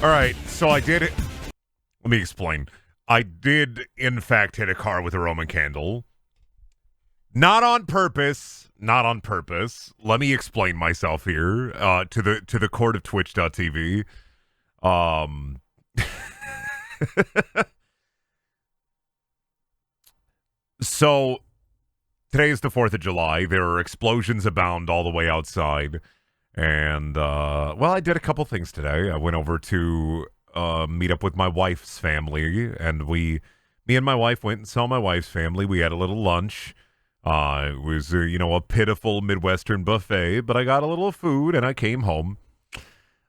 All right, so I did it. Let me explain. I did, in fact, hit a car with a Roman candle. Not on purpose. Not on purpose. Let me explain myself here to the court of Twitch.tv. Um, so today is the 4th of July. There are explosions abound all the way outside. And, well, I did a couple things today. I went over to meet up with my wife's family, and me and my wife went and saw my wife's family. We had a little lunch. It was, a pitiful Midwestern buffet, but I got a little food, and I came home.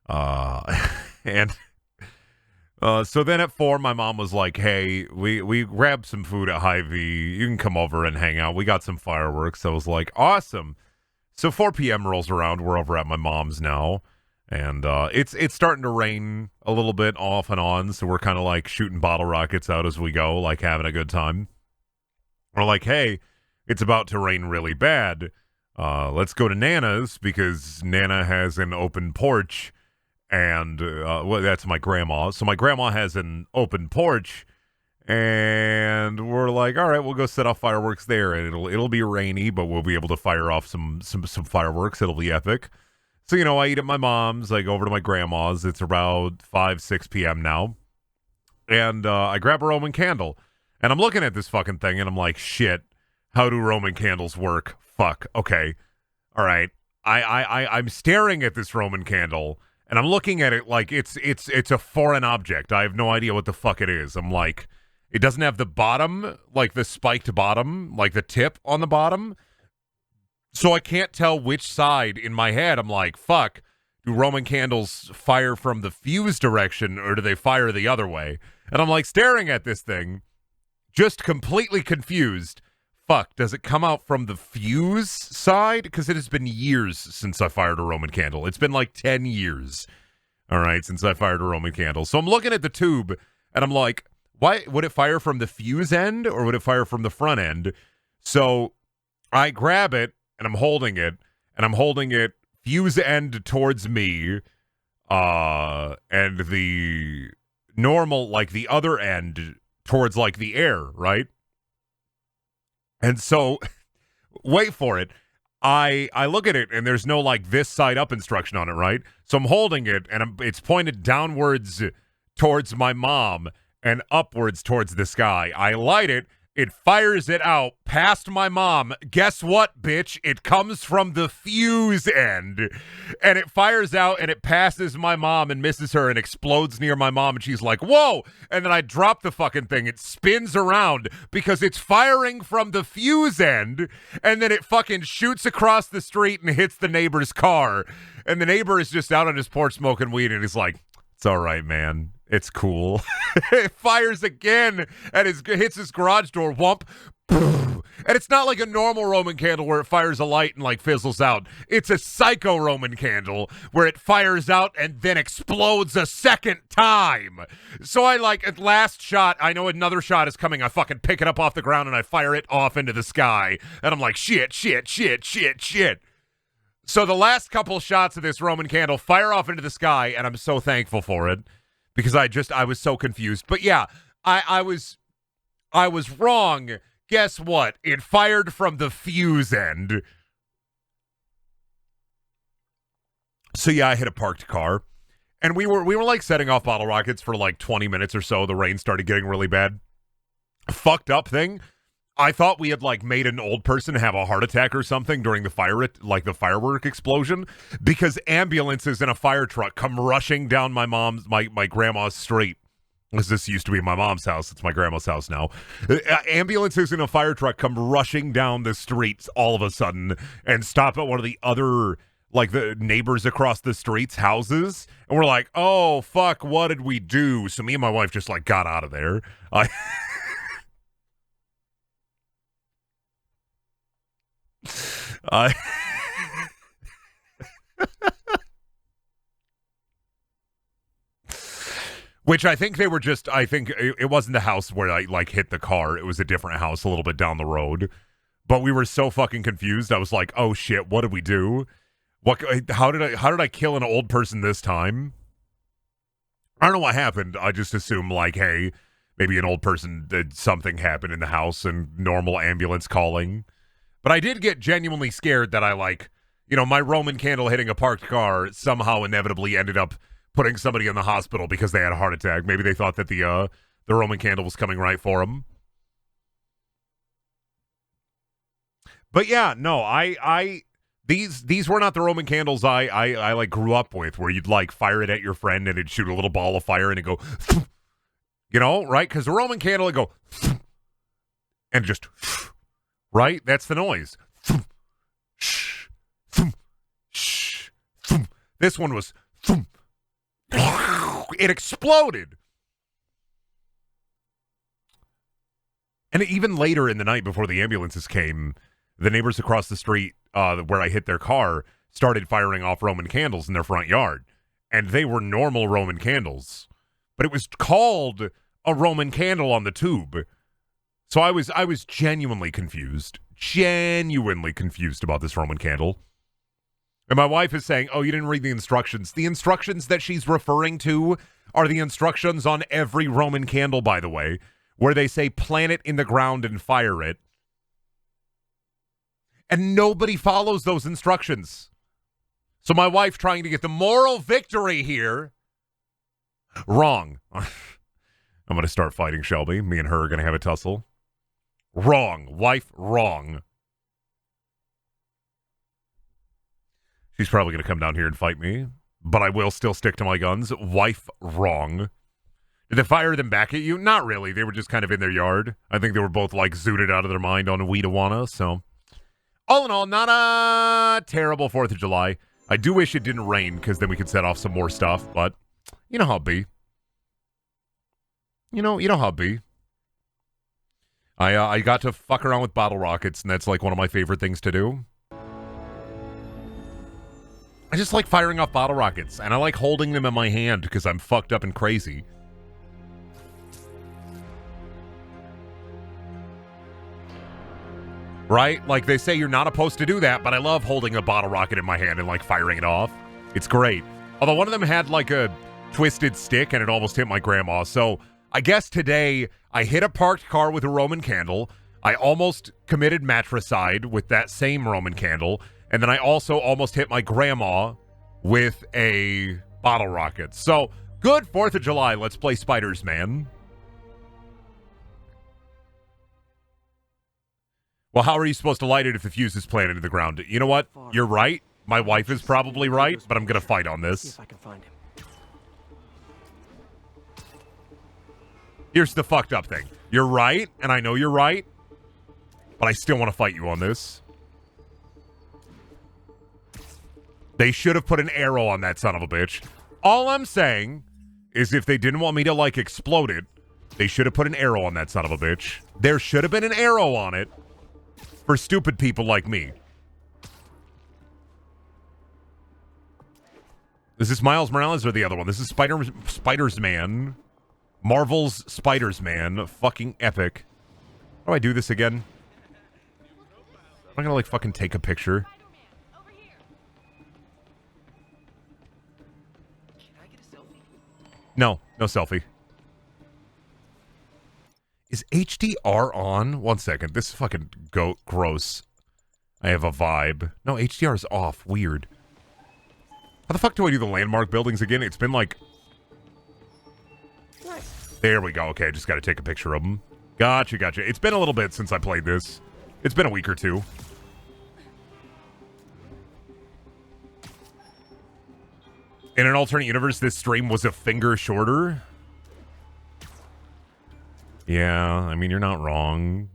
And so then at 4, my mom was like, hey, we grabbed some food at Hy-Vee. You can come over and hang out. We got some fireworks. So I was like, awesome. So 4 p.m. rolls around. We're over at my mom's now, and it's starting to rain a little bit off and on. So we're kind of like shooting bottle rockets out as we go, like having a good time. We're like, hey, it's about to rain really bad. Let's go to Nana's because Nana has an open porch, and well, that's my grandma. So my grandma has an open porch. And we're like, all right, we'll go set off fireworks there, and it'll be rainy, but we'll be able to fire off some fireworks. It'll be epic. So I eat at my mom's. I go over to my grandma's. It's about 6 p.m. now, and I grab a Roman candle, and I'm looking at this fucking thing, and I'm like, shit, how do Roman candles work? Fuck. Okay, all right. I'm staring at this Roman candle, and I'm looking at it like it's a foreign object. I have no idea what the fuck it is. I'm like. It doesn't have the bottom, like the spiked bottom, like the tip on the bottom. So I can't tell which side in my head. I'm like, fuck, do Roman candles fire from the fuse direction or do they fire the other way? And I'm like staring at this thing, just completely confused. Fuck, does it come out from the fuse side? Because it has been years since I fired a Roman candle. It's been like 10 years, all right, since I fired a Roman candle. So I'm looking at the tube and I'm like, why would it fire from the fuse end or would it fire from the front end? So I grab it and I'm holding it fuse end towards me, and the normal, like the other end towards like the air, right? And so wait for it. I look at it and there's no like this side up instruction on it, right? So I'm holding it and it's pointed downwards towards my mom and upwards towards the sky. I light it. It fires it out past my mom. Guess what, bitch? It comes from the fuse end. And it fires out and it passes my mom and misses her and explodes near my mom. And she's like, whoa. And then I drop the fucking thing. It spins around because it's firing from the fuse end. And then it fucking shoots across the street and hits the neighbor's car. And the neighbor is just out on his porch smoking weed. And he's like, it's all right, man. It's cool. It fires again and hits his garage door. Whump. And it's not like a normal Roman candle where it fires a light and like fizzles out. It's a psycho Roman candle where it fires out and then explodes a second time. So I like at last shot, I know another shot is coming. I fucking pick it up off the ground and I fire it off into the sky. And I'm like, shit. So the last couple shots of this Roman candle fire off into the sky, and I'm so thankful for it because I was so confused. But yeah, I was wrong. Guess what? It fired from the fuse end. So yeah, I hit a parked car, and we were like setting off bottle rockets for like 20 minutes or so. The rain started getting really bad. Fucked up thing. I thought we had like made an old person have a heart attack or something during the firework explosion, because ambulances and a fire truck come rushing down my grandma's street. This used to be my mom's house. It's my grandma's house now. Ambulances and a fire truck come rushing down the streets all of a sudden and stop at one of the other, like the neighbors across the street's houses. And we're like, oh, fuck, what did we do? So me and my wife just like got out of there. Which I think they were just, I think it wasn't the house where I like hit the car. It was a different house a little bit down the road. But we were so fucking confused. I was like, oh shit, what did we do? How did I kill an old person this time? I don't know what happened. I just assume, like, hey, maybe an old person did something happen in the house and normal ambulance calling. But I did get genuinely scared that I, like, my Roman candle hitting a parked car somehow inevitably ended up putting somebody in the hospital because they had a heart attack. Maybe they thought that the Roman candle was coming right for them. But yeah, no, these were not the Roman candles I like grew up with, where you'd like fire it at your friend and it'd shoot a little ball of fire and it'd go, right? Because the Roman candle would go, and just, right? That's the noise. This one was, it exploded. And even later in the night, before the ambulances came, the neighbors across the street where I hit their car started firing off Roman candles in their front yard. And they were normal Roman candles. But it was called a Roman candle on the tube. So I was genuinely confused. Genuinely confused about this Roman candle. And my wife is saying, oh, you didn't read the instructions. The instructions that she's referring to are the instructions on every Roman candle, by the way, where they say plant it in the ground and fire it. And nobody follows those instructions. So my wife, trying to get the moral victory here, wrong. I'm going to start fighting Shelby. Me and her are going to have a tussle. Wrong. Wife, wrong. She's probably going to come down here and fight me, but I will still stick to my guns. Wife, wrong. Did they fire them back at you? Not really. They were just kind of in their yard. I think they were both like zooted out of their mind on a weed-a-wanna, so... All in all, not a terrible 4th of July. I do wish it didn't rain, because then we could set off some more stuff, but you know how it be. You know how it be. I got to fuck around with bottle rockets, and that's like one of my favorite things to do. I just like firing off bottle rockets, and I like holding them in my hand because I'm fucked up and crazy. Right? Like, they say you're not supposed to do that, but I love holding a bottle rocket in my hand and, like, firing it off. It's great. Although one of them had, like, a twisted stick, and it almost hit my grandma. So, I guess today, I hit a parked car with a Roman candle. I almost committed matricide with that same Roman candle. And then I also almost hit my grandma with a bottle rocket. So, good 4th of July. Let's play Spider-Man. Well, how are you supposed to light it if the fuse is planted in the ground? You know what? You're right. My wife is probably right, but I'm going to fight on this. See if I can find him. Here's the fucked up thing. You're right, and I know you're right, but I still want to fight you on this. They should have put an arrow on that son of a bitch. All I'm saying is if they didn't want me to, like, explode it, they should have put an arrow on that son of a bitch. There should have been an arrow on it for stupid people like me. Is this Miles Morales or the other one? This is Spider-Man. Marvel's Spider-Man. Fucking epic. How do I do this again? I'm gonna, like, fucking take a picture. No selfie. Is HDR on? 1 second. This is fucking gross. I have a vibe. No, HDR is off. Weird. How the fuck do I do the landmark buildings again? It's been like... There we go. Okay, I just got to take a picture of them. Gotcha. It's been a little bit since I played this. It's been a week or two. In an alternate universe, this stream was a finger shorter. Yeah, I mean, you're not wrong.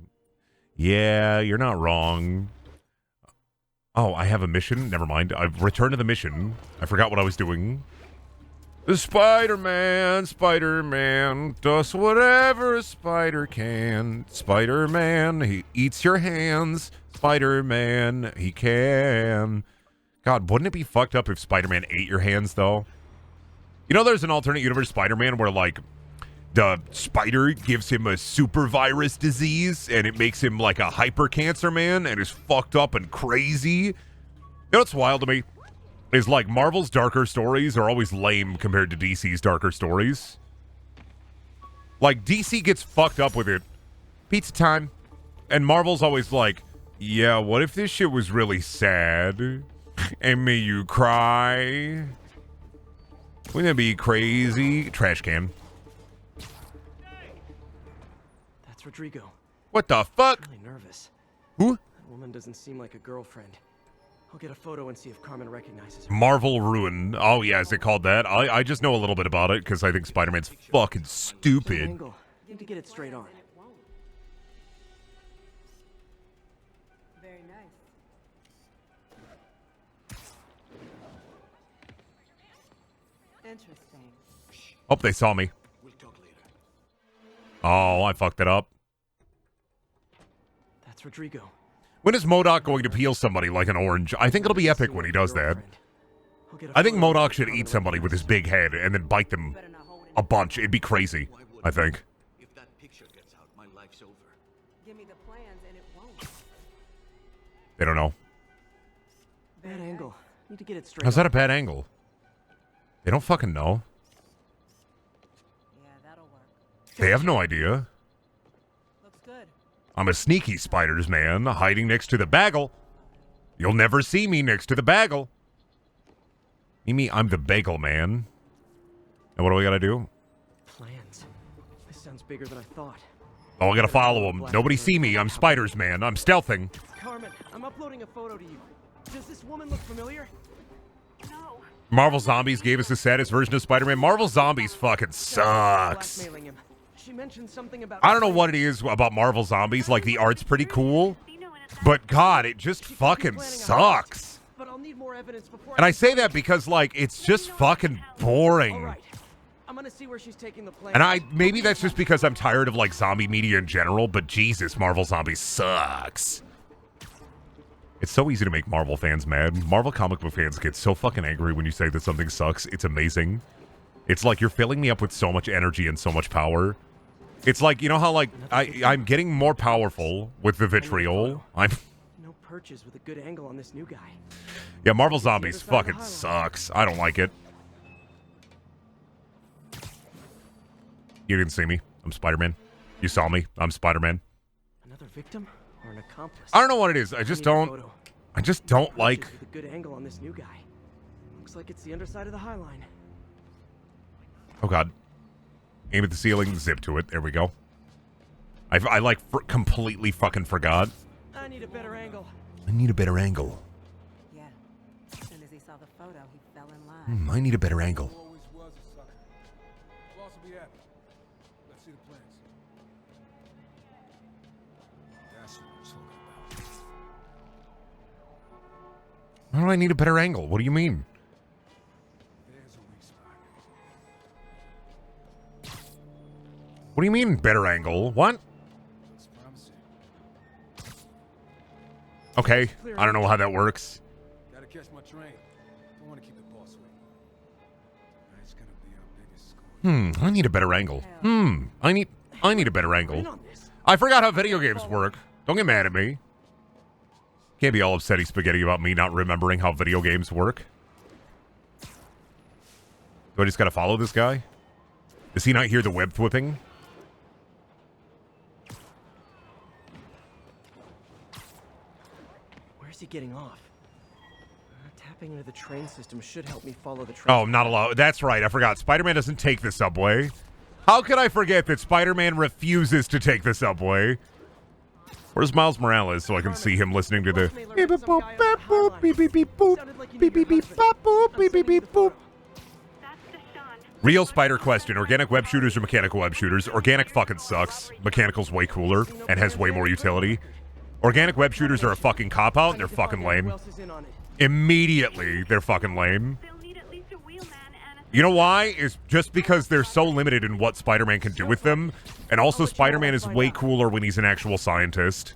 Yeah, you're not wrong. Oh, I have a mission? Never mind. I've returned to the mission. I forgot what I was doing. The Spider-Man does whatever a spider can. Spider-Man, he eats your hands. Spider-Man, he can. God, wouldn't it be fucked up if Spider-Man ate your hands, though? You know, there's an alternate universe Spider-Man where, like, the spider gives him a super virus disease and it makes him like a hyper cancer man and is fucked up and crazy. You know what's wild to me? is like Marvel's darker stories are always lame compared to DC's darker stories. Like, DC gets fucked up with it. Pizza time. And Marvel's always like, yeah, what if this shit was really sad? And made you cry? Wouldn't that be crazy? Trash can. That's Rodrigo. What the fuck? Really nervous. Who? That woman doesn't seem like a girlfriend. I'll get a photo and see if Carmen recognizes her. Marvel Ruin. Oh, yeah, is it called that? I just know a little bit about it because I think Spider-Man's fucking stupid. Angle. Need to get it straight on. Very nice. Interesting. Oh, they saw me. We'll talk later. Oh, I fucked it up. That's Rodrigo. When is MODOK going to peel somebody like an orange? I think it'll be epic when he does that. I think MODOK should eat somebody with his big head and then bite them a bunch. It'd be crazy, I think. If that picture gets out, my life's over. Give me the plans and it won't. They don't know. Bad angle. Need to get it straight. How's that a bad angle? They don't fucking know. Yeah, that'll work. They have no idea. Looks good. I'm a sneaky spiders man, hiding next to the bagel. You'll never see me next to the bagel. You mean I'm the bagel man? And what do we gotta do? Plans. This sounds bigger than I thought. Oh, I gotta follow him. Nobody see me. I'm spiders man. I'm stealthing. Carmen, I'm uploading a photo to you. Does this woman look familiar? No. Marvel Zombies gave us the saddest version of Spider-Man. Marvel Zombies fucking sucks. Blackmailing him. She mentioned something about. I don't know what it is about Marvel Zombies. Like, the art's pretty cool. But, God, it just fucking sucks. But I'll need more evidence before. And I say that because, like, it's just fucking boring. All right. I'm gonna see where she's taking the plan. And maybe that's just because I'm tired of, like, zombie media in general, but Jesus, Marvel Zombies sucks. It's so easy to make Marvel fans mad. Marvel comic book fans get so fucking angry when you say that something sucks. It's amazing. It's like you're filling me up with so much energy and so much power. It's like, you know how, like, I'm getting more powerful with the vitriol. No perches with a good angle on this new guy. Yeah, Marvel Zombies fucking sucks. I don't like it. You didn't see me. I'm Spider-Man. You saw me. I'm Spider-Man. Another victim or an accomplice? I don't know what it is. I just don't like. With a good angle on this new guy. Looks like it's the underside of the High Line. Oh God. Aim at the ceiling, zip to it. There we go. I like completely fucking forgot. I need a better angle. I need a better angle. Yeah. As soon as he saw the photo, he fell in line. I need a better angle. Always was a sucker. Boss will be happy. Let's see the plans. That's what I'm talking about. How do I need a better angle? What do you mean? There's a weak spot. What do you mean better angle? What? Looks promising. Okay. I don't know how that works. Gotta catch my train. Don't want to keep the boss waiting. That's gonna be our biggest score. I need a better angle. I need a better angle. In on this. I forgot how video games work. Don't get mad at me. Can't be all upsetty spaghetti about me not remembering how video games work. Do I just gotta follow this guy? Does he not hear the web flipping? Where's he getting off? Tapping into the train system should help me follow the train. Oh, not allowed. That's right. I forgot. Spider-Man doesn't take the subway. How could I forget that Spider-Man refuses to take the subway? Where's Miles Morales so I can see him listening to the beep beep boop beep boop beep beep beep boop beep beep beep bop boop beep beep beep boop. Real spider question: organic web shooters or mechanical web shooters? Organic fucking sucks. Mechanical's way cooler and has way more utility. Organic web shooters are a fucking cop out and they're fucking lame. Immediately, they're fucking lame. You know why? Is just because they're so limited in what Spider-Man can do with them. And also, Spider-Man is way cooler when he's an actual scientist.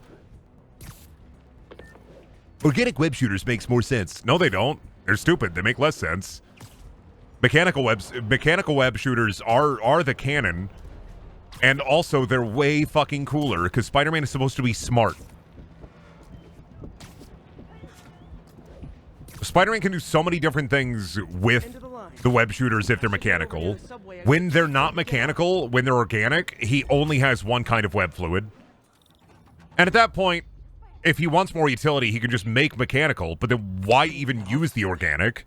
Organic web shooters makes more sense. No, they don't. They're stupid. They make less sense. Mechanical web shooters are the canon. And also, they're way fucking cooler because Spider-Man is supposed to be smart. Spider-Man can do so many different things with the web shooters if they're mechanical. When they're not mechanical, when they're organic, he only has one kind of web fluid. And at that point, if he wants more utility, he can just make mechanical, but then why even use the organic?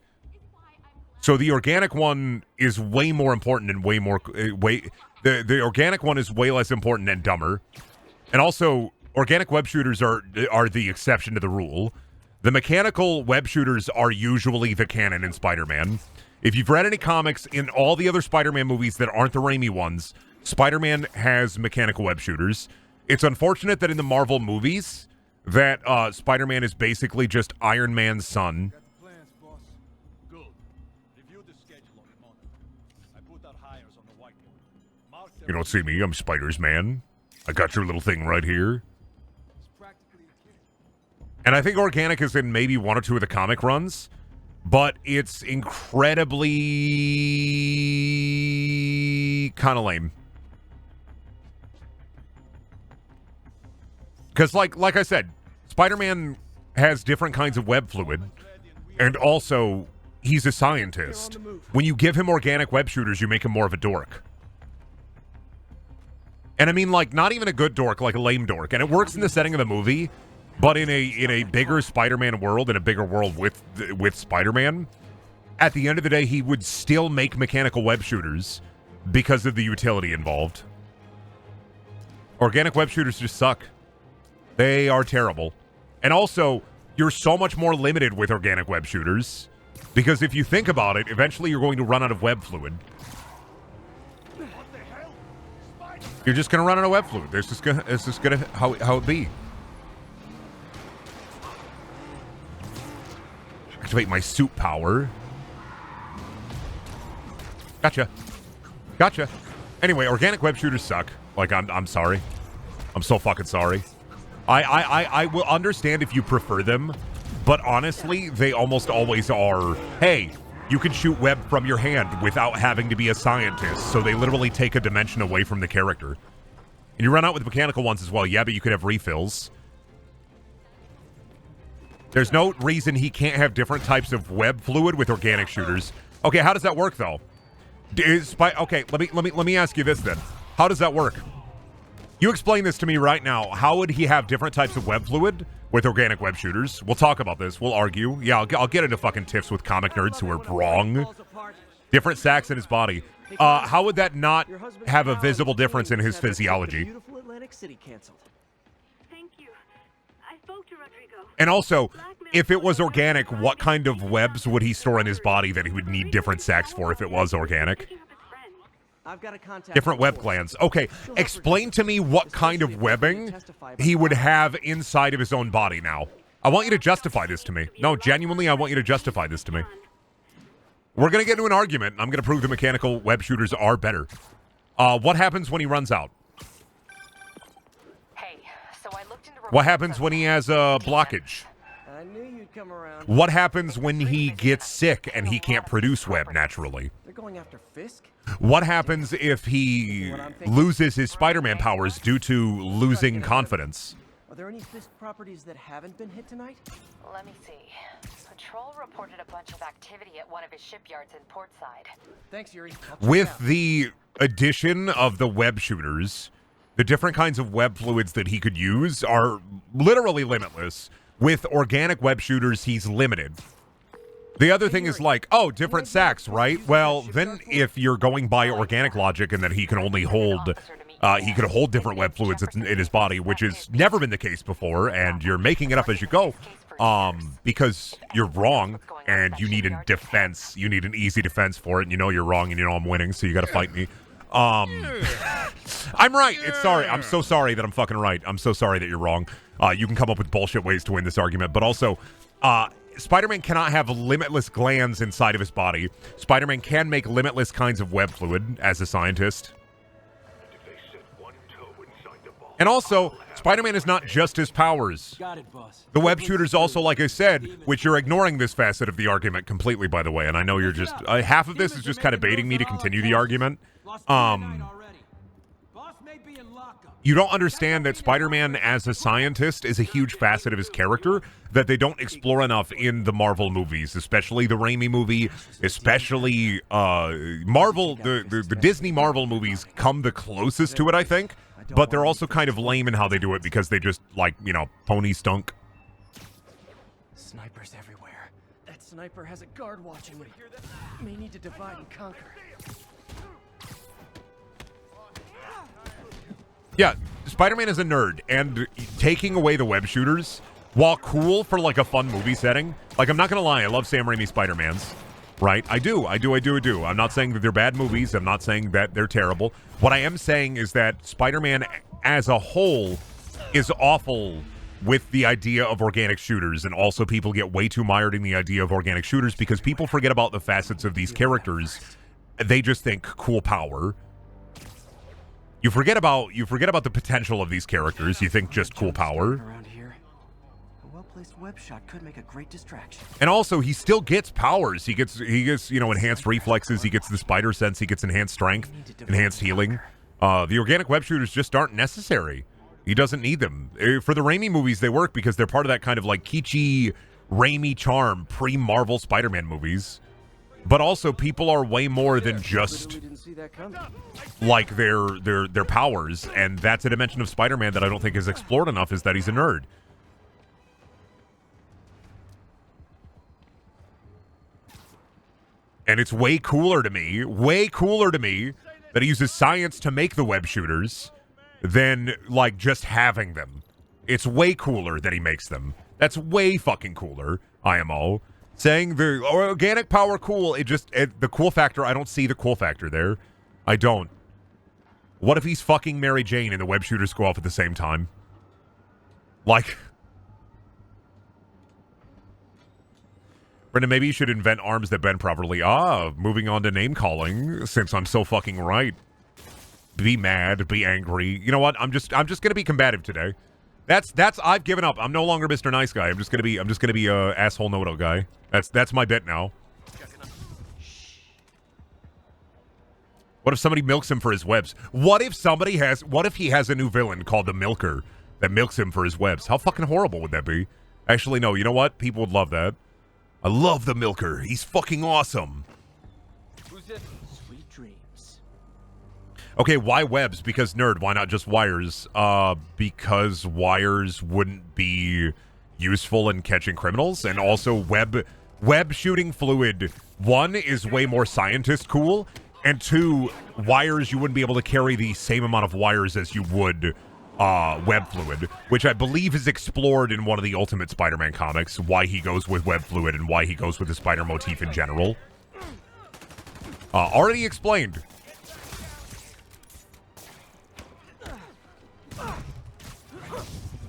So the organic one is way more important and way more... The organic one is way less important and dumber. And also, organic web shooters are the exception to the rule. The mechanical web shooters are usually the canon in Spider-Man. If you've read any comics in all the other Spider-Man movies that aren't the Raimi ones, Spider-Man has mechanical web shooters. It's unfortunate that in the Marvel movies, that Spider-Man is basically just Iron Man's son. Got the plans, boss. Good. Review the schedule on the monitor. I put out hires on the whiteboard. Mark You don't see me, I'm Spider's man. I got your little thing right here. It's practically a kid. And I think organic is in maybe one or two of the comic runs, but it's incredibly kind of lame. Because like I said, Spider-Man has different kinds of web fluid, and also he's a scientist. When you give him organic web shooters, you make him more of a dork. And I mean, like, not even a good dork, like a lame dork. And it works in the setting of the movie, but in a bigger Spider-Man world, in a bigger world with Spider-Man, at the end of the day, he would still make mechanical web shooters because of the utility involved. Organic web shooters just suck. They are terrible. And also, you're so much more limited with organic web shooters, because if you think about it, eventually you're going to run out of web fluid. You're just going to run out of web fluid. It's just gonna how it be. Activate my suit power. Gotcha. Anyway, organic web shooters suck. Like, I'm sorry. I'm so fucking sorry. I will understand if you prefer them, but honestly, they almost always are, hey, you can shoot web from your hand without having to be a scientist, so they literally take a dimension away from the character. And you run out with mechanical ones as well, yeah, but you could have refills. There's no reason he can't have different types of web fluid with organic shooters. Okay, how does that work, though? Okay, let me ask you this, then. How does that work? You explain this to me right now. How would he have different types of web fluid with organic web shooters? We'll talk about this. We'll argue. Yeah, I'll get into fucking tiffs with comic nerds who are wrong. Different sacks in his body. How would that not have a visible difference in his physiology? Beautiful Atlantic City canceled. Thank you. I spoke to Rodrigo. And also, if it was organic, what kind of webs would he store in his body that he would need different sacks for if it was organic? I've got a contact. Different web glands. Okay, explain to me what kind of webbing he would have inside of his own body now. I want you to justify this to me. No, genuinely, I want you to justify this to me. We're going to get into an argument, and I'm going to prove the mechanical web shooters are better. What happens when he runs out? Hey, so I looked into What happens when he has a blockage? I knew you'd come around. What happens when he gets sick and he can't produce web naturally? They're going after Fisk? What happens if he loses his Spider-Man powers due to losing confidence? Are there any Fisk properties that haven't been hit tonight? Let me see. Patrol reported a bunch of activity at one of his shipyards in Portside. Thanks, Yuri. With the addition of the web shooters, the different kinds of web fluids that he could use are literally limitless. With organic web shooters, he's limited. The other thing is like, oh, different sacks, right? Well, then if you're going by organic logic and that he can only hold, he could hold different web fluids in his body, which has never been the case before, and you're making it up as you go, because you're wrong, and you need a defense. You need an easy defense for it, and you know you're wrong, and you know I'm winning, so you gotta fight me. I'm right. It's sorry. I'm so sorry that I'm fucking right. I'm so sorry that you're wrong. You can come up with bullshit ways to win this argument, but also, Spider-Man cannot have limitless glands inside of his body. Spider-Man can make limitless kinds of web fluid as a scientist. And also, Spider-Man is not just his powers. Got it, boss. The web shooters also, like I said, which you're ignoring this facet of the argument completely, by the way, and I know you're just, half of this is just kind of baiting me to continue the argument. you don't understand that Spider-Man as a scientist is a huge facet of his character that they don't explore enough in the Marvel movies, especially the Raimi movie, especially Marvel, the Disney Marvel movies come the closest to it, I think, but they're also kind of lame in how they do it because they just, like, you know, pony stunk. Snipers everywhere. That sniper has a guard watching me. May need to divide and conquer. Yeah, Spider-Man is a nerd, and taking away the web shooters, while cool for, like, a fun movie setting, like, I'm not gonna lie, I love Sam Raimi's Spider-Mans, right? I do. I'm not saying that they're bad movies. I'm not saying that they're terrible. What I am saying is that Spider-Man as a whole is awful with the idea of organic shooters, and also people get way too mired in the idea of organic shooters because people forget about the facets of these characters. They just think cool power. You forget about the potential of these characters. You think just cool power. Around here, a well-placed web shot could make a great distraction. And also, he still gets powers. He gets you know, enhanced reflexes. He gets the spider sense. He gets enhanced strength, enhanced healing. The organic web shooters just aren't necessary. He doesn't need them. For the Raimi movies, they work because they're part of that kind of like kitschy Raimi charm pre-Marvel Spider-Man movies. But also, people are way more than just Didn't see that coming. like their powers, and that's a dimension of Spider-Man that I don't think is explored enough, is that he's a nerd. And it's way cooler to me that he uses science to make the web shooters than, like, just having them. It's way cooler that he makes them. That's way fucking cooler, IMO. Saying the organic power cool, the cool factor, I don't see the cool factor there. I don't. What if he's fucking Mary Jane and the web shooters go off at the same time? Like... Brendan, maybe you should invent arms that bend properly. Moving on to name calling, since I'm so fucking right. Be mad, be angry. You know what? I'm just gonna be combative today. I've given up. I'm no longer Mr. Nice Guy. I'm just gonna be asshole know-it-all guy. That's my bit now. What if somebody milks him for his webs? What if he has a new villain called the Milker that milks him for his webs? How fucking horrible would that be? Actually, no, you know what? People would love that. I love the Milker. He's fucking awesome. Who's this? Sweet dreams. Okay, why webs? Because nerd. Why not just wires? Because wires wouldn't be useful in catching criminals, and also web shooting fluid. One is way more scientist cool, and two, wires, you wouldn't be able to carry the same amount of wires as you would web fluid, which I believe is explored in one of the Ultimate Spider-Man comics, why he goes with web fluid and why he goes with the spider motif in general. Already explained.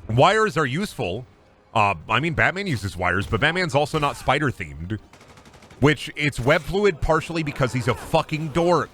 Wires are useful. I mean, Batman uses wires, but Batman's also not spider-themed. Which, it's web fluid partially because he's a fucking dork.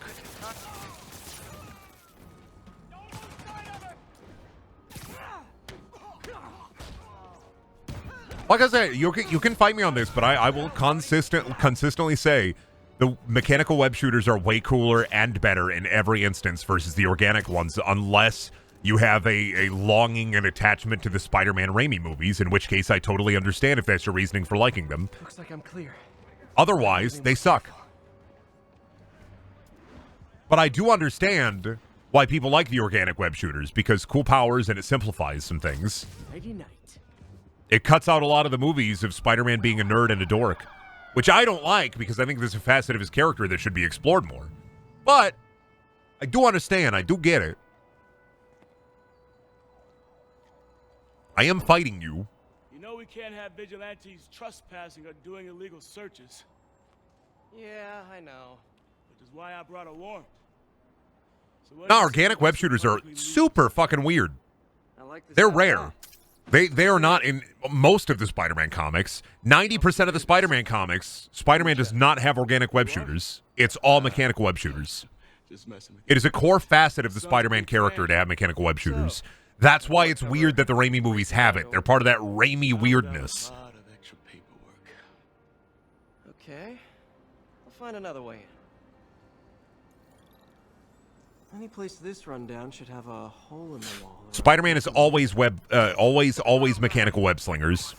Like I said, you can fight me on this, but I will consistently say the mechanical web shooters are way cooler and better in every instance versus the organic ones, unless you have a longing and attachment to the Spider-Man Raimi movies, in which case I totally understand if that's your reasoning for liking them. Looks like I'm clear. Otherwise, they suck. But I do understand why people like the organic web shooters, because cool powers and it simplifies some things. Nighty-night. It cuts out a lot of the movies of Spider-Man being a nerd and a dork, which I don't like because I think there's a facet of his character that should be explored more. But I do understand. I do get it. I am fighting you. You know we can't have vigilantes trespassing or doing illegal searches. Yeah, I know. Which is why I brought a warrant. So No, organic web shooters are super fucking weird. I like this. They're rare. They are not in most of the Spider-Man comics. 90% of the Spider-Man comics, Spider-Man does not have organic web shooters. It's all mechanical web shooters. Just messing with It is a core facet of the Spider-Man character to have mechanical web shooters. That's why it's weird that the Raimi movies have it. They're part of that Raimi weirdness. a lot of extra paperwork. Okay. I'll find another way in. Any place this rundown should have a hole in the wall. Spider-Man is always always mechanical web slingers.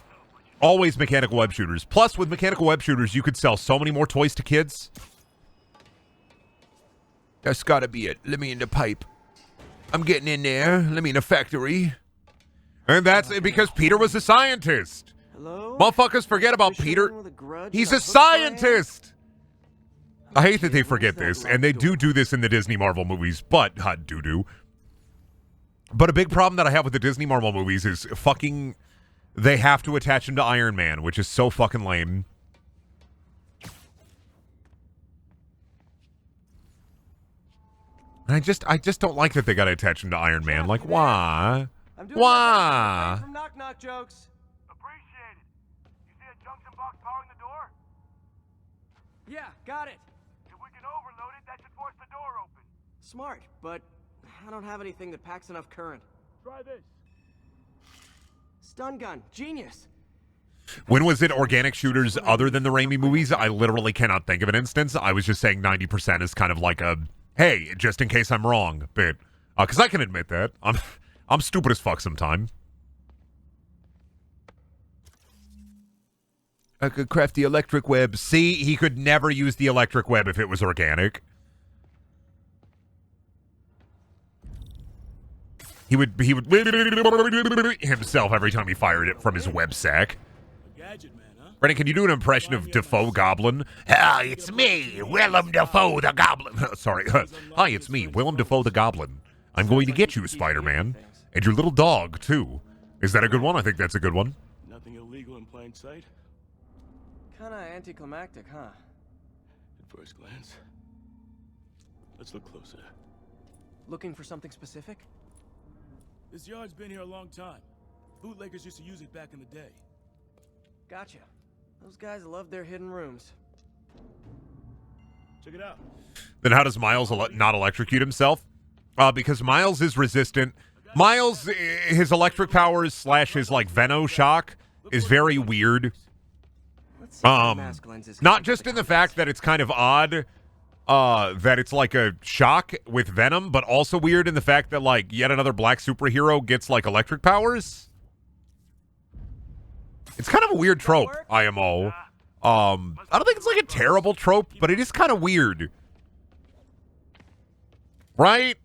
Always mechanical web shooters. Plus, with mechanical web shooters, you could sell so many more toys to kids. That's gotta be it. Let me in the pipe. I'm getting in there. Let me in the factory. And that's it because Peter was a scientist. Hello? Motherfuckers forget about Peter. He's a scientist. I hate that they forget this, and they do this in the Disney Marvel movies, but hot doo-doo. But a big problem that I have with the Disney Marvel movies is fucking they have to attach him to Iron Man, which is so fucking lame. And I just don't like that they gotta attach him to Iron Man. Like, why? Why? From knock knock jokes. Appreciate it. You see a junction box powering the door? Yeah, got it. If we can overload it, that should force the door open. Smart, but I don't have anything that packs enough current. Try this. Stun gun, genius. When was it organic shooters other than the Raimi movies? I literally cannot think of an instance. I was just saying 90% is kind of like a, hey, just in case I'm wrong bit. Because I can admit that. I'm stupid as fuck sometime. I could craft the electric web. See, he could never use the electric web if it was organic. He would himself every time he fired it from his web sack. Gadget man, huh? Brendan, can you do an impression of Defoe Goblin? Hi, it's me, Willem Dafoe the Goblin. Sorry. Hi, it's me, Willem Dafoe the Goblin. I'm going to get you, Spider-Man. And your little dog, too. Is that a good one? I think that's a good one. Nothing illegal in plain sight. Kinda anticlimactic, huh? At first glance. Let's look closer. Looking for something specific? This yard's been here a long time. Bootleggers used to use it back in the day. Gotcha. Those guys love their hidden rooms. Check it out. Then how does Miles not electrocute himself? Because Miles is resistant. Miles, his electric powers / his, like, Veno shock is very weird. Let's see if the mask lenses can Not pick just the in the fact that it's kind of odd that it's like a shock with Venom, but also weird in the fact that, like, yet another black superhero gets, like, electric powers. It's kind of a weird trope, IMO. I don't think it's, like, a terrible trope, but it is kind of weird. Right?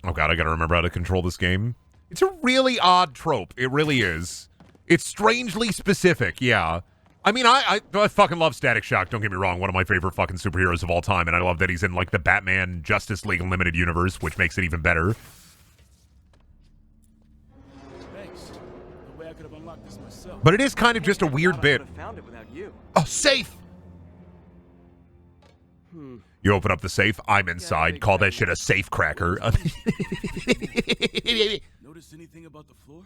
Oh god, I gotta remember how to control this game. It's a really odd trope. It really is. It's strangely specific, yeah. I mean, I fucking love Static Shock, don't get me wrong. One of my favorite fucking superheroes of all time, and I love that he's in, like, the Batman Justice League Unlimited universe, which makes it even better. Thanks. No way I could have unlocked this myself. But it is kind of just a weird bit. I would have found it without you. Oh, safe! You open up the safe, I'm inside. Call that shit a safe cracker. Notice anything about the floor?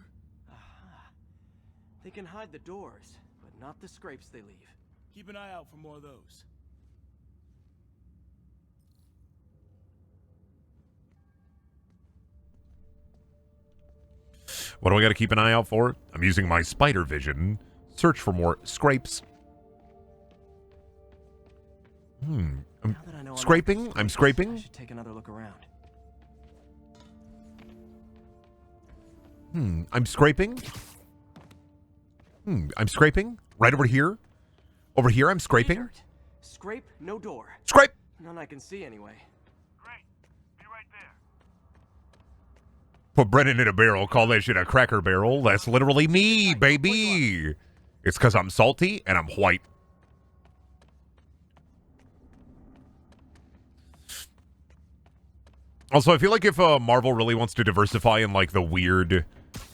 They can hide the doors, but not the scrapes they leave. Keep an eye out for more of those. What do I gotta keep an eye out for? I'm using my spider vision. Search for more scrapes. Now that I know Scraping? I'm I scraping. should take another look around. I'm scraping. I'm scraping. Right over here. Over here, I'm scraping. Dirt. Scrape, no door. Scrape! None I can see anyway. Great. Be right there. Put Brennan in a barrel. Call that shit a cracker barrel. That's literally me, baby. It's because I'm salty and I'm white. Also, I feel like if Marvel really wants to diversify in, like, the weird...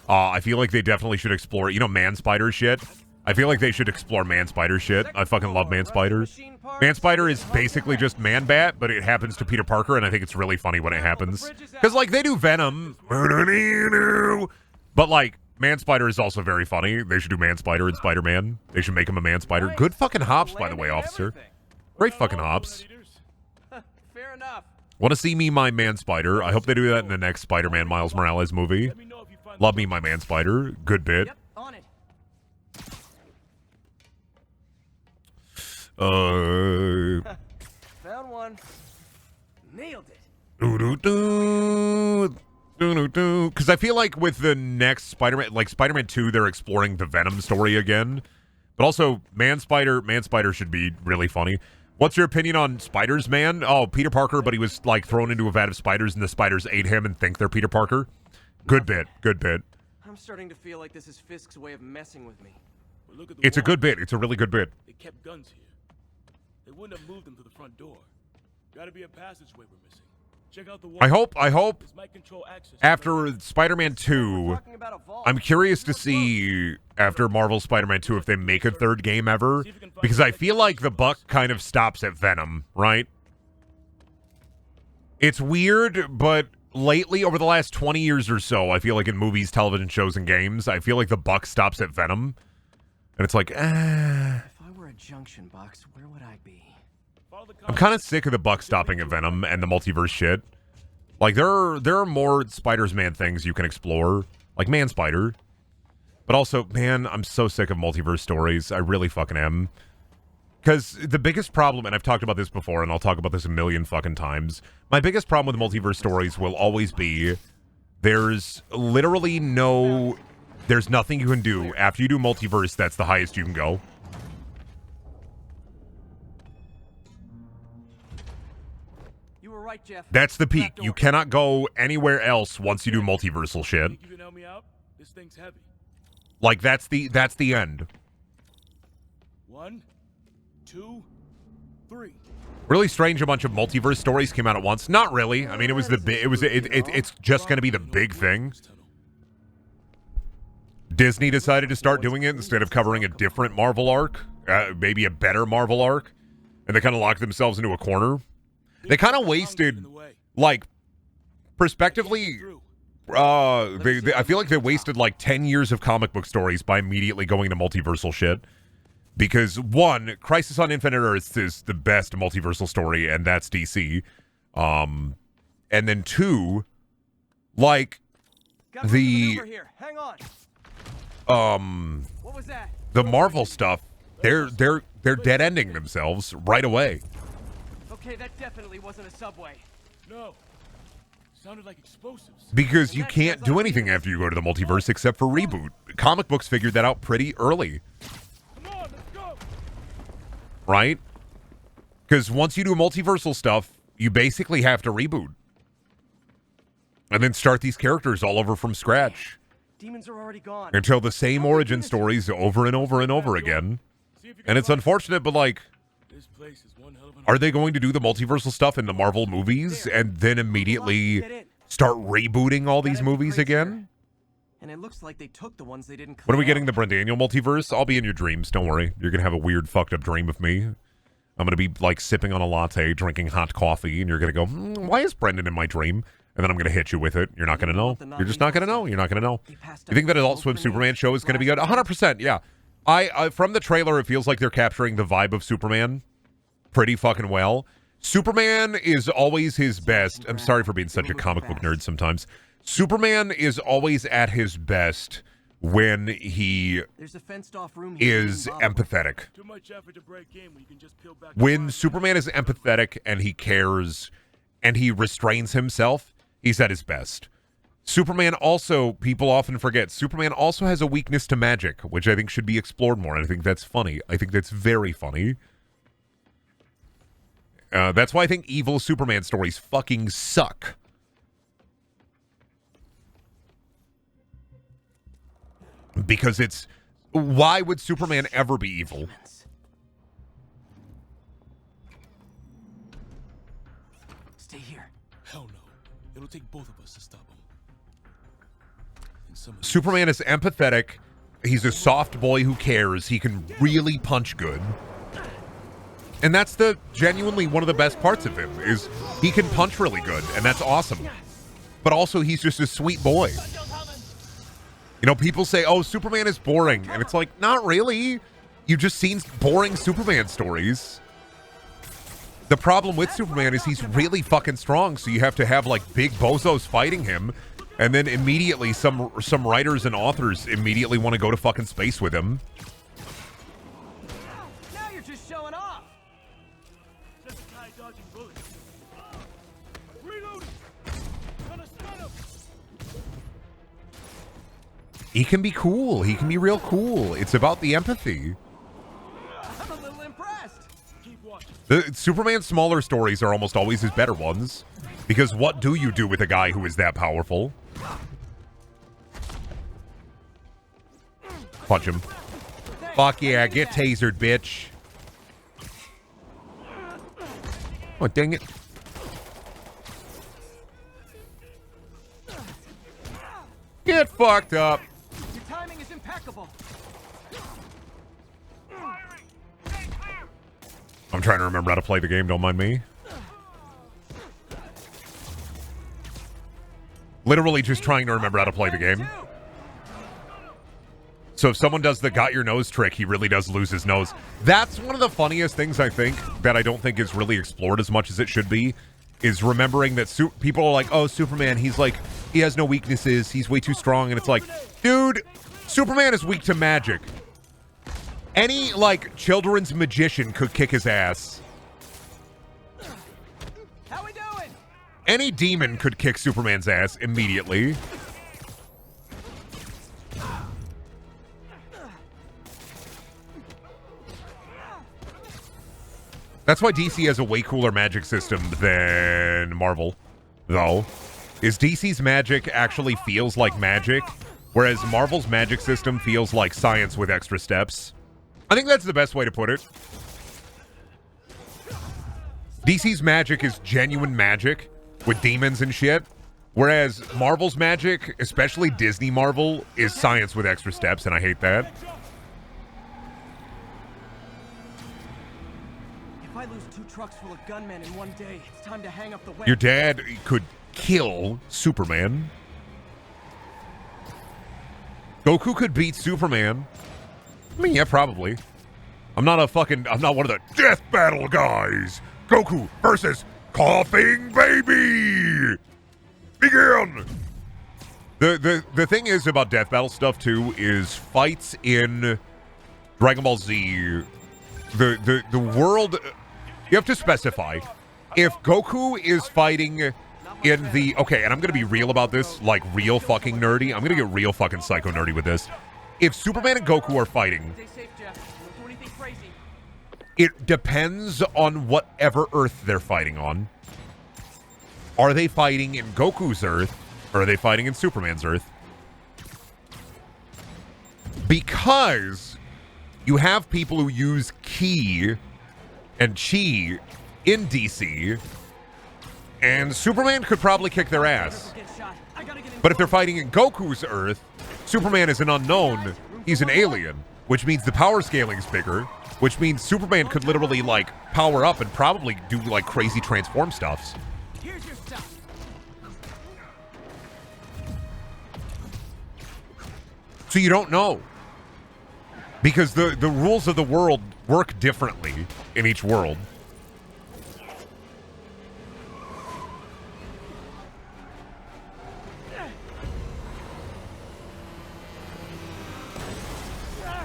I feel like they definitely should explore, Man-Spider shit. I feel like they should explore Man-Spider shit. I fucking love Man-Spider. Man-Spider is basically just Man-Bat, but it happens to Peter Parker, and I think it's really funny when it happens. Because, like, they do Venom. But, like, Man-Spider is also very funny. They should do Man-Spider and Spider-Man. They should make him a Man-Spider. Good fucking hops, by the way, officer. Great fucking hops. Fair enough. Want to see me, my Man-Spider. I hope they do that in the next Spider-Man Miles Morales movie. Let me know if you find Love me, my Man-Spider. Good bit. Yep, on it. Found one. Nailed it. Because I feel like with the next Spider-Man, like Spider-Man 2, they're exploring the Venom story again. But also, Man-Spider should be really funny. What's your opinion on Spiders, man? Oh, Peter Parker, but he was like thrown into a vat of spiders and the spiders ate him and think they're Peter Parker. Good bit. I'm starting to feel like this is Fisk's way of messing with me. Well, look at the It's a wall. good bit. It's a really good bit. They kept guns here. They wouldn't have moved them to the front door. Gotta be a passageway we're missing. Check out the wall. I hope This might control access. after Spider-Man We're 2, talking about a vault. I'm curious to see after Marvel Spider-Man 2 if they make a third game ever, because I feel like the buck kind of stops at Venom, right? It's weird, but lately, over the last 20 years or so, I feel like in movies, television shows, and games, I feel like the buck stops at Venom. And it's like, If I were a junction box, where would I be? I'm kind of sick of the buck stopping at Venom and the multiverse shit. Like, there are more Spider-Man things you can explore, like Man-Spider. But also, man, I'm so sick of multiverse stories. I really fucking am. Because the biggest problem, and I've talked about this before, and I'll talk about this a million fucking times, my biggest problem with multiverse stories will always be there's literally there's nothing you can do. After you do multiverse, that's the highest you can go. You were right, Jeff. That's the peak. You cannot go anywhere else once you do multiversal shit. Think you can help me out? This thing's heavy. Like, that's the end. 1, 2, 3. Really strange a bunch of multiverse stories came out at once. Not really. I mean, it was it's just going to be the big thing. Disney decided to start doing it instead of covering a different Marvel arc, maybe a better Marvel arc, and they kind of locked themselves into a corner. They kind of wasted, like, prospectively, I feel like they wasted like 10 years of comic book stories by immediately going to multiversal shit. Because, one, Crisis on Infinite Earths is the best multiversal story, and that's DC. And then two, like, Got room to maneuver here. Hang on. What was that? the Marvel stuff, they're dead ending themselves right away. Okay, that definitely wasn't a subway. No. Sounded like explosives. Because you can't do anything after you go to the multiverse except for reboot. Comic books figured that out pretty early. Come on, let's go. Right? Because once you do multiversal stuff, you basically have to reboot. And then start these characters all over from scratch. Demons are already gone. And tell the same origin stories over and over and over again. And it's unfortunate, but like, This place is one hell of an are they going to do the multiversal stuff in the Marvel movies and then immediately start rebooting all these movies again? And it looks like they took the ones they didn't clean When are we out. getting the Brendaniel multiverse? I'll be in your dreams. Don't worry. You're going to have a weird, fucked up dream of me. I'm going to be, like, sipping on a latte, drinking hot coffee, and you're going to go, why is Brendan in my dream? And then I'm going to hit you with it. You're not going to know. You're just not going to know. You're not going to know. You think that Adult Swim Superman show is going to be good? 100%, yeah. I from the trailer, it feels like they're capturing the vibe of Superman pretty fucking well. Superman is always his best. I'm sorry for being such a comic book nerd sometimes. Superman is always at his best when he There's a fenced-off room here is in Bob. empathetic. Too much effort to break in when you can just peel back. When Superman is empathetic and he cares and he restrains himself, he's at his best. Superman also, people often forget, Superman also has a weakness to magic, which I think should be explored more, and I think that's funny. I think that's very funny. That's why I think evil Superman stories fucking suck. Because it's... Why would Superman ever be evil? Stay here. Hell no. It'll take both of us to stop him. And some of Superman is empathetic. He's a soft boy who cares. He can really punch good. And that's the genuinely one of the best parts of him, is he can punch really good, and that's awesome. But also, he's just a sweet boy. You know, people say, oh, Superman is boring. And it's like, not really. You've just seen boring Superman stories. The problem with Superman is he's really fucking strong, so you have to have, like, big bozos fighting him. And then immediately, some writers and authors immediately want to go to fucking space with him. Now you're just showing off. dodging bullets. Reloading! Gonna stun him! He can be cool. He can be real cool. It's about the empathy. I'm a little impressed. Keep watching. The Superman's smaller stories are almost always his better ones. Because what do you do with a guy who is that powerful? Punch him. Fuck yeah, get tasered, bitch. Oh, dang it. Get fucked up. Your timing is impeccable. I'm trying to remember how to play the game, don't mind me. Literally just trying to remember how to play the game. So if someone does the got your nose trick, he really does lose his nose. That's one of the funniest things, I think, that I don't think is really explored as much as it should be, is remembering that people are like, oh, Superman, he's like, he has no weaknesses, he's way too strong, and it's like, dude, Superman is weak to magic. Any, like, children's magician could kick his ass. How we doing? Any demon could kick Superman's ass immediately. That's why DC has a way cooler magic system than Marvel, though. Is DC's magic actually feels like magic, whereas Marvel's magic system feels like science with extra steps. I think that's the best way to put it. DC's magic is genuine magic with demons and shit, whereas Marvel's magic, especially Disney Marvel, is science with extra steps, and I hate that. If I lose 2 trucks full of gunmen in one day, it's time to hang up the web. Your dad could kill Superman. Goku could beat Superman. I mean, yeah, probably. I'm not one of the death battle guys. Goku versus Coughing Baby. Begin. The thing is about death battle stuff too is fights in Dragon Ball Z. The world, you have to specify. If Goku is fighting in the, okay, and I'm gonna be real about this, like real fucking nerdy. I'm gonna get real fucking psycho nerdy with this. If Superman and Goku are fighting, Stay safe, Jeff. Don't do anything crazy. it depends on whatever Earth they're fighting on. Are they fighting in Goku's Earth, or are they fighting in Superman's Earth? Because you have people who use ki and chi in DC, and Superman could probably kick their ass. Get shot. I gotta get in. But if they're fighting in Goku's Earth, Superman is an unknown. He's an alien, which means the power scaling is bigger, which means Superman could literally, like, power up and probably do, like, crazy transform stuffs. Here's your stuff. So you don't know. Because the rules of the world work differently in each world.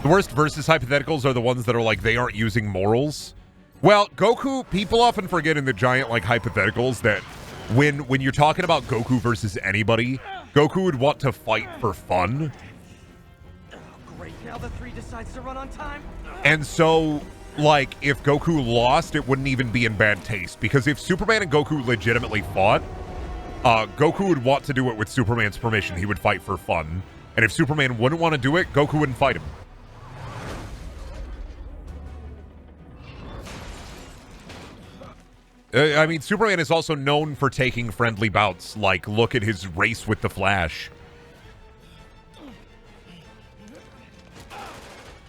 The worst versus hypotheticals are the ones that are like, they aren't using morals. Well, Goku, people often forget in the giant, like, hypotheticals that when you're talking about Goku versus anybody, Goku would want to fight for fun. Great. Now the 3 decides to run on time. And so, like, if Goku lost, it wouldn't even be in bad taste. Because if Superman and Goku legitimately fought, Goku would want to do it with Superman's permission. He would fight for fun. And if Superman wouldn't want to do it, Goku wouldn't fight him. I mean, Superman is also known for taking friendly bouts. Like, look at his race with the Flash.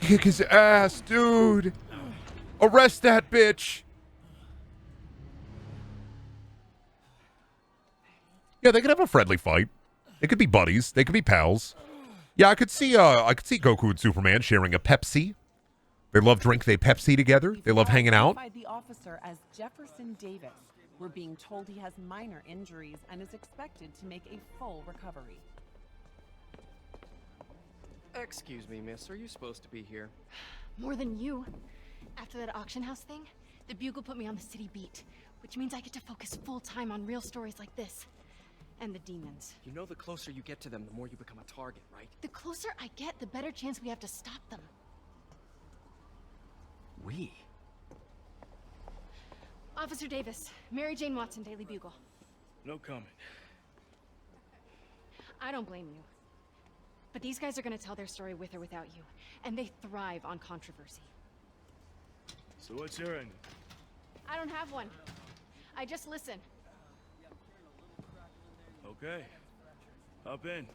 Kick his ass, dude. Arrest that bitch. Yeah, they could have a friendly fight. They could be buddies. They could be pals. Yeah, I could see Goku and Superman sharing a Pepsi. They love drink they Pepsi together. They love hanging out. The officer as Jefferson Davis. We're being told he has minor injuries and is expected to make a full recovery. Excuse me, miss. Are you supposed to be here? More than you. After that auction house thing, The Bugle put me on the city beat, which means I get to focus full time on real stories like this. And the demons. You know the closer you get to them, the more you become a target, right? The closer I get, the better chance we have to stop them. We? Officer Davis, Mary Jane Watson, Daily Bugle. No comment. I don't blame you. But these guys are gonna tell their story with or without you, and they thrive on controversy. So what's your end? I don't have one. I just listen. Okay. Hop in.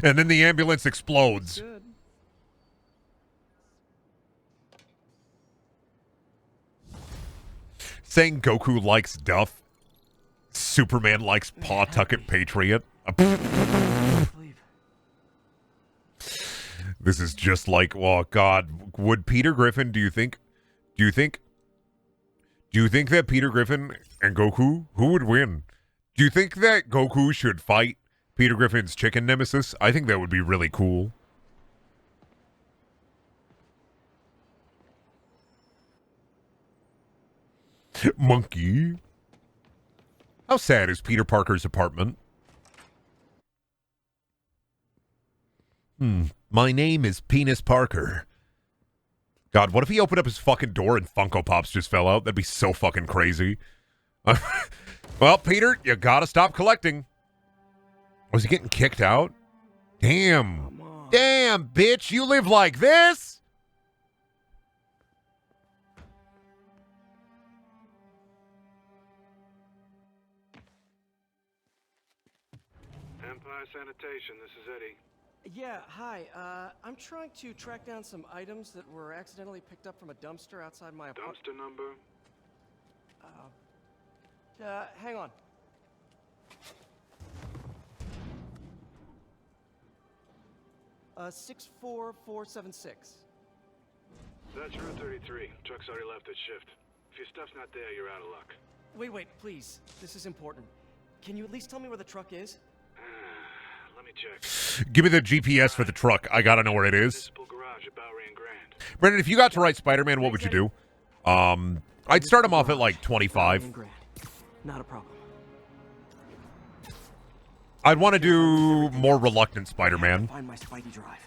And then the ambulance explodes. Good. Saying Goku likes Duff. Superman likes Pawtucket Patriot. This is just like, oh God, would Peter Griffin, do you think that Peter Griffin and Goku, who would win? Do you think that Goku should fight Peter Griffin's chicken nemesis? I think that would be really cool. Monkey. How sad is Peter Parker's apartment? My name is Penis Parker. God, what if he opened up his fucking door and Funko Pops just fell out? That'd be so fucking crazy. Well, Peter, you gotta stop collecting. Was he getting kicked out? Damn. Damn, bitch, you live like this? Empire Sanitation, this is Eddie. Yeah, hi. I'm trying to track down some items that were accidentally picked up from a dumpster outside my apartment. Dumpster number? Hang on. Uh, 64476. That's Route 33. Truck's already left its shift. If your stuff's not there, you're out of luck. Wait, please. This is important. Can you at least tell me where the truck is? Let me check. Give me the GPS for the truck. I gotta know where it is. Municipal garage at Bowery and Grand. Brendan, if you got to write Spider-Man, what would you do? I'd start him off at like 25. Not a problem. I'd want to do more reluctant Spider-Man. Find my Spidey drive.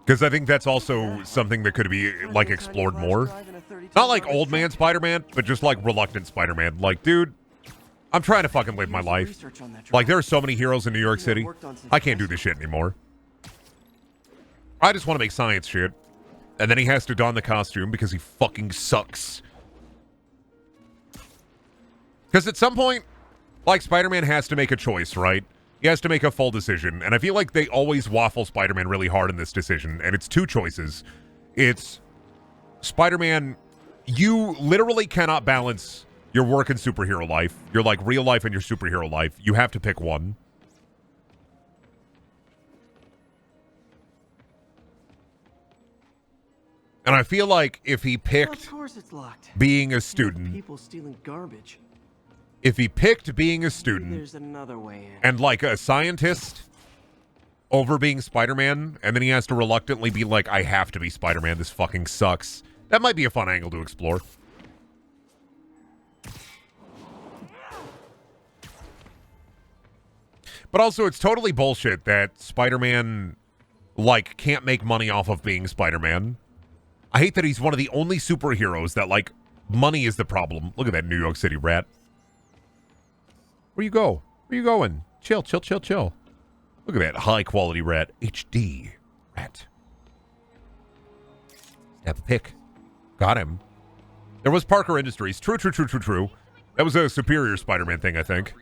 Because I think that's also something that could be, like, explored more. Not like old man Spider-Man, but just like reluctant Spider-Man. Like, dude, I'm trying to fucking live my life. Like, there are so many heroes in New York City. I can't do this shit anymore. I just want to make science shit. And then he has to don the costume because he fucking sucks. Because at some point, like, Spider-Man has to make a choice, right? He has to make a full decision. And I feel like they always waffle Spider-Man really hard in this decision. And it's two choices. It's Spider-Man, you literally cannot balance your work and superhero life. Your, like, real life and your superhero life. You have to pick one. And I feel like if he picked Of course it's locked. being a student, People stealing garbage. if he picked being a student There's another way in. and like a scientist over being Spider-Man, and then he has to reluctantly be like, I have to be Spider-Man, this fucking sucks. That might be a fun angle to explore. But also, it's totally bullshit that Spider-Man, like, can't make money off of being Spider-Man. I hate that he's one of the only superheroes that, like, money is the problem. Look at that New York City rat. Where you go? Where you going? Chill, chill, chill, chill. Look at that high-quality rat. HD rat. Snap a pick. Got him. There was Parker Industries. True, true, true, true, true. That was a superior Spider-Man thing, I think.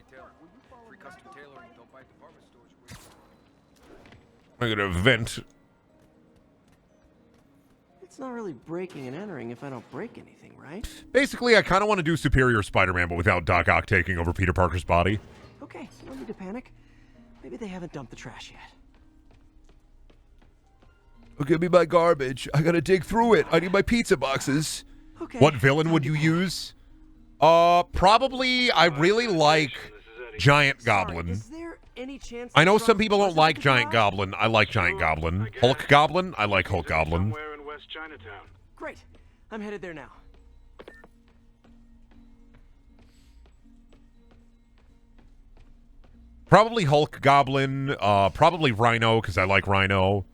I'm gonna vent. It's not really breaking and entering if I don't break anything, right? Basically, I kind of want to do superior Spider-Man, but without Doc Ock taking over Peter Parker's body. Okay, no need to panic. Maybe they haven't dumped the trash yet. Give me my garbage. I gotta dig through it. I need my pizza boxes. Okay. What villain would you use? Probably, I really like Giant Goblin. Is there any chance I know the some truck people don't wasn't like the Giant garage? Goblin. I like Giant Goblin. Hulk Goblin? I like Hulk Goblin. Somewhere in West Chinatown. Great. I'm headed there now. Probably Hulk, Goblin, probably Rhino, because I like Rhino.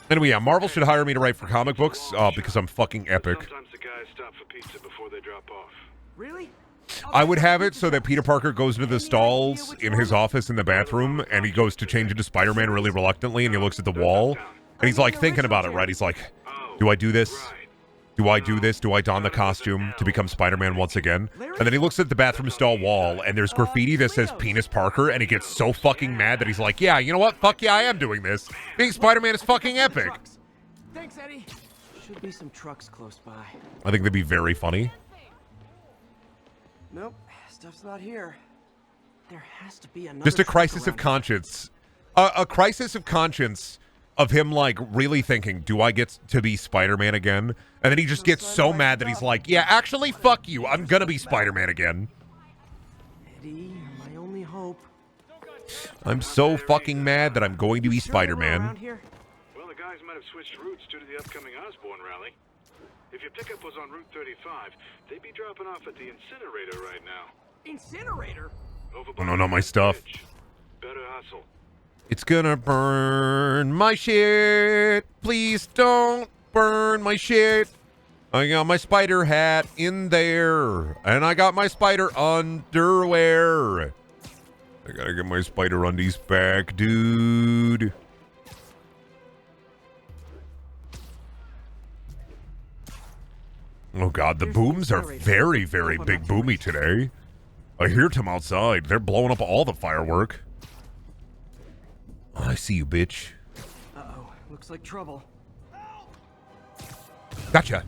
Anyway, yeah, Marvel should hire me to write for comic books, because I'm fucking epic. Sometimes the guys stop for pizza before they drop off. Really? I would have it so that Peter Parker goes into the stalls in his office in the bathroom, and he goes to change into Spider-Man really reluctantly, and he looks at the wall, and he's like thinking about it, right? He's like, do I do this? Do I do this? Do I don the costume to become Spider-Man once again? And then he looks at the bathroom stall wall, and there's graffiti that says Penis Parker, and he gets so fucking mad that he's like, yeah, you know what? Fuck yeah, I am doing this. Being Spider-Man is fucking epic. Thanks, Eddie. Should be some trucks close by. I think that'd be very funny. Nope, stuff's not here. There has to be another. Just a truck crisis of around conscience. A crisis of conscience of him, like, really thinking, do I get to be Spider-Man again? And then he just gets so mad that he's like, yeah, actually, fuck you. I'm gonna be Spider-Man again. Eddie, you're my only hope. I'm so fucking mad that I'm going to be Sure they were Spider-Man. around here? Well, the guys might have switched routes due to the upcoming Osborn rally. If your pickup was on Route 35, they'd be dropping off at the incinerator right now. Incinerator? Over Oh, no, not my stuff. bridge. Better hustle. It's gonna burn my shit. Please don't burn my shit. I got my spider hat in there. And I got my spider underwear. I gotta get my spider undies back, dude. Oh god, the booms are very, very big boomy today. I hear them outside. They're blowing up all the firework. I see you, bitch. Uh-oh, looks like trouble. Gotcha.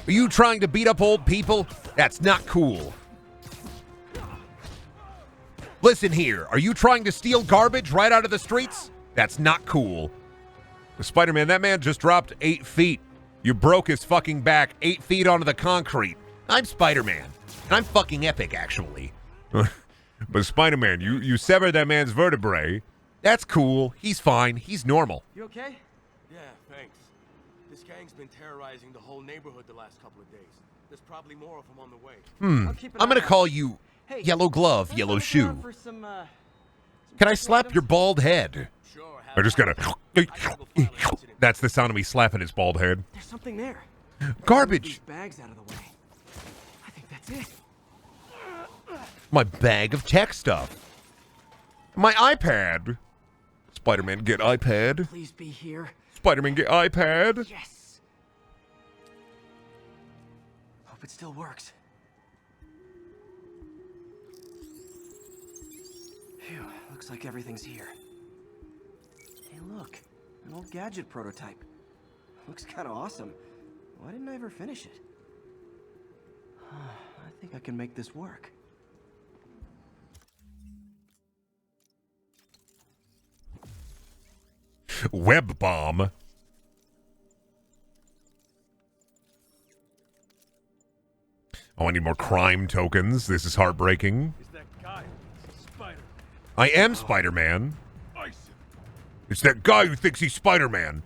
Are you trying to beat up old people? That's not cool. Listen here, are you trying to steal garbage right out of the streets? That's not cool. Spider-Man, that man just dropped 8 feet. You broke his fucking back 8 feet onto the concrete. I'm Spider-Man. And I'm fucking epic, actually. But Spider-Man, you severed that man's vertebrae. That's cool. He's fine. He's normal. You okay? Yeah, thanks. This gang's been terrorizing the whole neighborhood the last couple of days. There's probably more of them on the way. I'll keep an I'm eye gonna out. call you Hey, Yellow Glove, can I Yellow stop around Shoe. for some Can I slap your bald head? Sure, I just gotta... That's the sound of me slapping his bald head. There's something there. Garbage! These bags out of the way. I think that's it. My bag of tech stuff. My iPad. Spider-Man, get iPad. Please be here. Spider-Man, get iPad. Yes. Hope it still works. Phew, looks like everything's here. Hey, look, an old gadget prototype. Looks kind of awesome. Why didn't I ever finish it? I think I can make this work. Web bomb. Oh, I need more crime tokens. This is heartbreaking. Is that guy? Spider. I am Spider-Man. Ice him. It's that guy who thinks he's Spider-Man.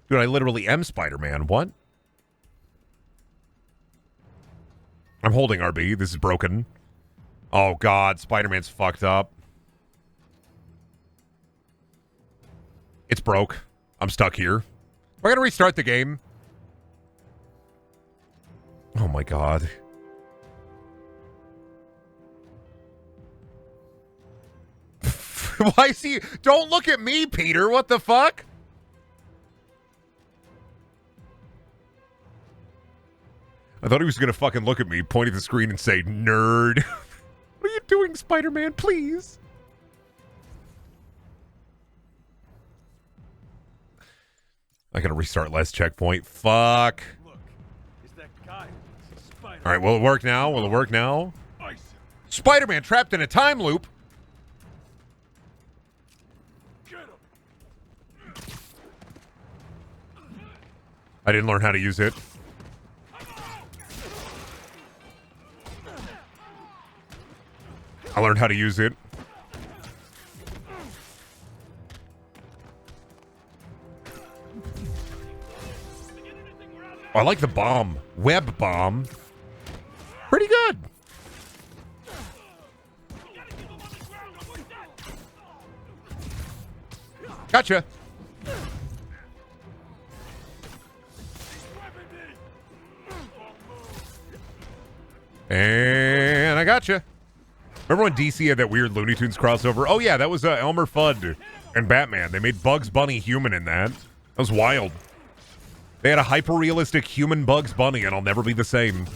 Dude, I literally am Spider-Man. What? I'm holding RB. This is broken. Oh, God. Spider-Man's fucked up. It's broke. I'm stuck here. We're going to restart the game. Oh, my God. Why is he... Don't look at me, Peter. What the fuck? I thought he was going to fucking look at me, point at the screen, and say, nerd. What are you doing, Spider-Man? Please. I got to restart last checkpoint. Fuck. Look, is that guy? Spider. All right, will it work now? Will it work now? Ice him. Spider-Man trapped in a time loop. Get him. I didn't learn how to use it. I learned how to use it. I like the bomb. Web bomb. Pretty good. Gotcha. And I gotcha. Remember when DC had that weird Looney Tunes crossover? Oh, yeah, that was Elmer Fudd and Batman. They made Bugs Bunny human in that. That was wild. They had a hyper-realistic human Bugs Bunny, and I'll never be the same.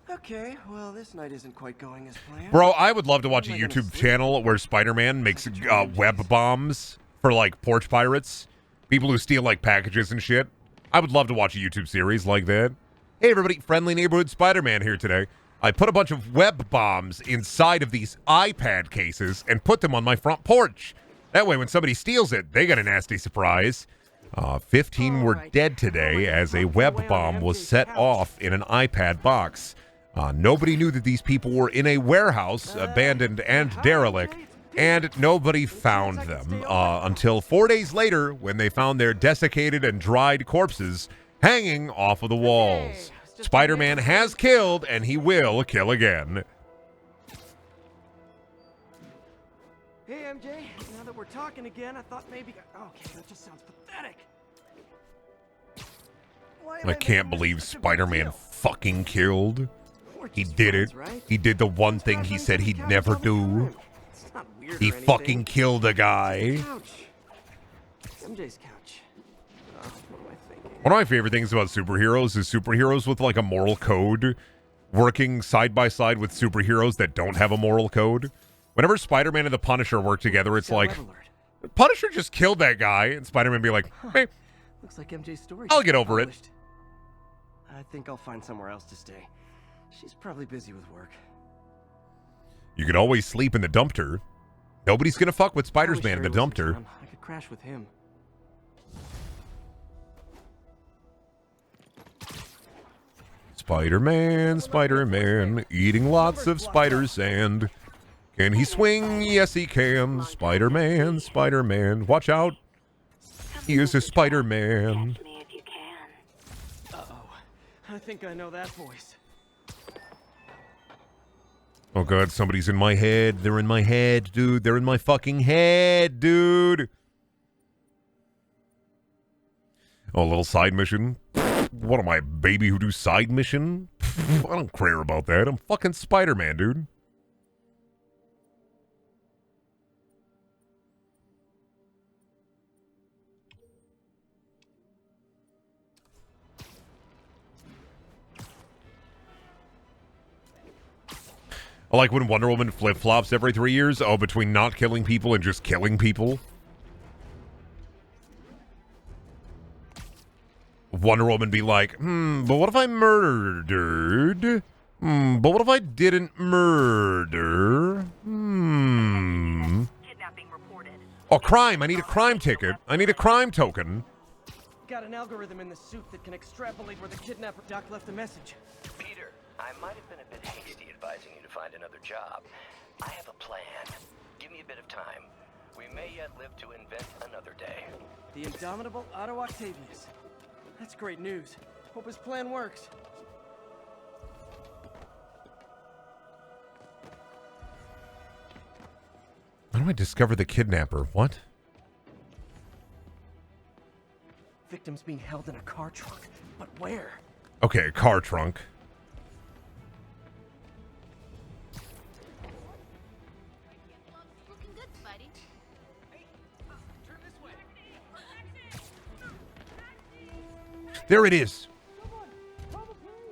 Okay, well, this night isn't quite going as planned. Bro, I would love to watch a YouTube channel where Spider-Man makes web bombs for, like, porch pirates. People who steal, like, packages and shit. I would love to watch a YouTube series like that. Hey, everybody, friendly neighborhood Spider-Man here today. I put a bunch of web bombs inside of these iPad cases and put them on my front porch. That way, when somebody steals it, they get a nasty surprise. 15 were dead today as a web bomb was set off in an iPad box. Nobody knew that these people were in a warehouse, abandoned and derelict, and nobody found them until 4 days later when they found their desiccated and dried corpses hanging off of the walls. Spider-Man has killed, and he will kill again. Hey, MJ, now that we're talking again, I thought maybe... Okay, that just sounds pathetic. I can't believe Spider-Man fucking killed. He did it. He did the one thing he said he'd never do. He fucking killed a guy. MJ's couch. What am I thinking? One of my favorite things about superheroes is superheroes with like a moral code working side by side with superheroes that don't have a moral code. Whenever Spider-Man and the Punisher work together, it's like, Punisher just killed that guy, and Spider-Man be like, hey, looks like MJ's story. I'll get over it. I think I'll find somewhere else to stay. She's probably busy with work. You could always sleep in the dumpster. Nobody's gonna fuck with Spider-Man in the dumpster. I could crash with him. Spider-Man, Spider-Man, eating lots of spider sand. Can he swing? Yes, he can. Spider-Man, Spider-Man. Watch out. He is a Spider-Man. Uh-oh. I think I know that voice. Oh, God, somebody's in my head. They're in my head, dude. They're in my fucking head, dude. Oh, a little side mission. What am I, baby who do side mission? I don't care about that. I'm fucking Spider-Man, dude. I like when Wonder Woman flip-flops every 3 years. Oh, between not killing people and just killing people. Wonder Woman be like, but what if I murdered? But what if I didn't murder? Kidnapping reported. Oh, crime. I need a crime ticket. I need a crime token. Got an algorithm in the suit that can extrapolate where the kidnapper. Doc left a message. Peter, I might have been a bit hasty advising you to find another job. I have a plan. Give me a bit of time. We may yet live to invent another day. The indomitable Otto Octavius. That's great news. Hope his plan works. How do I discover the kidnapper? What? Victims being held in a car trunk. But where? Okay, a car trunk. Looking good, Spidey. There it is.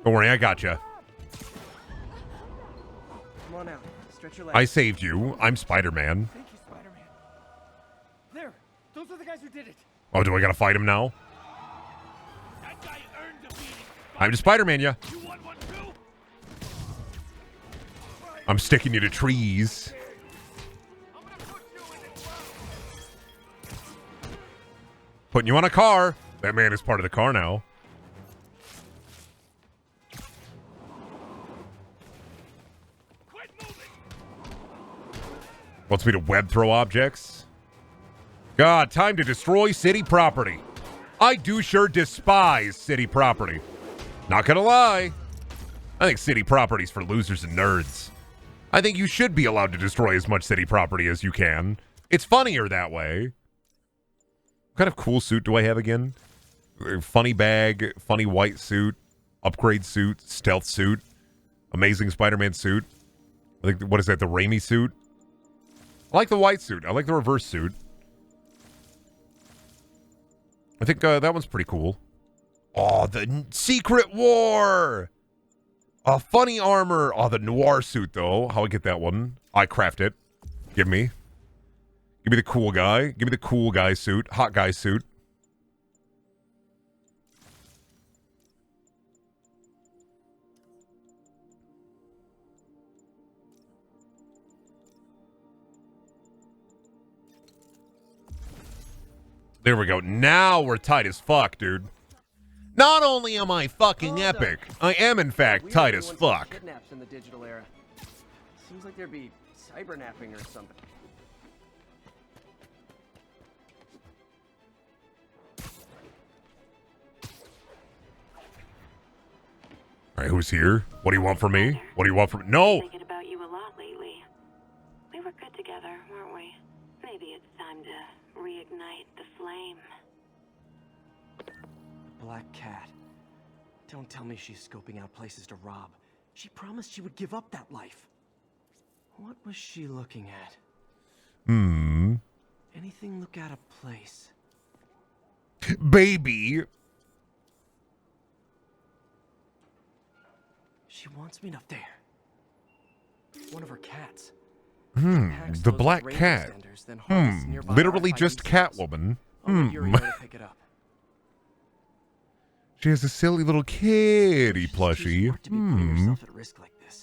Don't worry, I gotcha. Come on out. Stretch your legs. I saved you. I'm Spider-Man. Thank you, Spider-Man. There. Those are the guys who did it. Oh, do I gotta fight him now? That guy earned the beating. I'm the Spider-Man, yeah. You want one too? I'm sticking you to trees. Putting you on a car. That man is part of the car now. Quit moving. Wants me to web throw objects. God, time to destroy city property. I do sure despise city property. Not gonna lie. I think city property's for losers and nerds. I think you should be allowed to destroy as much city property as you can. It's funnier that way. What kind of cool suit do I have again? Funny bag, funny white suit, upgrade suit, stealth suit, amazing Spider-Man suit. I think, what is that, the Raimi suit? I like the white suit. I like the reverse suit. I think that one's pretty cool. Oh, the Secret War! Funny armor. Oh, the noir suit, though. How I get that one? I craft it. Give me. Give me the cool guy. Give me the cool guy suit. Hot guy suit. There we go. Now we're tight as fuck, dude. Not only am I fucking epic, I am in fact tight as fuck. Kidnaps in the digital era. Seems like there'd be cybernapping or something. All right, who's here? What do you want from me? What do you want from me? No! Thinking about you a lot lately. We were good together, weren't we? Maybe it's time to reignite the flame. Black Cat. Don't tell me she's scoping out places to rob. She promised she would give up that life. What was she looking at? Anything look out of place? Baby! She wants me up there. One of her cats. The Black Cat. Literally just Catwoman. Pick it up. She has a silly little kitty plushie.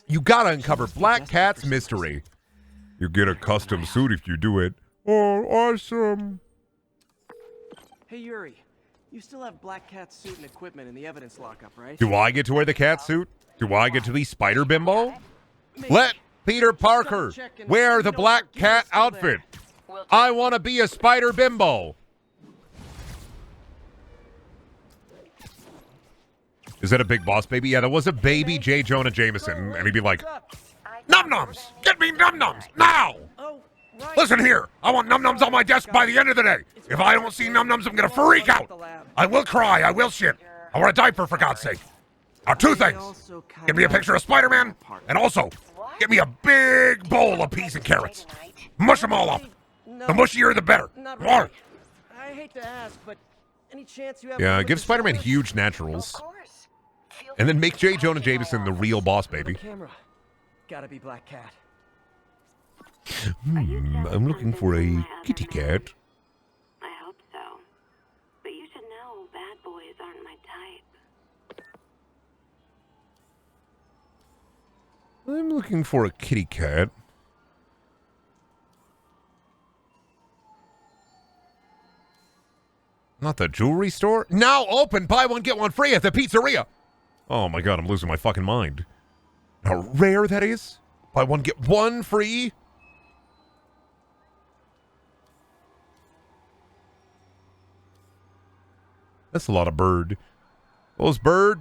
You gotta uncover Black Cat's mystery. You get a custom suit if you do it. Oh, awesome. Hey, Yuri. You still have Black Cat's suit and equipment in the evidence lockup, right? Do I get to wear the cat suit? Do I get to be Spider Bimbo? Let Peter Parker wear the Black Cat outfit. I want to be a Spider Bimbo. Is that a big boss baby? Yeah, that was a baby J. Jonah Jameson. And he'd be like, Num-Nums! Get me Num-Nums! Now! Listen here! I want Num-Nums on my desk by the end of the day. If I don't see Num-Nums, I'm going to freak out. I will cry. I will shit. I want a diaper, for God's sake. Now, two things. Give me a picture of Spider-Man, and also, get me a big bowl of peas and carrots. Mush them all up. The mushier, the better. I hate to ask, but any chance you have... Yeah, give Spider-Man huge naturals. And then make J. Jonah Jameson the real boss baby. Gotta be Black Cat. I'm looking for a kitty cat. I hope so. But you should know bad boys aren't my type. I'm looking for a kitty cat. Not the jewelry store? Now open! Buy one, get one free at the pizzeria! Oh my god, I'm losing my fucking mind. How rare that is? Buy one, get one free? That's a lot of bird. Those bird,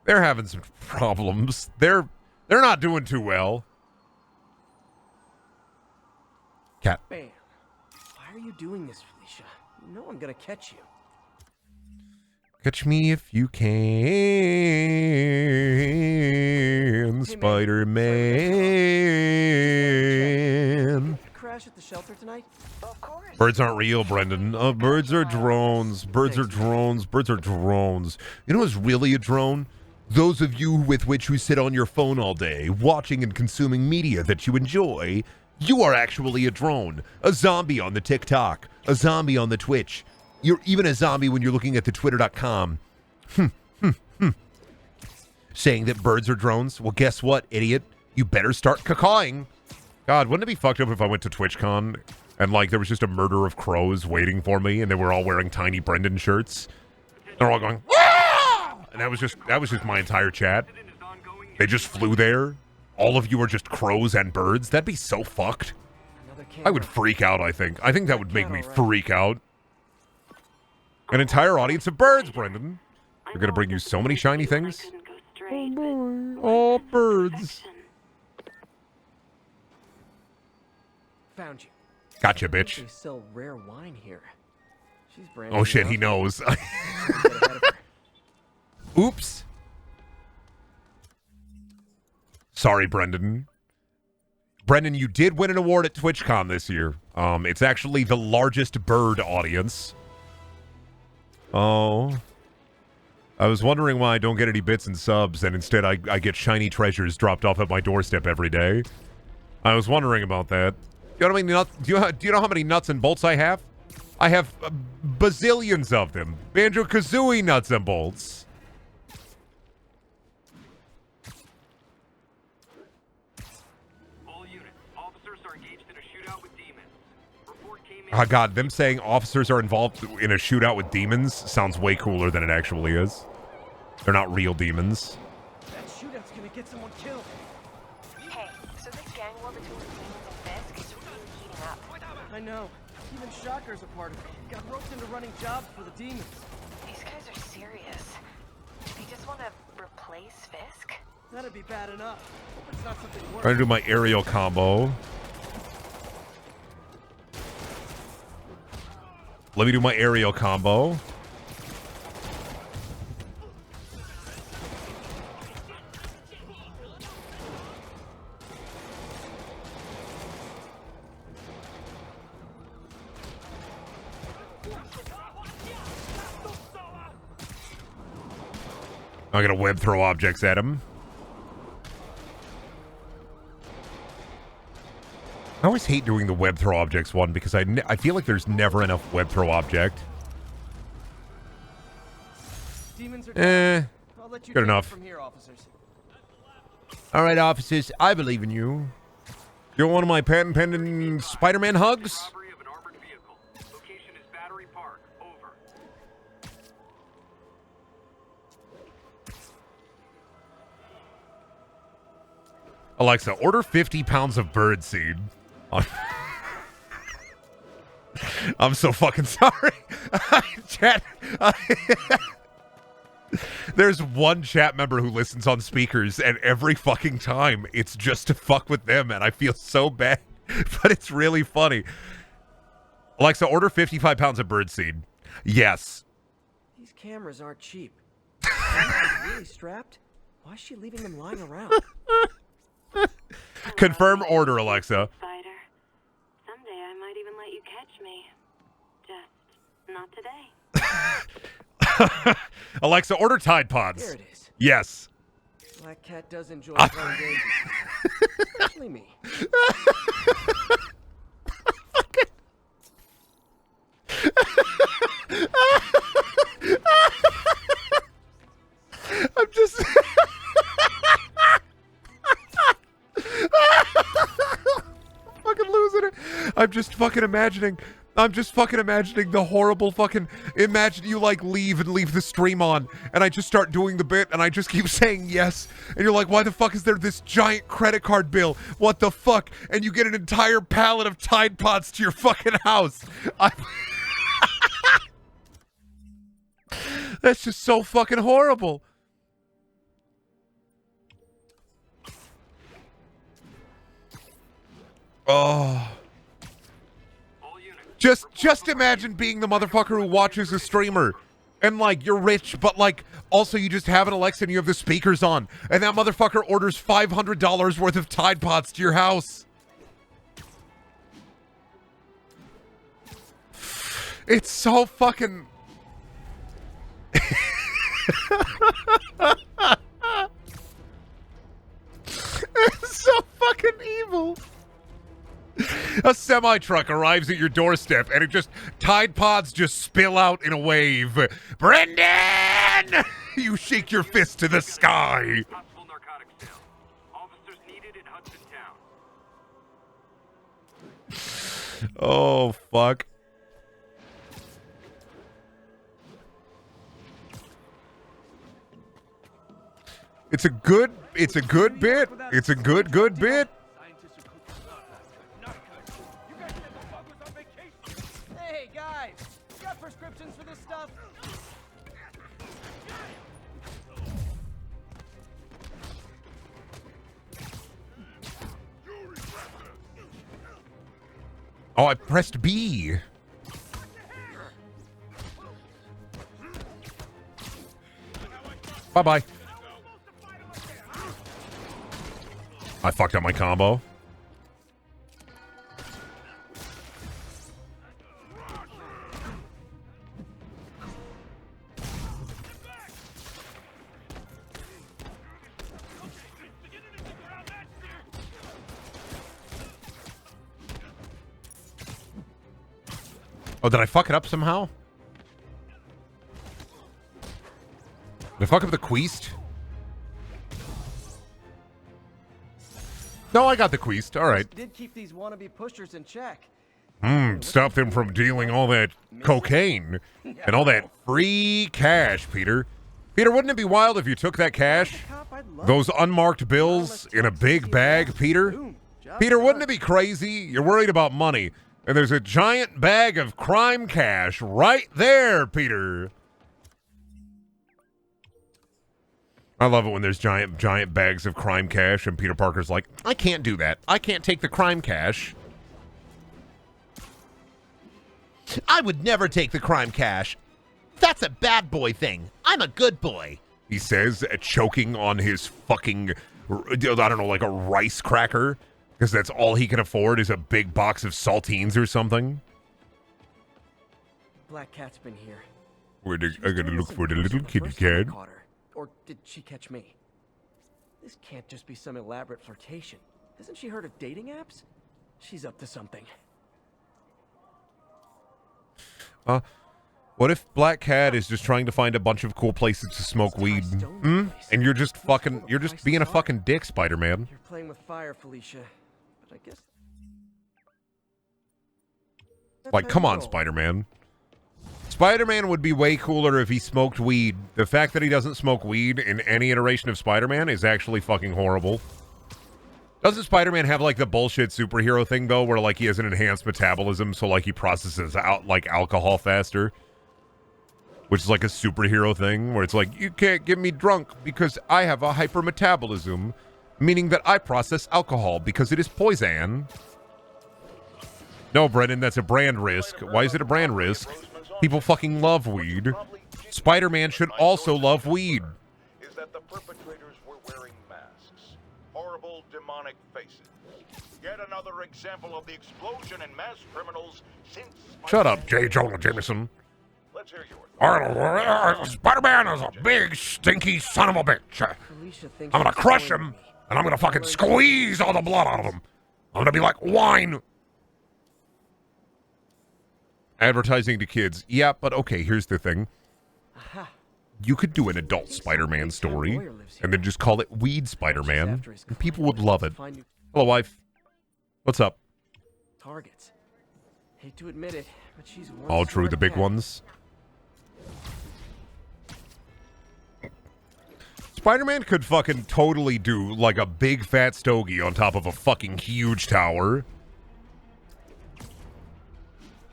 they're having some problems. They're not doing too well. Cat. Bam. Why are you doing this, Felicia? You know I'm gonna catch you. Catch me if you can, Spider-Man. Crash at the shelter tonight? Of course. Birds aren't real, Brendan. Birds are drones. Birds are drones. Birds are drones. You know what's really a drone? Those of you with which you sit on your phone all day, watching and consuming media that you enjoy. You are actually a drone. A zombie on the TikTok. A zombie on the Twitch. You're even a zombie when you're looking at the twitter.com. Saying that birds are drones? Well, guess what, idiot? You better start cacawing. God, wouldn't it be fucked up if I went to TwitchCon and, like, there was just a murder of crows waiting for me and they were all wearing tiny Brendan shirts? They're all going, "Wah!" And that was just my entire chat. They just flew there. All of you are just crows and birds. That'd be so fucked. I would freak out, I think. I think that would make me freak out. An entire audience of birds, Brendan. They're gonna bring you so many shiny things. Oh boy, all birds. Found you. Gotcha, bitch. They sell rare wine here. She's brand Oh shit, he knows. Oops. Sorry, Brendan. Brendan, you did win an award at TwitchCon this year. It's actually the largest bird audience. Oh. I was wondering why I don't get any bits and subs, and instead I get shiny treasures dropped off at my doorstep every day. I was wondering about that. You know how many nuts? Do you know how many nuts and bolts I have? I have bazillions of them. Banjo-Kazooie nuts and bolts. Oh god, them saying officers are involved in a shootout with demons sounds way cooler than it actually is. They're not real demons. That shootout's gonna get someone killed. Hey, so this gang war between the demons and Fisk is really heating up. I know. Even Shocker's a part of it. Got roped into running jobs for the demons. These guys are serious. They just want to replace Fisk? That'd be bad enough. Hope it's not something worse. Trying to do my aerial combo. Let me do my aerial combo. I'm gonna web throw objects at him. I always hate doing the web throw objects one because I feel like there's never enough web throw object. Demons are I'll let you good take it enough. From here, officers. All right, officers, I believe in you. You want one of my patent pending Spiderman hugs? Alexa, order 50 pounds of birdseed. I'm so fucking sorry. Chat. There's one chat member who listens on speakers, and every fucking time it's just to fuck with them, and I feel so bad, but it's really funny. Alexa, order 55 pounds of birdseed. Yes. These cameras aren't cheap. Really strapped? Why is she leaving them lying around? Confirm order, Alexa. Spider. Someday I might even let you catch me. Just not today. Alexa, order Tide Pods. There it is. Yes. Black Cat does enjoy playing games. Especially me. I'm just... fucking losing it. I'm just fucking imagining the horrible fucking... Imagine you, like, leave the stream on, and I just start doing the bit, and I just keep saying yes, and you're like, why the fuck is there this giant credit card bill? What the fuck? And you get an entire pallet of Tide Pods to your fucking house. That's just so fucking horrible. Oh. Just imagine being the motherfucker who watches a streamer and, like, you're rich, but, like, also you just have an Alexa and you have the speakers on, and that motherfucker orders $500 worth of Tide Pods to your house. It's so fucking... It's so fucking evil. A semi-truck arrives at your doorstep and it just... Tide Pods just spill out in a wave. Brendan! You shake your fist to the sky. Oh, fuck. It's a good bit. It's a good bit. Hey guys, got prescriptions instructions for this stuff? Oh, I pressed B. Bye-bye. I fucked up my combo. Oh, did I fuck it up somehow? Did I fuck up the queast? No, I got the queast. All right. Did keep these wannabe pushers in check. Stop them from dealing all that cocaine and all that free cash, Peter. Peter, wouldn't it be wild if you took that cash, those unmarked bills, in a big bag, Peter? Peter, wouldn't it be crazy? You're worried about money, and there's a giant bag of crime cash right there, Peter. I love it when there's giant bags of crime cash, and Peter Parker's like, I can't do that. I can't take the crime cash. I would never take the crime cash. That's a bad boy thing. I'm a good boy. He says, choking on his fucking, I don't know, like a rice cracker, because that's all he can afford is a big box of saltines or something. Black Cat's been here. I gotta look for the little kitty cat. Or did she catch me? This can't just be some elaborate flirtation. Hasn't she heard of dating apps? She's up to something. What if Black Cat is just trying to find a bunch of cool places to smoke weed? And you're just being a fucking dick, Spider-Man. You're playing with fire, Felicia. But I guess... Like, come on, Spider-Man. Spider-Man would be way cooler if he smoked weed. The fact that he doesn't smoke weed in any iteration of Spider-Man is actually fucking horrible. Doesn't Spider-Man have, like, the bullshit superhero thing, though, where, like, he has an enhanced metabolism, so, like, he processes out, like, alcohol faster? Which is, like, a superhero thing, where it's like, you can't get me drunk because I have a hypermetabolism, meaning that I process alcohol because it is poison. No, Brendan, that's a brand risk. Why is it a brand risk? People fucking love weed. Spider-Man should also love weed. Is that the perpetrators were wearing masks. Horrible demonic faces. Yet another example of the explosion in mass criminals since... Shut up, J. Jonah Jameson. Let's hear yours. Spider-Man is a big, stinky son of a bitch. I'm gonna crush him, and I'm gonna fucking squeeze all the blood out of him. I'm gonna be like wine. Advertising to kids. Yeah, but okay, here's the thing. You could do an adult Spider-Man story and then just call it Weed Spider-Man, and people would love it. Hello, wife. What's up? Targets. Hate to admit it, but she's All true, the big ones. Spider-Man could fucking totally do like a big fat stogie on top of a fucking huge tower.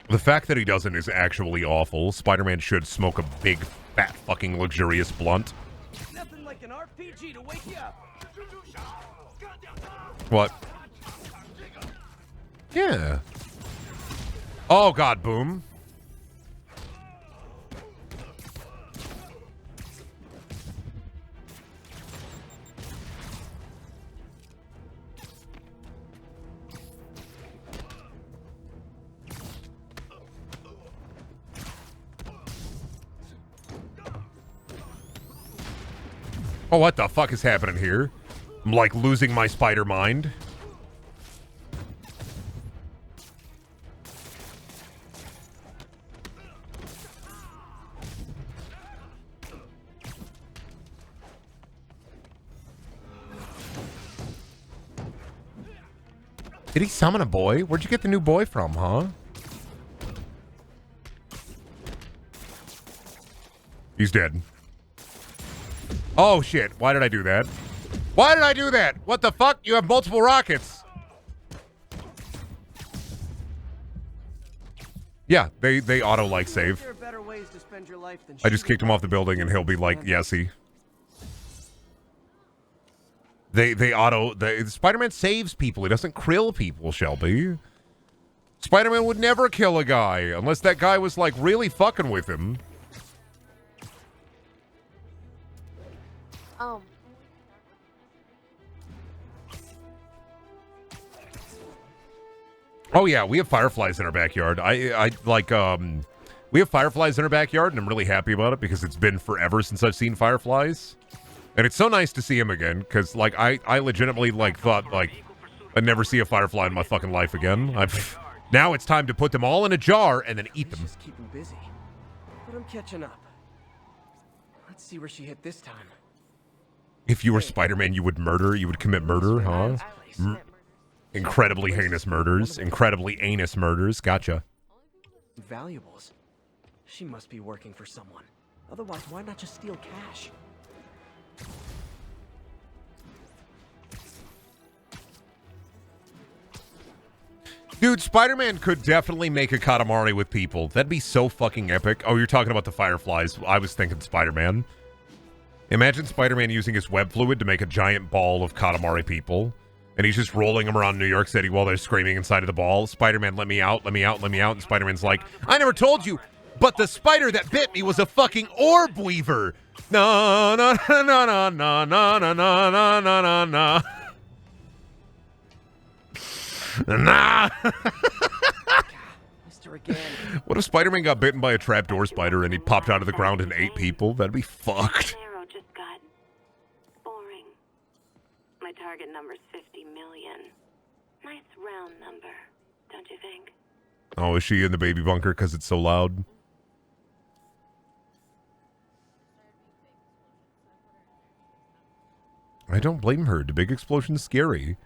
The fact that he doesn't is actually awful. Spider-Man should smoke a big, fat, fucking luxurious blunt. Nothing like an RPG to wake you up. What? Yeah. Oh, God, boom. Oh, what the fuck is happening here? I'm like losing my spider mind. Did he summon a boy? Where'd you get the new boy from, huh? He's dead. Oh, shit. Why did I do that? Why did I do that? What the fuck? You have multiple rockets. Yeah, they auto like save. There are better ways to spend your life than I just kicked him off the building, and he'll be like, "Yesy." Spider-Man saves people. He doesn't krill people, Shelby. Spider-Man would never kill a guy unless that guy was like really fucking with him. Oh yeah, we have fireflies in our backyard. We have fireflies in our backyard, and I'm really happy about it because it's been forever since I've seen fireflies. And it's so nice to see him again, because, like, I legitimately, like, thought, like, I'd never see a firefly in my fucking life again. Now it's time to put them all in a jar and then eat them. Just keep him busy. But I'm catching up. Let's see where she hit this time. If you were Spider-Man, you would commit murder, huh? Incredibly heinous murders. Incredibly anus murders. Gotcha. Valuables. She must be working for someone. Otherwise, why not just steal cash? Dude, Spider-Man could definitely make a Katamari with people. That'd be so fucking epic. Oh, you're talking about the fireflies. I was thinking Spider-Man. Imagine Spider-Man using his web fluid to make a giant ball of Katamari people. And he's just rolling them around New York City while they're screaming inside of the ball. Spider-Man, let me out, let me out, let me out. And Spider-Man's like, I never told you, but the spider that bit me was a fucking orb weaver. No, no, no, no, no, no, no, no, no, no, no, no. Nah. What if Spider-Man got bitten by a trapdoor spider and he popped out of the ground and ate people? That'd be fucked. Arrow just got boring. My target number's 50 million. Nice round number, don't you think? Oh, is she in the baby bunker because it's so loud? I don't blame her. The big explosion's scary.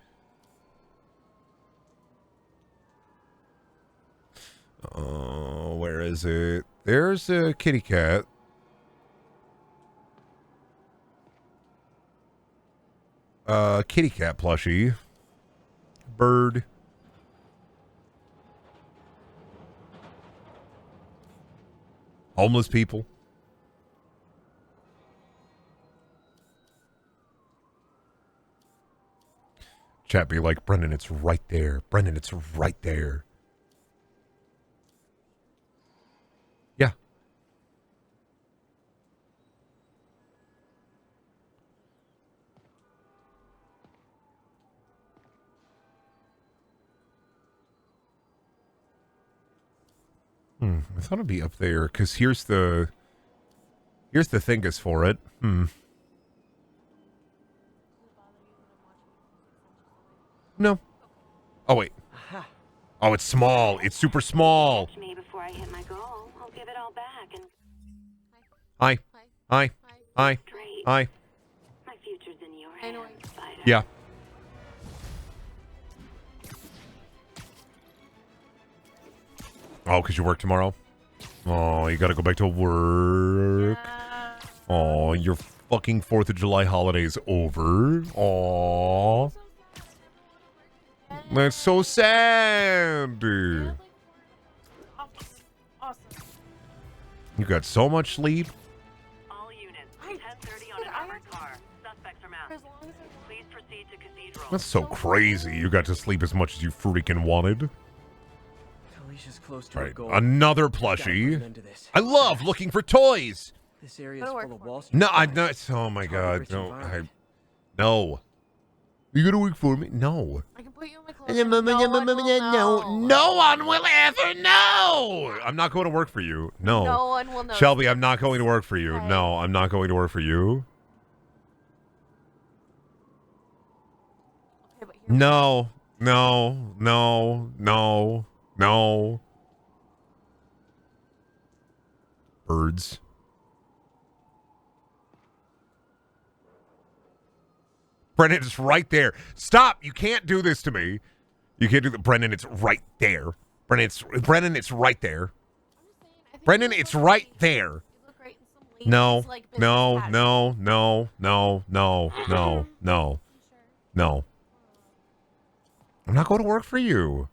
Oh, where is it? There's a kitty cat. Kitty cat plushie. Bird. Homeless people. Chat be like, Brendan, it's right there. Brendan, it's right there. Yeah. I thought it'd be up there, because here's the thingus for it. No. Oh, wait. Oh, it's small. It's super small. Catch me before I hit my goal. I'll give it all back and... Hi. Hi. Hi. Great. Hi. My future's in your hands, Spider. Yeah. Oh, because you work tomorrow? Oh, you gotta go back to work. Oh, your fucking 4th of July holiday's over. Oh. That's so sad. You got so much sleep. All units, 10:30 on an armored car. Suspects are mounted. Please proceed to Cathedral. That's so crazy. You got to sleep as much as you freaking wanted. Alicia's close to All her right, goal. another plushie. I love looking for toys. This area is full of Wall Street. No, I'm not. Oh my god, no, no. You gonna work for me? No. I can put you in my clothes. No one will ever know. I'm not going to work for you. No. No one will know. Shelby, I'm not going to work for you. No, I'm not going to work for you. No. No. No. No. No. Birds. Brendan, it's right there. Stop. You can't do this to me. You can't do that. Brendan, it's right there. Brendan, it's right there. Brendan, it's right there. No. No. No. No. No. No. No. No. No. I'm not going to work for you.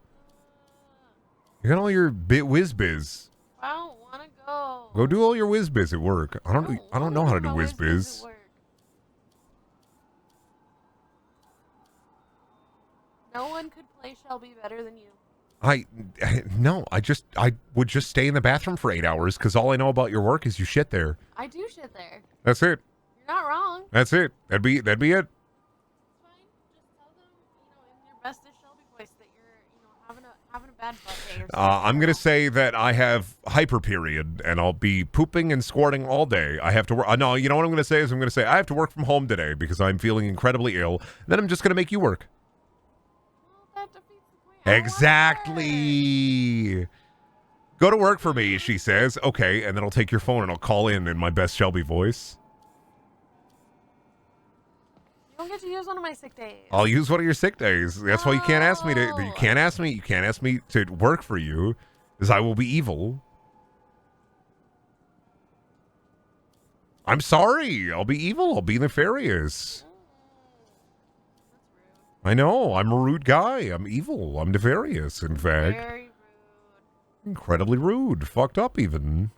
You got all your whiz biz. I don't want to go. Go do all your whiz biz at work. I don't know how to do whiz biz. No one could play Shelby better than you. I would just stay in the bathroom for 8 hours because all I know about your work is you shit there. I do shit there. That's it. You're not wrong. That's it. That'd be it. It's fine. Just tell them, in your bestest Shelby voice that you're, having a bad butt day or something. I'm gonna say that I have hyper period and I'll be pooping and squirting all day. I have to work. No, you know what I'm gonna say is I'm gonna say I have to work from home today because I'm feeling incredibly ill. Then I'm just gonna make you work. Well, that defeats the point. Exactly. Go to work for me, she says. Okay, and then I'll take your phone and I'll call in my best Shelby voice. You don't get to use one of my sick days. I'll use one of your sick days. That's why you can't ask me to. You can't ask me to work for you, because I will be evil. I'm sorry. I'll be evil. I'll be nefarious. I know. I'm a rude guy. I'm evil. I'm nefarious. In fact, Very rude. Incredibly rude. Fucked up even.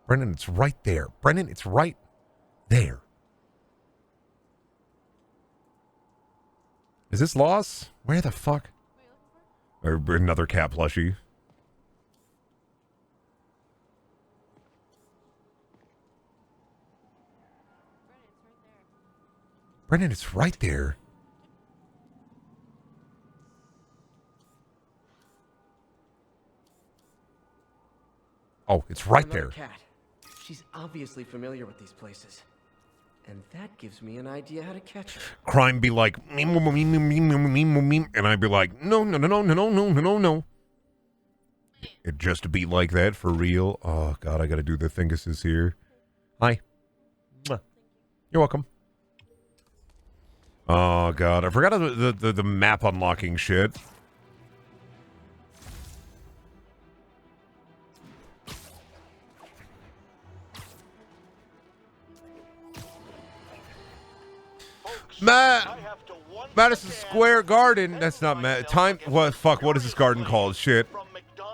Brendan, it's right there. Brendan, it's right there. Is this Loss? Where the fuck? Or another cat plushie. Brendan, it's right there. Oh, it's right Another there. Cat. She's obviously familiar with these places. And that gives me an idea how to catch her. Crime be like, and I'd be like, no. It just be like that for real. Oh, God, I got to do the thinguses here. Hi. You're welcome. Oh, God, I forgot the map unlocking shit. Madison Square Garden. That's not time. What? Fuck. What is this garden called? Shit.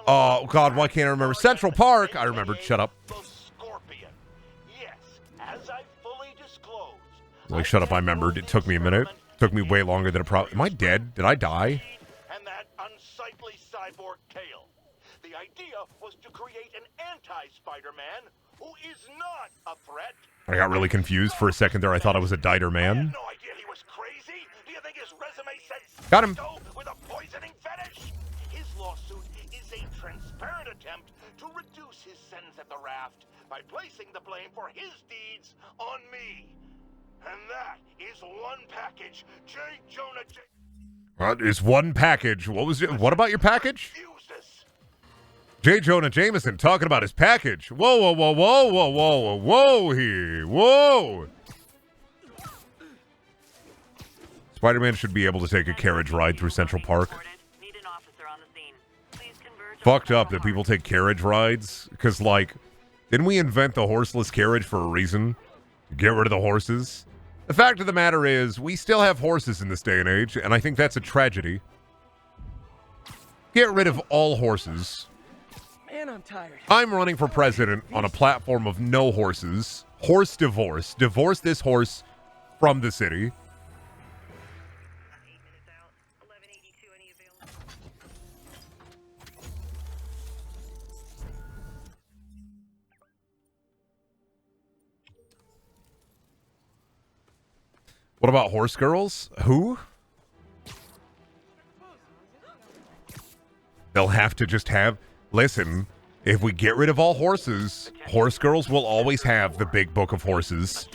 Oh God. Why can't I remember? Central Park. I remembered. Shut up. Like, shut up. I remembered. It took me a minute. It took me way longer than it probably. Am I dead? Did I die? And that unsightly cyborg Kale. The idea was to create an anti-Spider-Man who is not a threat. I got really confused for a second there. I thought I was a Dieter man. I had no idea he was crazy. Do you think his resume said got him with a poisoning fetish? His lawsuit is a transparent attempt to reduce his sentence at the raft by placing the blame for his deeds on me. And that is one package. J. Jonah J. It's one package. What about your package? J. Jonah Jameson talking about his package. Whoa here. Whoa. Spider-Man should be able to take a carriage ride through Central Park. Fucked up that people take carriage rides. Because, like, didn't we invent the horseless carriage for a reason? To get rid of the horses? The fact of the matter is, we still have horses in this day and age, and I think that's a tragedy. Get rid of all horses. Man, I'm tired. I'm running for president on a platform of no horses. Horse divorce. Divorce this horse from the city. What about horse girls? Who? They'll have to just have... Listen, if we get rid of all horses, horse girls will always have the big book of horses.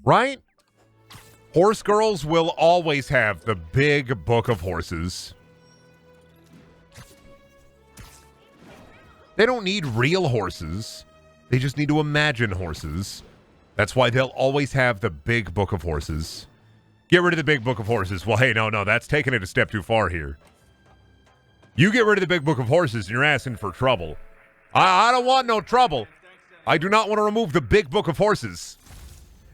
Right? Horse girls will always have the big book of horses. They don't need real horses. They just need to imagine horses. That's why they'll always have the big book of horses. Get rid of the big book of horses. Well, hey, no, that's taking it a step too far here. You get rid of the big book of horses and you're asking for trouble. I don't want no trouble. I do not want to remove the big book of horses.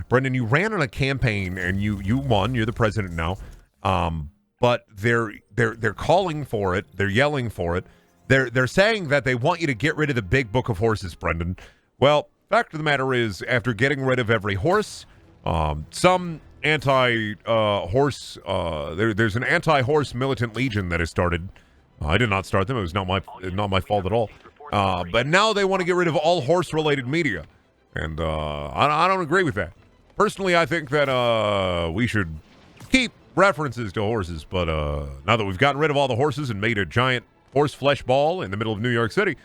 Brendan, you ran on a campaign and you won. You're the president now. But they're calling for it. They're yelling for it. They're saying that they want you to get rid of the big book of horses, Brendan. Well, fact of the matter is, after getting rid of every horse, some anti-horse, there's an anti-horse militant legion that has started. I did not start them. It was not my fault at all. But now they want to get rid of all horse-related media, and I don't agree with that. Personally, I think that we should keep references to horses, but now that we've gotten rid of all the horses and made a giant horse flesh ball in the middle of New York City,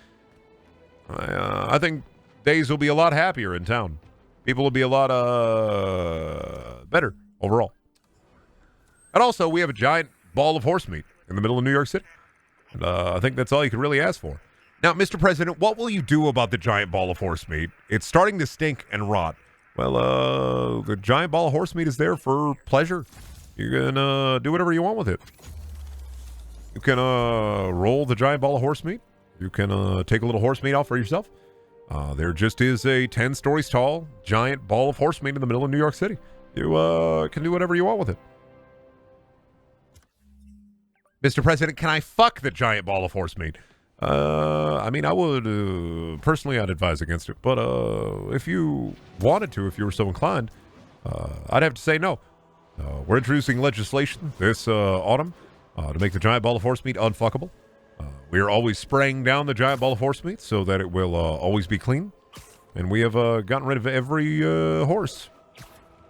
I think days will be a lot happier in town. People will be a lot better overall. And also, we have a giant ball of horse meat in the middle of New York City. And I think that's all you could really ask for. Now, Mr. President, what will you do about the giant ball of horse meat? It's starting to stink and rot. Well, the giant ball of horse meat is there for pleasure. You can do whatever you want with it. You can roll the giant ball of horse meat. You can take a little horse meat out for yourself. There just is a 10 stories tall giant ball of horse meat in the middle of New York City. You can do whatever you want with it. Mr. President, can I fuck the giant ball of horse meat? I mean, I would, personally, I'd advise against it. But if you wanted to, if you were so inclined, I'd have to say no. We're introducing legislation this autumn to make the giant ball of horse meat unfuckable. We are always spraying down the giant ball of horse meat so that it will always be clean. And we have gotten rid of every horse.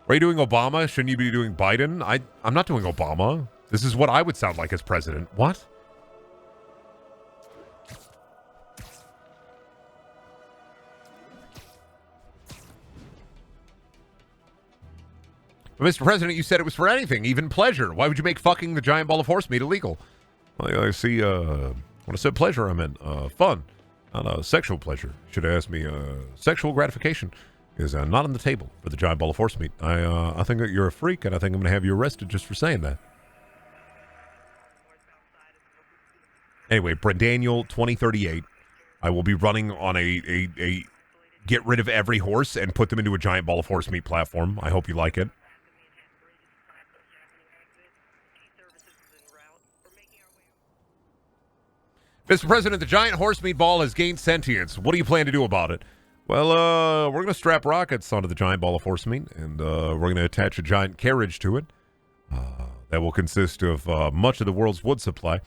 Are you doing Obama? Shouldn't you be doing Biden? I'm not doing Obama. This is what I would sound like as president. What? But Mr. President, you said it was for anything, even pleasure. Why would you make fucking the giant ball of horse meat illegal? I see, when I said pleasure, I meant fun, not sexual pleasure. Should have asked me, sexual gratification is not on the table for the giant ball of horse meat. I think that you're a freak, and I think I'm going to have you arrested just for saying that. Anyway, Brendaniel 2038. I will be running on a get rid of every horse and put them into a giant ball of horse meat platform. I hope you like it. Mr. President, the giant horse meat ball has gained sentience. What do you plan to do about it? Well, we're going to strap rockets onto the giant ball of horse meat, and we're going to attach a giant carriage to it that will consist of much of the world's wood supply.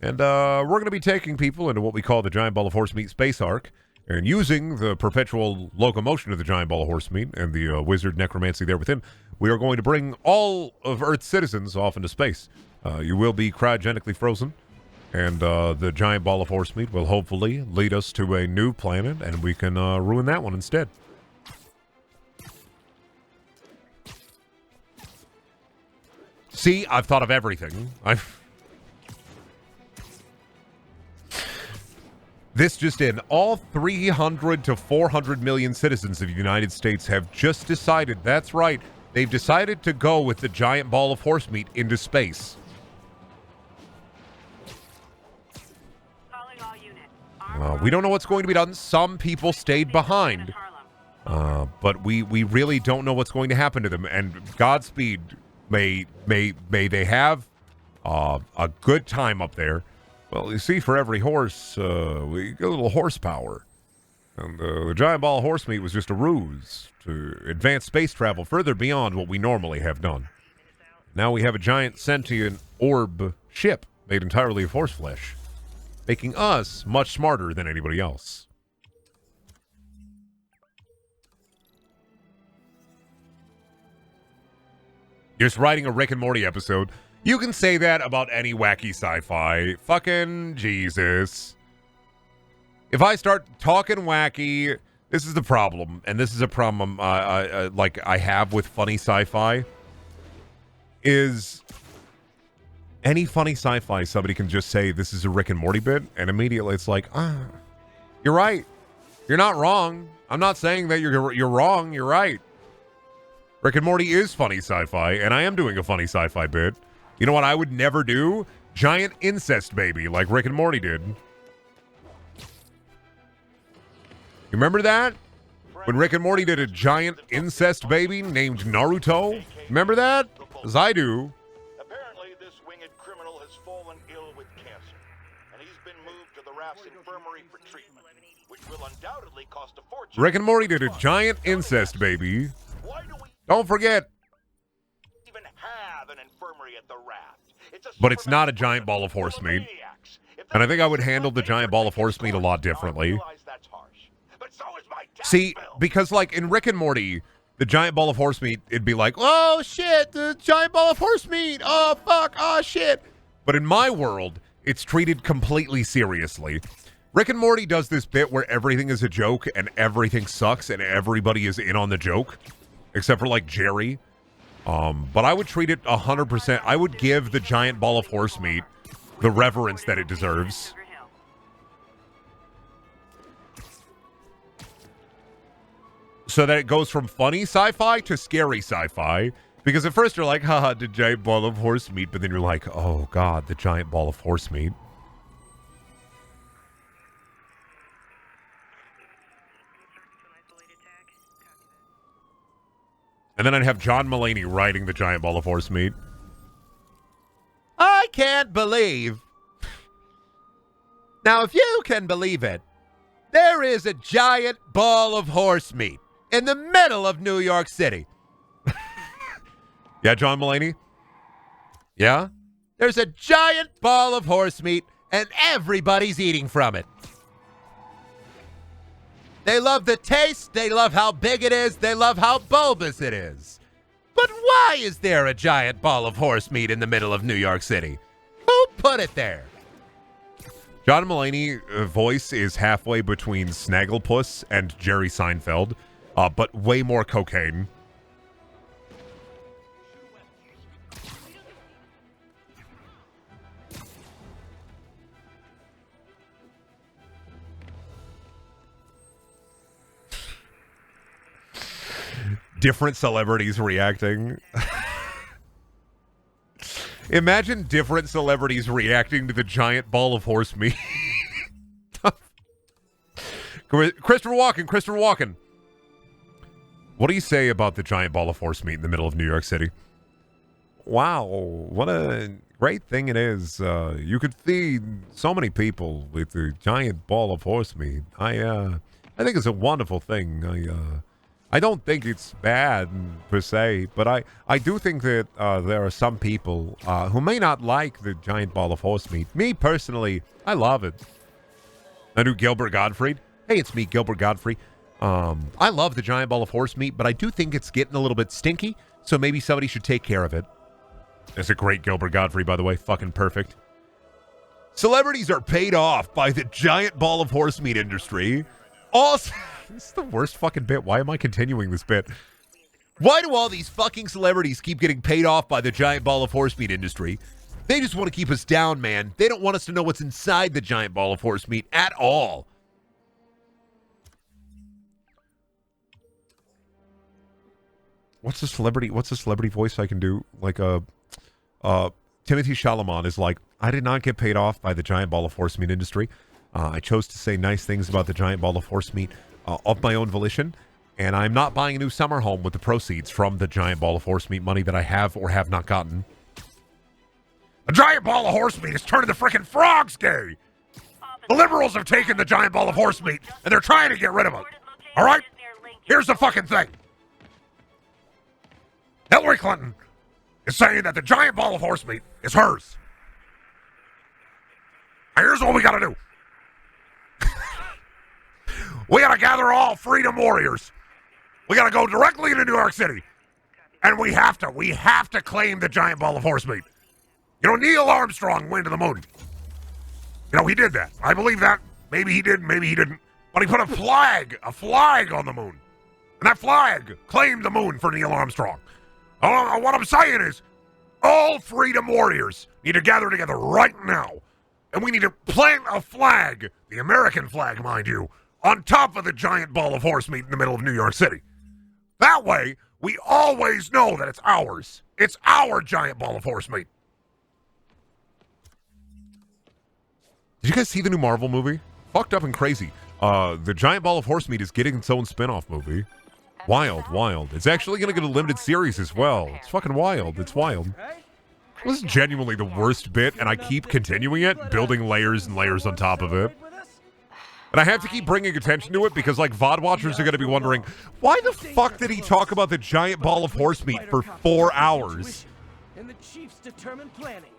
And we're going to be taking people into what we call the giant ball of horse meat space arc, and using the perpetual locomotion of the giant ball of horse meat and the wizard necromancy there within, we are going to bring all of Earth's citizens off into space. You will be cryogenically frozen, and the giant ball of horse meat will hopefully lead us to a new planet, and we can ruin that one instead. See, I've thought of everything. This just in, all 300 to 400 million citizens of the United States have just decided, that's right, they've decided to go with the giant ball of horse meat into space. We don't know what's going to be done. Some people stayed behind. But we really don't know what's going to happen to them. And Godspeed, may they have a good time up there. Well, you see, for every horse, we get a little horsepower. And the giant ball of horse meat was just a ruse to advance space travel further beyond what we normally have done. Now we have a giant sentient orb ship made entirely of horse flesh, making us much smarter than anybody else. Just writing a Rick and Morty episode. You can say that about any wacky sci-fi. Fucking Jesus. If I start talking wacky, this is the problem, and this is a problem I have with funny sci-fi, is any funny sci-fi, somebody can just say, this is a Rick and Morty bit, and immediately it's like, you're right. You're not wrong. I'm not saying that you're wrong. You're right. Rick and Morty is funny sci-fi, and I am doing a funny sci-fi bit. You know what I would never do? Giant incest baby like Rick and Morty did. You remember that? When Rick and Morty did a giant incest baby named Naruto? Remember that? As I do. Apparently, this winged criminal has fallen ill with cancer, and he's been moved to the Raft's infirmary for treatment, which will undoubtedly cost a fortune. Rick and Morty did a giant incest baby. Don't forget. Even have an infirmary at the Raft. But it's not a giant ball of horse meat. And I think I would handle the giant ball of horse meat a lot differently. See, because like in Rick and Morty, the giant ball of horse meat, it'd be like, oh shit, the giant ball of horse meat. Oh fuck, oh shit. But in my world, it's treated completely seriously. Rick and Morty does this bit where everything is a joke and everything sucks and everybody is in on the joke. Except for like Jerry. But I would treat it 100%. I would give the giant ball of horse meat the reverence that it deserves. So that it goes from funny sci-fi to scary sci-fi. Because at first you're like, haha, the giant ball of horse meat. But then you're like, oh god, the giant ball of horse meat. And then I'd have John Mulaney riding the giant ball of horse meat. I can't believe. Now, if you can believe it, there is a giant ball of horse meat in the middle of New York City. Yeah, John Mulaney? Yeah? There's a giant ball of horse meat, and everybody's eating from it. They love the taste, they love how big it is, they love how bulbous it is. But why is there a giant ball of horse meat in the middle of New York City? Who put it there? John Mulaney's voice is halfway between Snagglepuss and Jerry Seinfeld, but way more cocaine. Different celebrities reacting. Imagine different celebrities reacting to the giant ball of horse meat. Christopher Walken. What do you say about the giant ball of horse meat in the middle of New York City? Wow, what a great thing it is. You could feed so many people with the giant ball of horse meat. I think it's a wonderful thing. I don't think it's bad per se, but I do think that there are some people who may not like the giant ball of horse meat. Me, personally, I love it. I do Gilbert Gottfried. Hey, it's me, Gilbert Gottfried. I love the giant ball of horse meat, but I do think it's getting a little bit stinky, so maybe somebody should take care of it. That's a great Gilbert Gottfried, by the way. Fucking perfect. Celebrities are paid off by the giant ball of horse meat industry. Also... This is the worst fucking bit. Why am I continuing this bit? Why do all these fucking celebrities keep getting paid off by the giant ball of horse meat industry? They just want to keep us down, man. They don't want us to know what's inside the giant ball of horse meat at all. What's a celebrity voice I can do? Like Timothy Chalamet is like, I did not get paid off by the giant ball of horse meat industry. I chose to say nice things about the giant ball of horse meat of my own volition, and I'm not buying a new summer home with the proceeds from the giant ball of horse meat money that I have or have not gotten. The giant ball of horse meat is turning the frickin' frogs gay! The liberals have taken the giant ball of horse meat, and they're trying to get rid of it. All right? Here's the fucking thing. Hillary Clinton is saying that the giant ball of horse meat is hers. Now here's what we gotta do. We gotta gather all freedom warriors. We gotta go directly into New York City. And we have to claim the giant ball of horse meat. You know, Neil Armstrong went to the moon. You know, he did that. I believe that. Maybe he did, maybe he didn't. But he put a flag on the moon. And that flag claimed the moon for Neil Armstrong. What I'm saying is, all freedom warriors need to gather together right now. And we need to plant a flag, the American flag, mind you, on top of the giant ball of horse meat in the middle of New York City. That way, we always know that it's ours. It's our giant ball of horse meat. Did you guys see the new Marvel movie? Fucked up and crazy. The giant ball of horse meat is getting its own spin-off movie. Wild. It's actually going to get a limited series as well. It's fucking wild. It's wild. This is genuinely the worst bit, and I keep continuing it, building layers and layers on top of it. And I have to keep bringing attention to it because, like, VOD watchers are going to be wondering, why the fuck did he talk about the giant ball of horse meat for 4 hours? And the chief's determined planning.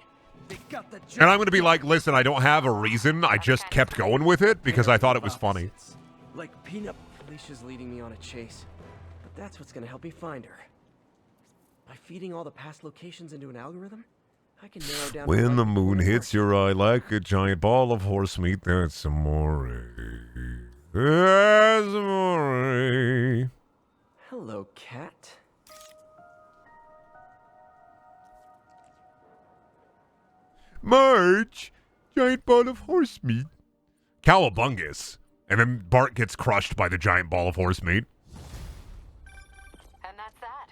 And I'm going to be like, listen, I don't have a reason. I just kept going with it because I thought it was funny. Like peanut. Felicia's leading me on a chase, but that's what's going to help me find her. By feeding all the past locations into an algorithm, I can narrow down. When the moon hits your eye like a giant ball of horse meat, that's amore. That's amore. Hello, cat. Marge, giant ball of horse meat. Cowabungus. And then Bart gets crushed by the giant ball of horse meat. And that's that.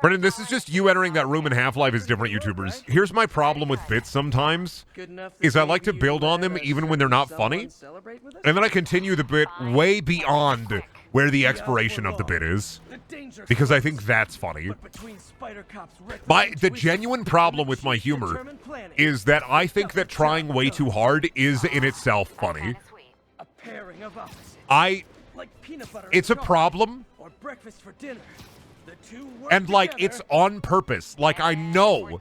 Brendan, this is just you entering that room in Half-Life as different YouTubers. Here's my problem with bits sometimes, is I like to build on them even when they're not funny, and then I continue the bit way beyond where the expiration of the bit is, because I think that's funny. The genuine problem with my humor is that I think that trying way too hard is in itself funny. It's a problem, and like it's on purpose. Like I know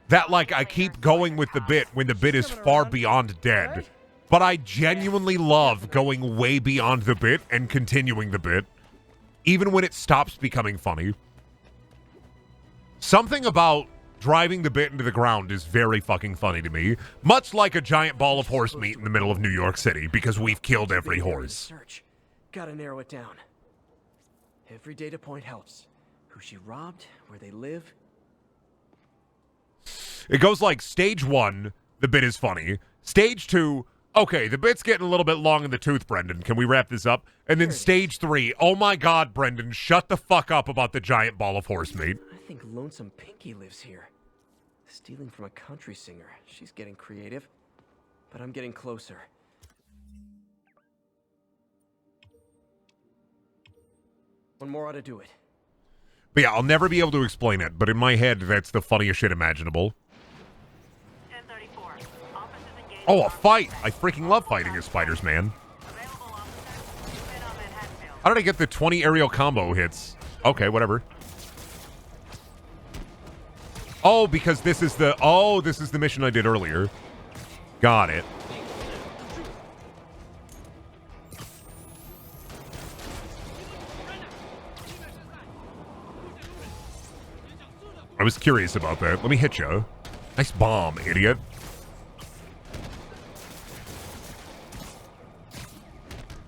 that like I keep going with the bit when the bit is far beyond dead, but I genuinely love going way beyond the bit and continuing the bit, even when it stops becoming funny. Something about driving the bit into the ground is very fucking funny to me, much like a giant ball of horse meat in the middle of New York City because we've killed every horse. Gotta narrow it down. Every data point helps. Who she robbed, where they live. It goes like stage 1, the bit is funny. Stage 2, okay, the bit's getting a little bit long in the tooth, Brendan. Can we wrap this up? And then stage 3, oh my god, Brendan, shut the fuck up about the giant ball of horse meat. I think Lonesome Pinky lives here. Stealing from a country singer. She's getting creative. But I'm getting closer. One more ought to do it. But yeah, I'll never be able to explain it, but in my head, that's the funniest shit imaginable. 1034. Oh, a fight! I freaking love fighting as spiders, man. How did I get the 20 aerial combo hits? Okay, whatever. Oh, because this is the mission I did earlier. Got it. I was curious about that. Let me hit you. Nice bomb, idiot.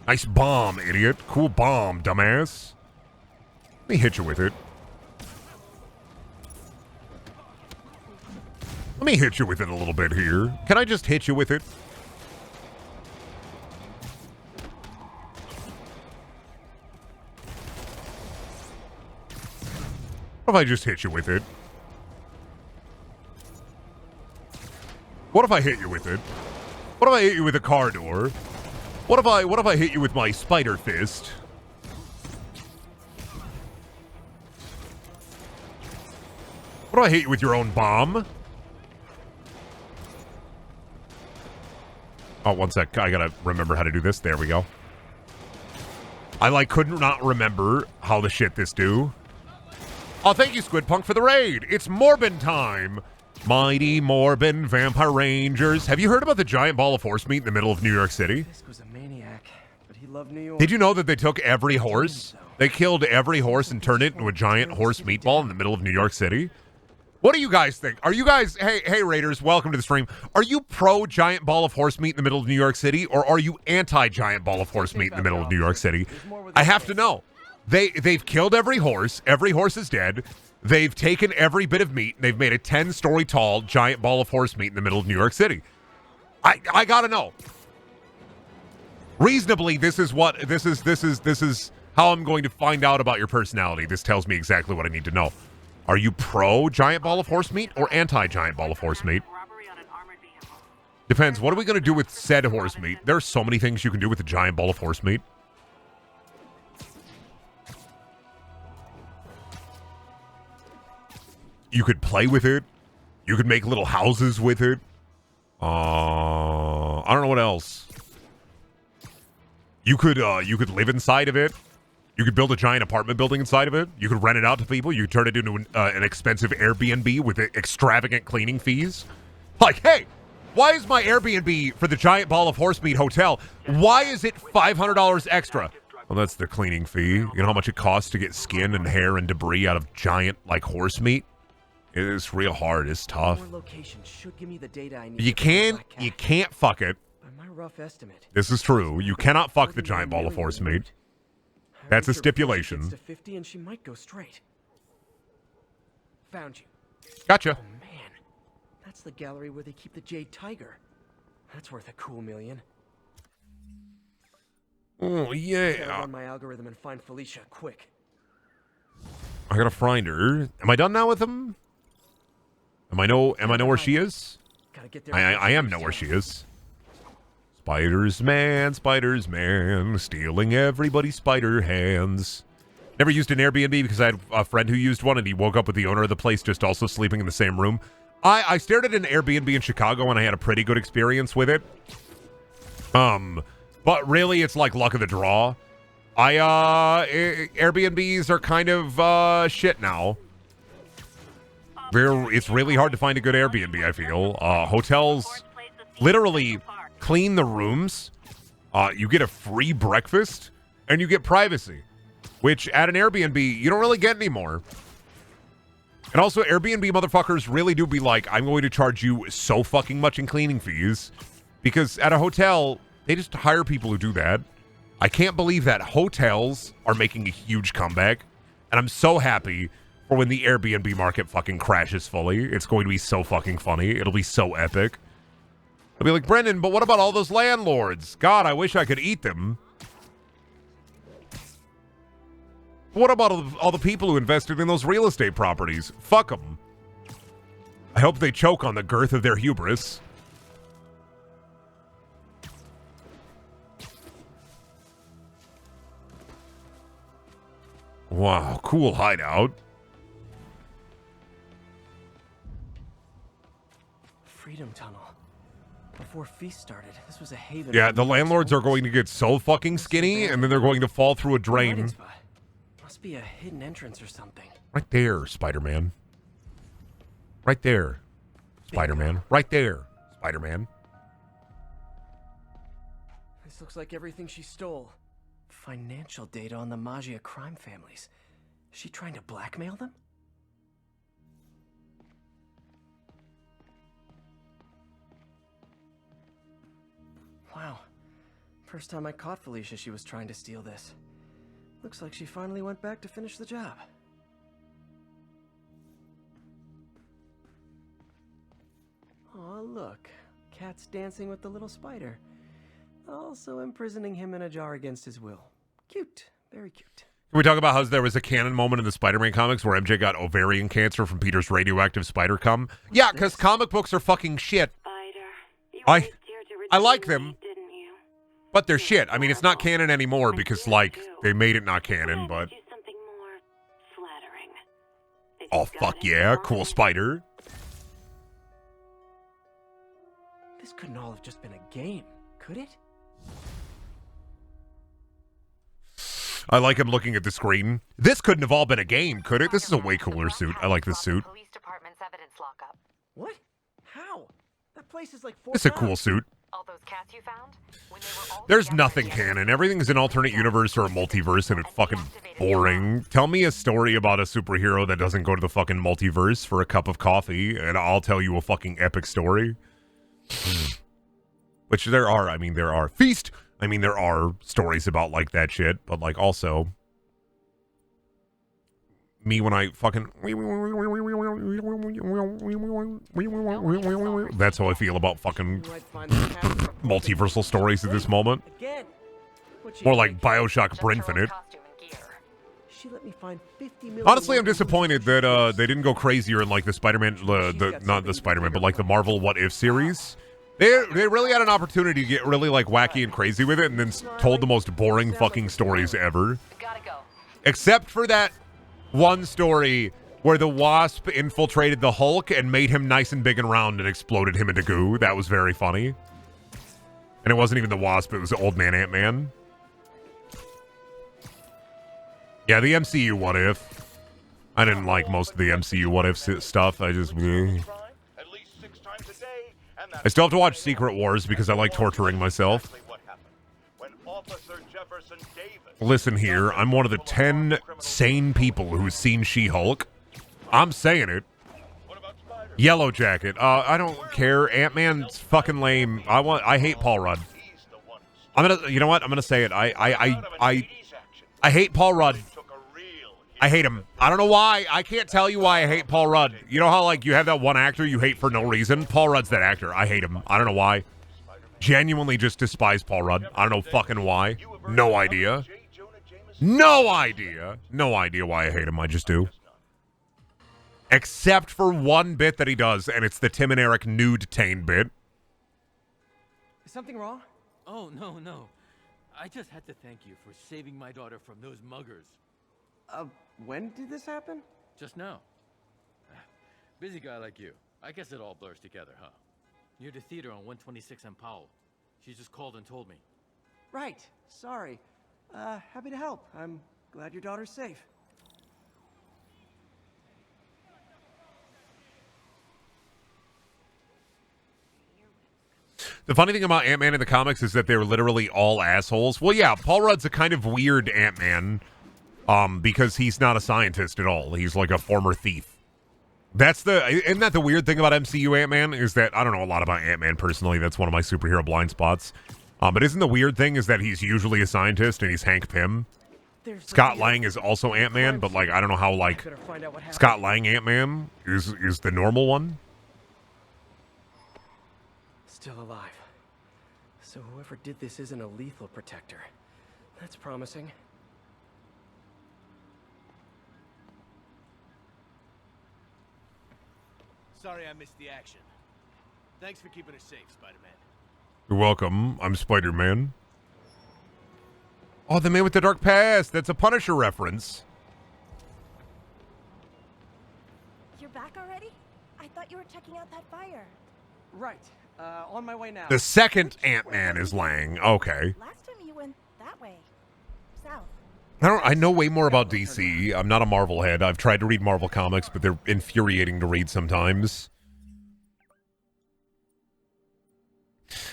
Nice bomb, idiot. Cool bomb, dumbass. Let me hit you with it. Let me hit you with it a little bit here. Can I just hit you with it? What if I just hit you with it? What if I hit you with it? What if I hit you with a car door? What if I hit you with my spider fist? What if I hit you with your own bomb? Oh, one sec. I gotta remember how to do this. There we go. I couldn't not remember how the shit this do. Oh, thank you, Squidpunk, for the raid. It's Morbin time. Mighty Morbin Vampire Rangers. Have you heard about the giant ball of horse meat in the middle of New York City? Fisk was a maniac, but he loved New York. Did you know that they took every horse? They killed every horse and turned it into a giant horse meatball in the middle of New York City? What do you guys think? Are you guys, hey Raiders, welcome to the stream. Are you pro giant ball of horse meat in the middle of New York City, or are you anti giant ball of horse meat in the middle of New York City? I have to know. They've killed every horse is dead. They've taken every bit of meat and they've made a 10-story tall giant ball of horse meat in the middle of New York City. I gotta know. Reasonably, this is how I'm going to find out about your personality. This tells me exactly what I need to know. Are you pro giant ball of horse meat or anti giant ball of horse meat? Depends. What are we going to do with said horse meat? There's so many things you can do with a giant ball of horse meat. You could play with it. You could make little houses with it. I don't know what else. You could live inside of it. You could build a giant apartment building inside of it. You could rent it out to people. You could turn it into an expensive Airbnb with extravagant cleaning fees. Like, hey, why is my Airbnb for the giant ball of horse meat hotel, why is it $500 extra? Well, that's the cleaning fee. You know how much it costs to get skin and hair and debris out of giant, like, horse meat? It's real hard. It's tough. Should give me the data I need. You can't fuck it. By my rough estimate. This is true. You cannot fuck the giant ball of horse meat. That's a stipulation. To 50 and she might go straight. Found you. Gotcha. Oh man, that's the gallery where they keep the jade tiger. That's worth a cool million. Oh yeah. Gotta run my algorithm and find Felicia quick. I gotta find her. Am I done now with him? Am I know where she is? I am know where she is. Spiders man, stealing everybody's spider hands. Never used an Airbnb because I had a friend who used one and he woke up with the owner of the place just also sleeping in the same room. I stared at an Airbnb in Chicago and I had a pretty good experience with it. But really it's like luck of the draw. Airbnbs are kind of shit now. It's really hard to find a good Airbnb, I feel. Hotels literally clean the rooms. You get a free breakfast and you get privacy, which at an Airbnb, you don't really get anymore. And also Airbnb motherfuckers really do be like, I'm going to charge you so fucking much in cleaning fees, because at a hotel, they just hire people who do that. I can't believe that hotels are making a huge comeback, and I'm so happy for when the Airbnb market fucking crashes fully. It's going to be so fucking funny. It'll be so epic. I'll be like, Brendan, but what about all those landlords? God, I wish I could eat them. What about all the people who invested in those real estate properties? Fuck them. I hope they choke on the girth of their hubris. Wow, cool hideout. Freedom Tunnel. Before Feast started, this was a haven. Yeah, the landlords are going to get so fucking skinny, and then they're going to fall through a drain. Must be a hidden entrance or something. Right there, Spider-Man. Right there, Spider-Man. Right there, Spider-Man. This looks like everything she stole. Financial data on the Magia crime families. Is she trying to blackmail them? Wow. First time I caught Felicia, she was trying to steal this. Looks like she finally went back to finish the job. Oh, look. Cat's dancing with the little spider. Also imprisoning him in a jar against his will. Cute. Very cute. Can we talk about how there was a canon moment in the Spider-Man comics where MJ got ovarian cancer from Peter's radioactive spider cum? Yeah, because comic books are fucking shit. I like them, but they're shit. I mean, it's not canon anymore because, like, they made it not canon, but... Oh, fuck yeah. Cool spider. This couldn't all have just been a game, could it? I like him looking at the screen. This couldn't have all been a game, could it? This is a way cooler suit. I like this suit. Police department's evidence lockup. What? How? That place is like 4 It's a cool suit. All those cats you found? When they were all There's nothing canon. Everything's an alternate universe or a multiverse, and it's fucking boring. Tell me a story about a superhero that doesn't go to the fucking multiverse for a cup of coffee, and I'll tell you a fucking epic story. Which there are. I mean, there are. Feast! I mean, there are stories about, like, that shit, but, like, also... Me when I fucking... That's how I feel about fucking multiversal stories at this moment. More like Bioshock Brinfinite. Honestly, I'm disappointed that they didn't go crazier in, like, the Spider-Man... not the Spider-Man, but, like, the Marvel What If series. They really had an opportunity to get really like wacky and crazy with it, and then told the most boring fucking stories ever. Gotta go. Except for that one story where the Wasp infiltrated the Hulk and made him nice and big and round and exploded him into goo. That was very funny. And it wasn't even the Wasp, it was Old Man Ant-Man. Yeah, the MCU What If. I didn't like most of the MCU What If stuff. I just... I still have to watch Secret Wars because I like torturing myself. Listen here, I'm one of the 10 sane people who's seen She-Hulk. I'm saying it. Yellow Jacket. I don't care. Ant-Man's fucking lame. I hate Paul Rudd. You know what? I'm gonna say it. I hate Paul Rudd. I hate him. I don't know why. I can't tell you why I hate Paul Rudd. You know how, like, you have that one actor you hate for no reason? Paul Rudd's that actor. I hate him. I don't know why. Genuinely just despise Paul Rudd. I don't know fucking why. No idea. No idea. No idea why I hate him. I just do. Except for one bit that he does, and it's the Tim and Eric nude-tained bit. Is something wrong? Oh, no. I just had to thank you for saving my daughter from those muggers. When did this happen? Just now. Busy guy like you. I guess it all blurs together, huh? Near the theater on 126 and Powell. She just called and told me. Right. Sorry. Happy to help. I'm glad your daughter's safe. The funny thing about Ant-Man in the comics is that they're literally all assholes. Well, yeah, Paul Rudd's a kind of weird Ant-Man. Because he's not a scientist at all. He's like a former thief. Isn't that the weird thing about MCU Ant-Man? Is that, I don't know a lot about Ant-Man personally. That's one of my superhero blind spots. But isn't the weird thing is that he's usually a scientist and he's Hank Pym? Scott Lang is also Ant-Man, but like, I don't know how like Scott Lang Ant-Man is the normal one. Still alive. So whoever did this isn't a lethal protector. That's promising. Sorry I missed the action. Thanks for keeping us safe, Spider-Man. You're welcome. I'm Spider-Man. Oh, the man with the dark past. That's a Punisher reference. You're back already? I thought you were checking out that fire. Right. On my way now. The second Ant-Man is Lang. Okay. Last time you went that way. South. I know way more about DC. I'm not a Marvel head. I've tried to read Marvel comics, but they're infuriating to read sometimes.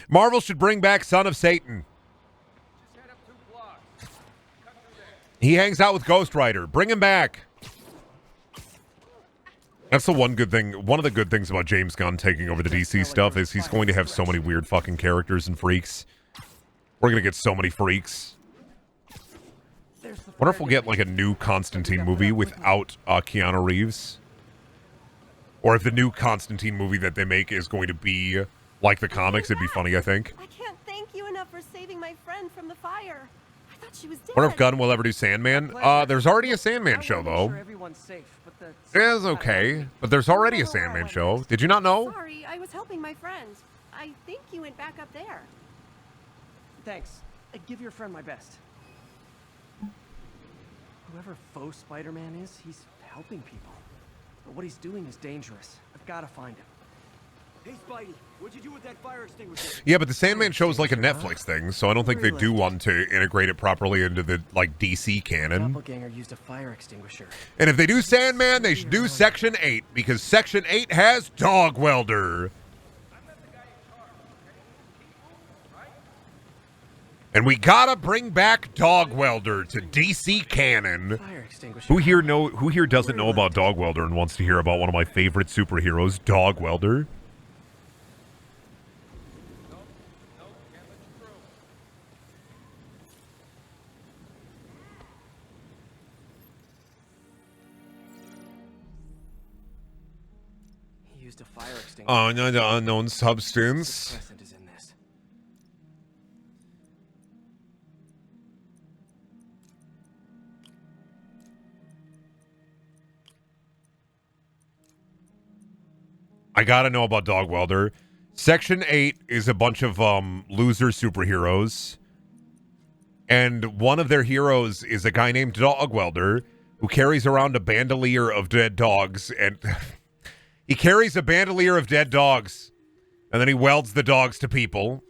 Marvel should bring back Son of Satan. He hangs out with Ghost Rider. Bring him back. That's the one good thing. One of the good things about James Gunn taking over the DC stuff is he's going to have so many weird fucking characters and freaks. We're going to get so many freaks. Wonder if we'll get like a new Constantine movie without Keanu Reeves, or if the new Constantine movie that they make is going to be like the comics. It'd be funny, I think. I can't thank you enough for saving my friend from the fire. I thought she was dead. Wonder if Gunn will ever do Sandman. There's already a Sandman show though. It's okay, but there's already a Sandman show. Did you not know? Sorry, I was helping my friend. I think you went back up there. Thanks. Give your friend my best. Whoever faux Spider-Man is, he's helping people. But what he's doing is dangerous. I've got to find him. Hey, Spidey, what'd you do with that fire extinguisher? Yeah, but the Sandman show is like a Netflix thing, so I don't think they do want to integrate it properly into the like DC canon. Doppelganger used a fire extinguisher. And if they do Sandman, they should do Section 8, because Section 8 has Dog Welder. And we gotta bring back Dog Welder to DC canon. Who here doesn't know about Dog Welder and wants to hear about one of my favorite superheroes, Dog Welder? He used a fire extinguisher. Oh, no, the unknown substance. I gotta know about Dog Welder. Section 8 is a bunch of loser superheroes. And one of their heroes is a guy named Dog Welder who carries around a bandolier of dead dogs. And he carries a bandolier of dead dogs. And then he welds the dogs to people.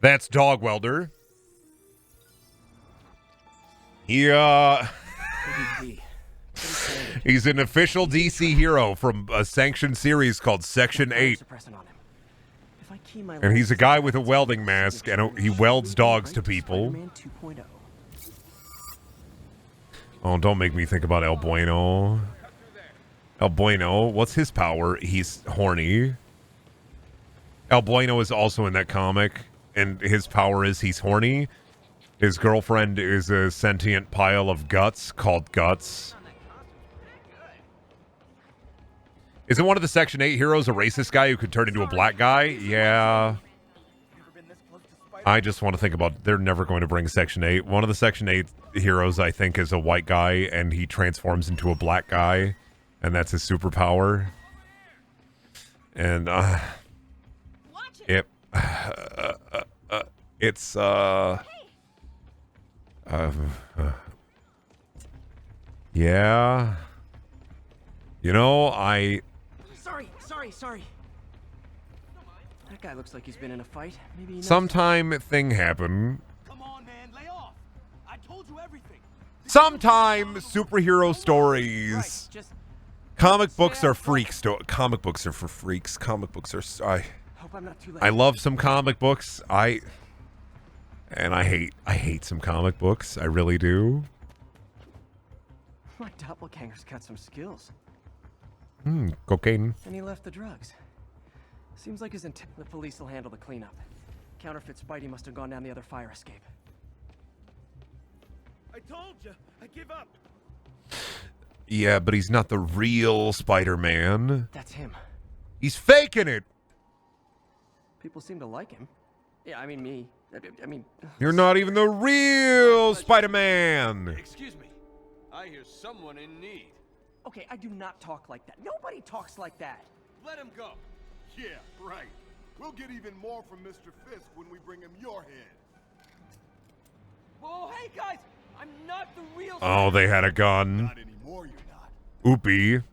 That's Dog Welder. He's an official DC hero from a sanctioned series called Section 8. And he's a guy with a welding mask, and he welds dogs to people. Oh, don't make me think about El Bueno. El Bueno, what's his power? He's horny. El Bueno is also in that comic, and his power is he's horny. His girlfriend is a sentient pile of guts called Guts. Isn't one of the Section 8 heroes a racist guy who could turn into a black guy? Yeah. I just want to think about, they're never going to bring Section 8. One of the Section 8 heroes, I think, is a white guy, and he transforms into a black guy, and that's his superpower. And, yeah. You know, Sorry. That guy looks like he's been in a fight. Maybe he knows sometime thing happen. Come on, man, lay off. I told you everything. Sometime superhero stories. Comic books are freaks. Comic books are for freaks. Comic books are. Hope I'm not too late. I love some comic books. I hate some comic books. I really do. My doppelganger's got some skills. Cocaine. And he left the drugs. Seems like the police will handle the cleanup. Counterfeit Spidey must have gone down the other fire escape. I told you, I give up. Yeah, but he's not the real Spider-Man. That's him. He's faking it. People seem to like him. Yeah, I mean me. I mean... You're not even the real Spider-Man. Excuse me. I hear someone in need. Okay, I do not talk like that. Nobody talks like that. Let him go. Yeah, right. We'll get even more from Mr. Fisk when we bring him your head. Whoa, hey guys! I'm not the real... Oh, they had a gun. Not anymore, you're not. Oopie.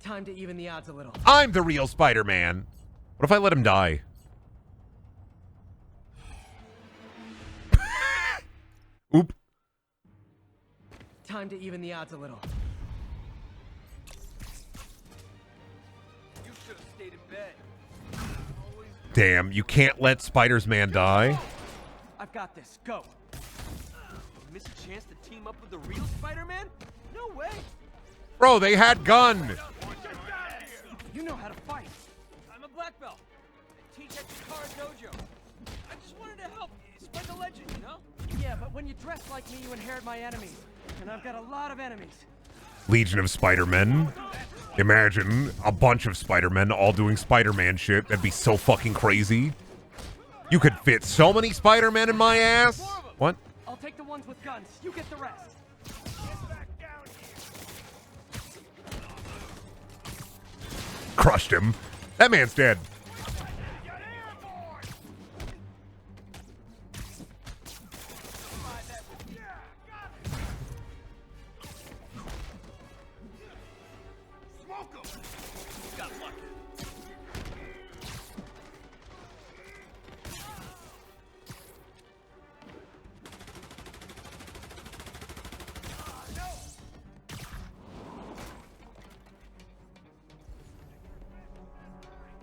Time to even the odds a little. I'm the real Spider-Man. What if I let him die? Oop. Time to even the odds a little. You should have stayed in bed. Damn, you can't let Spider-Man die. I've got this. Go. Miss a chance to team up with the real Spider-Man? No way. Bro, they had gun. You know how to fight. I'm a black belt. I teach at the Car Dojo. I just wanted to help spread the legend, you know? Yeah, but when you dress like me, you inherit my enemies. And I've got a lot of enemies. Legion of Spider-Men. Imagine a bunch of Spider-Men all doing Spider-Man shit. That'd be so fucking crazy. You could fit so many Spider-Men in my ass. What? I'll take the ones with guns. You get the rest. Crushed him. That man's dead.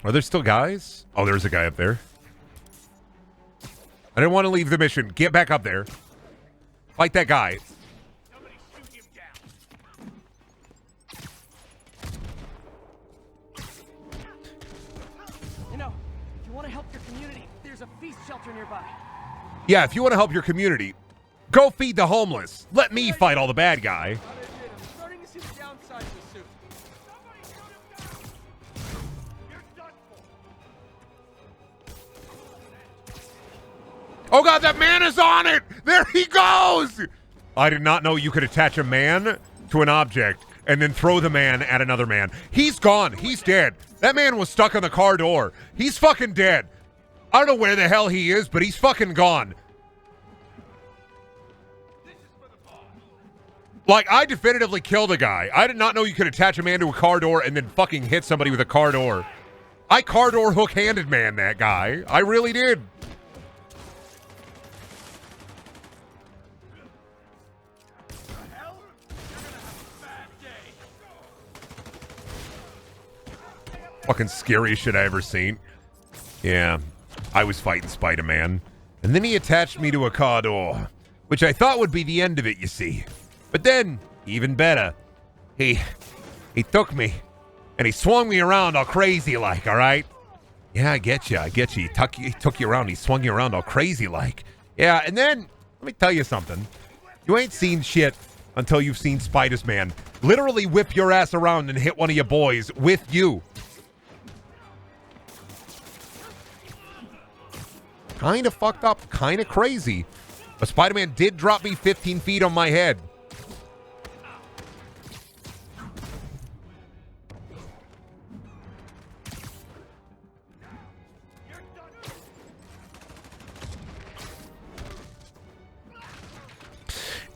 Are there still guys? Oh, there's a guy up there. I didn't want to leave the mission. Get back up there. Fight that guy. You know, if you want to help your community, there's a feast shelter nearby. Yeah, if you want to help your community, go feed the homeless. Let me fight all the bad guy. I'm starting to see the downside of the suit. Oh god, that man is on it! There he goes! I did not know you could attach a man to an object and then throw the man at another man. He's gone. He's dead. That man was stuck on the car door. He's fucking dead. I don't know where the hell he is, but he's fucking gone. Like, I definitively killed a guy. I did not know you could attach a man to a car door and then fucking hit somebody with a car door. I car door hook-handed man that guy. I really did. Fucking scariest shit I ever seen. Yeah, I was fighting Spider-Man. And then he attached me to a car door, which I thought would be the end of it, you see. But then, even better, he took me, and he swung me around all crazy like, all right? Yeah, I get you. He took you around, he swung you around all crazy like. Yeah, and then, let me tell you something. You ain't seen shit until you've seen Spider-Man literally whip your ass around and hit one of your boys with you. Kind of fucked up, kind of crazy. But Spider-Man did drop me 15 feet on my head.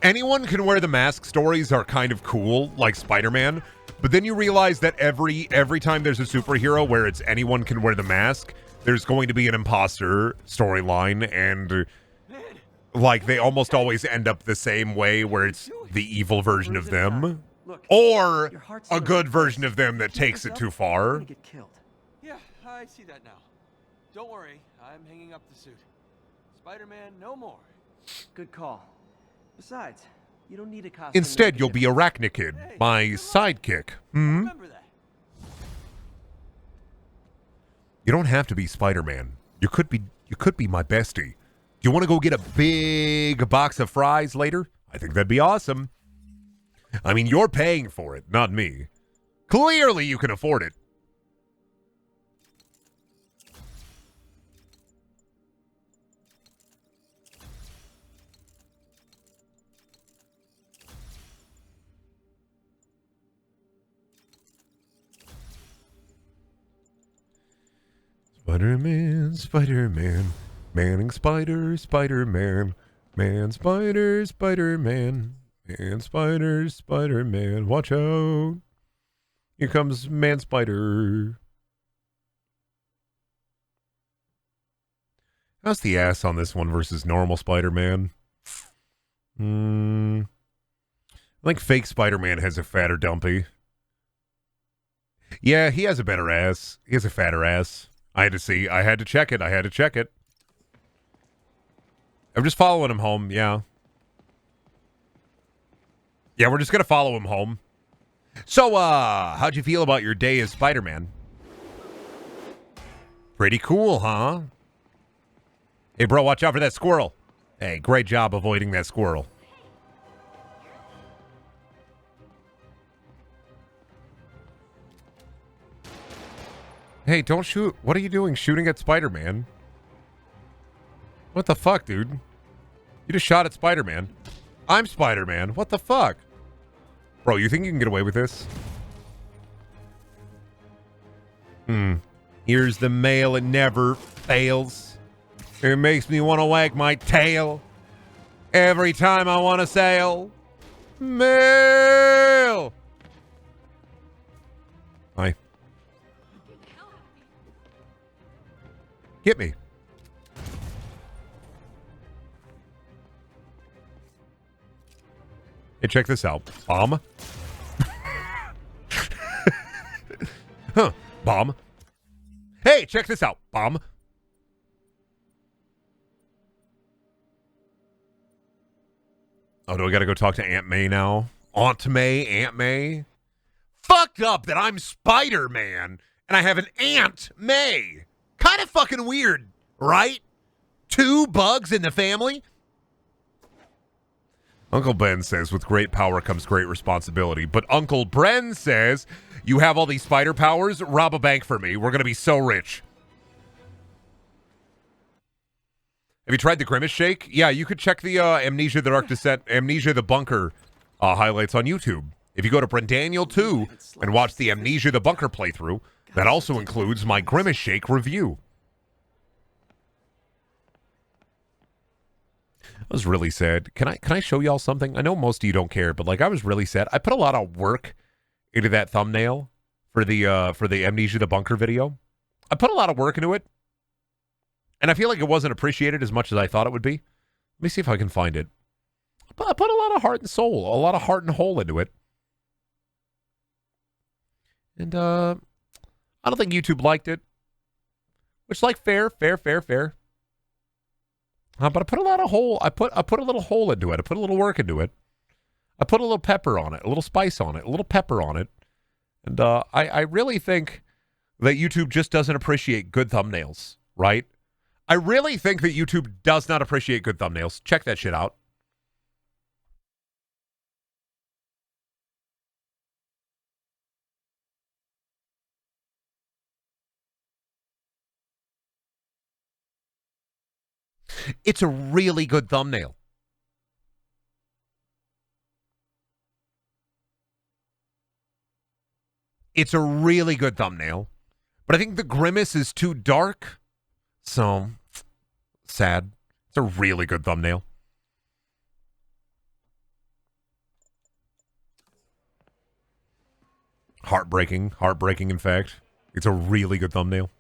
Anyone can wear the mask stories are kind of cool, like Spider-Man. But then you realize that every time there's a superhero where it's anyone can wear the mask, there's going to be an imposter storyline, and like they almost always end up the same way, where it's the evil version of them or a good version of them that takes it too far. Yeah, I see that now. Don't worry, I'm hanging up the suit. Spider-Man, no more. Good call. Besides, you don't need a costume. Instead, you'll be Arachnakid, my sidekick. Remember that. You don't have to be Spider-Man. You could be my bestie. Do you want to go get a big box of fries later? I think that'd be awesome. I mean, you're paying for it, not me. Clearly you can afford it. Spider-Man, Spider-Man, Manning Spider, Spider-Man, Man Spider, Spider-Man, Man Spider, Spider-Man, watch out. Here comes Man Spider. How's the ass on this one versus normal Spider-Man? I think fake Spider-Man has a fatter dumpy. Yeah, he has a better ass. He has a fatter ass. I had to check it. I'm just following him home, yeah. Yeah, we're just gonna follow him home. So, how'd you feel about your day as Spider-Man? Pretty cool, huh? Hey, bro, watch out for that squirrel. Hey, great job avoiding that squirrel. Hey, don't shoot. What are you doing shooting at Spider-Man? What the fuck, dude? You just shot at Spider-Man. I'm Spider-Man. What the fuck? Bro, you think you can get away with this? Here's the mail. It never fails. It makes me want to wag my tail every time I want to sail. Mail! Hi. Get me. Hey, check this out. Bomb. Huh. Bomb. Hey, check this out. Bomb. Oh, do I gotta go talk to Aunt May now? Aunt May? Aunt May? Fucked up that I'm Spider-Man and I have an Aunt May. Kind of fucking weird, right? 2 bugs in the family? Uncle Ben says, with great power comes great responsibility. But Uncle Bren says, you have all these spider powers? Rob a bank for me. We're going to be so rich. Have you tried the Grimace Shake? Yeah, you could check the Amnesia the Dark Descent, Amnesia the Bunker highlights on YouTube. If you go to Brendaniel 2 and watch the Amnesia the Bunker playthrough, that also includes my Grimace Shake review. I was really sad. Can I show y'all something? I know most of you don't care, but like I was really sad. I put a lot of work into that thumbnail for the Amnesia the Bunker video. I put a lot of work into it, and I feel like it wasn't appreciated as much as I thought it would be. Let me see if I can find it. I put a lot of heart and soul, a lot of heart and whole into it. And I don't think YouTube liked it. Which, like, fair. But I put a lot of hole. I put a little hole into it. I put a little work into it. I put a little pepper on it, a little spice on it, a little pepper on it. And I really think that YouTube just doesn't appreciate good thumbnails, right? I really think that YouTube does not appreciate good thumbnails. Check that shit out. It's a really good thumbnail. It's a really good thumbnail. But I think the grimace is too dark. So, sad. It's a really good thumbnail. Heartbreaking, in fact. It's a really good thumbnail.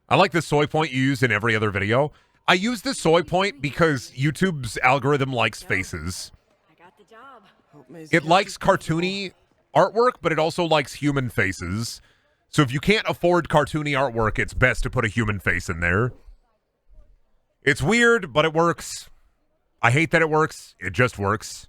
I like the soy point you use in every other video. I use the soy point because YouTube's algorithm likes faces. It likes cartoony artwork, but it also likes human faces. So if you can't afford cartoony artwork, it's best to put a human face in there. It's weird, but it works. I hate that it works. It just works.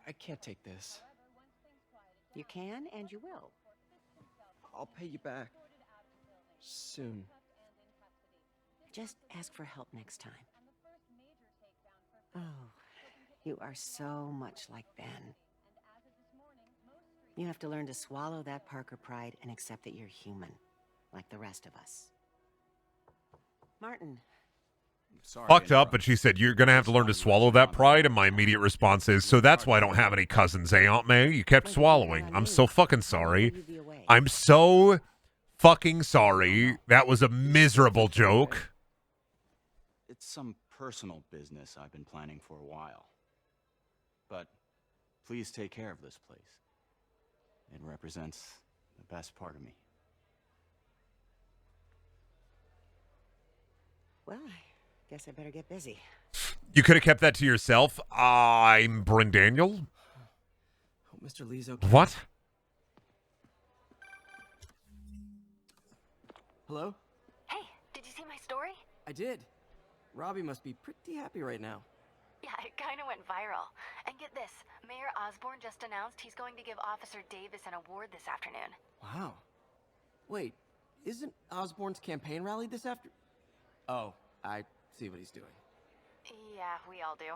I can't take this. You can and you will. I'll pay you back. Soon. Just ask for help next time. Oh, you are so much like Ben. You have to learn to swallow that Parker pride and accept that you're human, like the rest of us. Martin. Fucked up, but she said, you're going to have to learn to swallow that pride, and my immediate response is, so that's why I don't have any cousins, eh, Aunt May? You kept swallowing. I'm so fucking sorry. I'm so fucking sorry. That was a miserable joke. It's some personal business I've been planning for a while. But please take care of this place. It represents the best part of me. Well, guess I better get busy. You could have kept that to yourself. I'm Brendaniel. Hope Mr. Lee's okay. What? Hello? Hey, did you see my story? I did. Robbie must be pretty happy right now. Yeah, it kind of went viral. And get this, Mayor Osborne just announced he's going to give Officer Davis an award this afternoon. Wow. Wait, isn't Osborne's campaign rally this after? Oh, I see what he's doing. Yeah, we all do.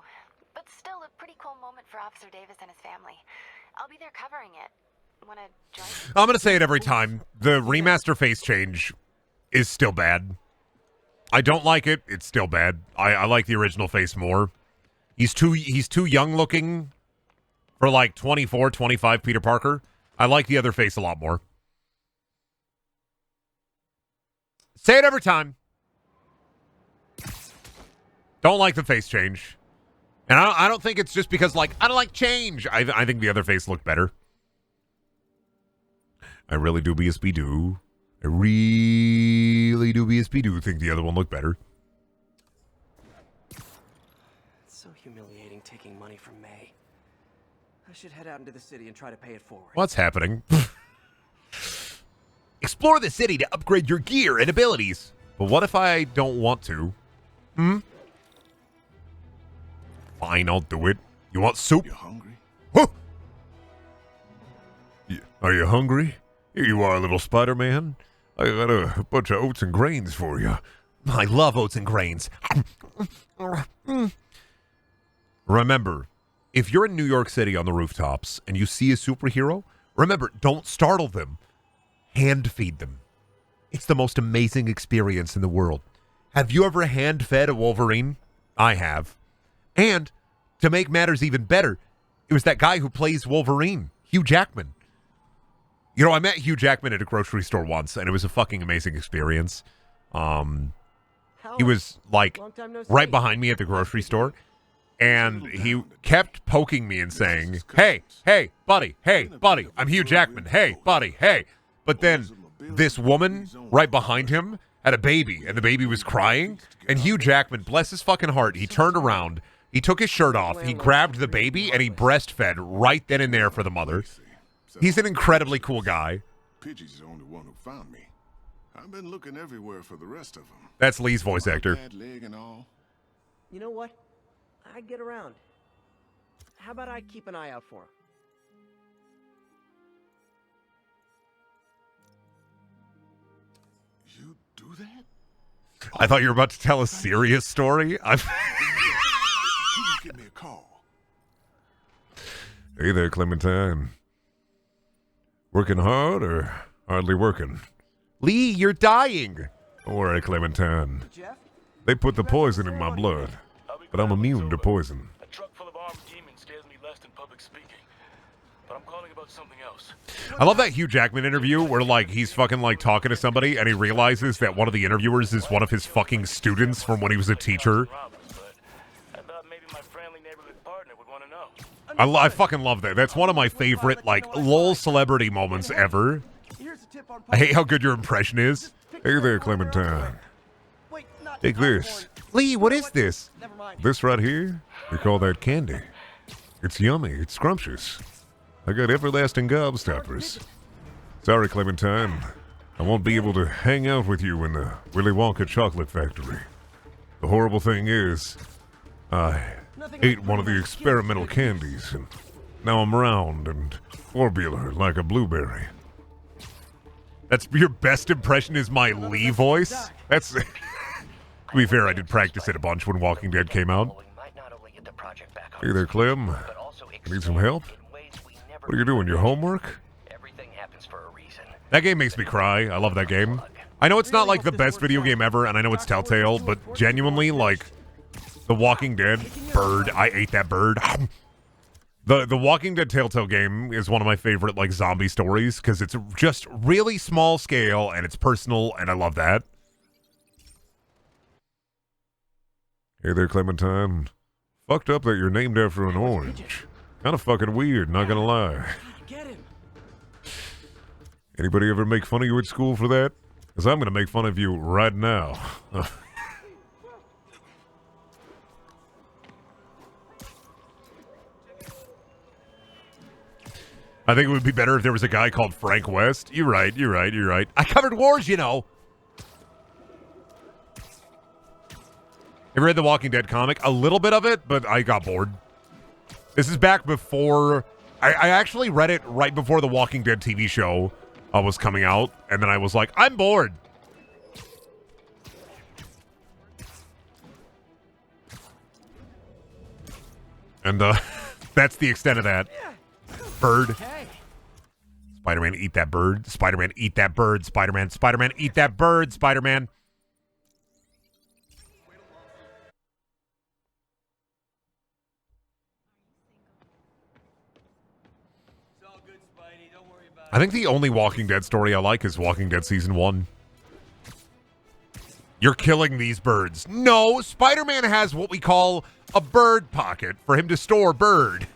But still a pretty cool moment for Officer Davis and his family. I'll be there covering it. Wanna join? I'm going to say it every time. The remaster face change is still bad. I don't like it. It's still bad. I like the original face more. He's too young looking for like 24, 25 Peter Parker. I like the other face a lot more. Say it every time. Don't like the face change. And I don't think it's just because, like, I don't like change. I think the other face looked better. I really do BSB-do. I really do BSB-do think the other one looked better. It's so humiliating taking money from May. I should head out into the city and try to pay it forward. What's happening? Explore the city to upgrade your gear and abilities. But what if I don't want to? Fine, I'll do it. You want soup? You hungry? Huh? Are you hungry? Here you are, little Spider-Man. I got a bunch of oats and grains for you. I love oats and grains. remember, if you're in New York City on the rooftops and you see a superhero, remember, don't startle them. Hand feed them. It's the most amazing experience in the world. Have you ever hand fed a Wolverine? I have. And to make matters even better, it was that guy who plays Wolverine, Hugh Jackman. You know, I met Hugh Jackman at a grocery store once, and it was a fucking amazing experience. He was like right behind me at the grocery store, and he kept poking me and saying, hey, buddy, I'm Hugh Jackman, hey, buddy, hey. But then this woman right behind him had a baby, and the baby was crying, and Hugh Jackman, bless his fucking heart, he turned around, he took his shirt off, he grabbed the baby, and he breastfed right then and there for the mother. He's an incredibly cool guy. Pidgey's the only one who found me. I've been looking everywhere for the rest of them. That's Lee's voice actor. Bad leg and all. You know what? I get around. How about I keep an eye out for him? You do that? I thought you were about to tell a serious story. Please give me a call. Hey there, Clementine. Working hard or hardly working? Lee, you're dying. Don't worry, Clementine. Jeff? They put the poison in my blood, but I'm immune to poison. A truck full of armed demons scares me less than public speaking. But I'm calling about something else. I love that Hugh Jackman interview where, like, he's fucking, like, talking to somebody and he realizes that one of the interviewers is one of his fucking students from when he was a teacher. I thought maybe my friendly neighborhood partner would want to know. I fucking love that. That's one of my favorite, like, lol celebrity moments ever. I hate how good your impression is. Hey there, Clementine. Take this. Lee, what is this? This right here? We call that candy. It's yummy. It's scrumptious. I got everlasting gobstoppers. Sorry, Clementine. I won't be able to hang out with you in the Willy Wonka chocolate factory. The horrible thing is, I ate one of the experimental candies, and now I'm round and orbular like a blueberry. That's your best impression is my Lee voice? That's... To be fair, I did practice it a bunch when Walking Dead came out. Hey there, Clem. Need some help? What are you doing, your homework? That game makes me cry. I love that game. I know it's not like the best video game ever, and I know it's Telltale, but genuinely, like, The Walking Dead, bird, I ate that bird. The Walking Dead Telltale game is one of my favorite, like, zombie stories, because it's just really small scale, and it's personal, and I love that. Hey there, Clementine. Fucked up that you're named after an orange. Kind of fucking weird, not gonna lie. Anybody ever make fun of you at school for that? Because I'm gonna make fun of you right now. I think it would be better if there was a guy called Frank West. You're right. I covered wars, you know. Have you read the Walking Dead comic? A little bit of it, but I got bored. This is back before... I actually read it right before the Walking Dead TV show was coming out, and then I was like, I'm bored. And that's the extent of that. Bird. Spider-Man, eat that bird. Spider-Man, eat that bird. Spider-Man, eat that bird. Spider-Man. I think the only Walking Dead story I like is Walking Dead Season 1. You're killing these birds. No, Spider-Man has what we call a bird pocket for him to store bird.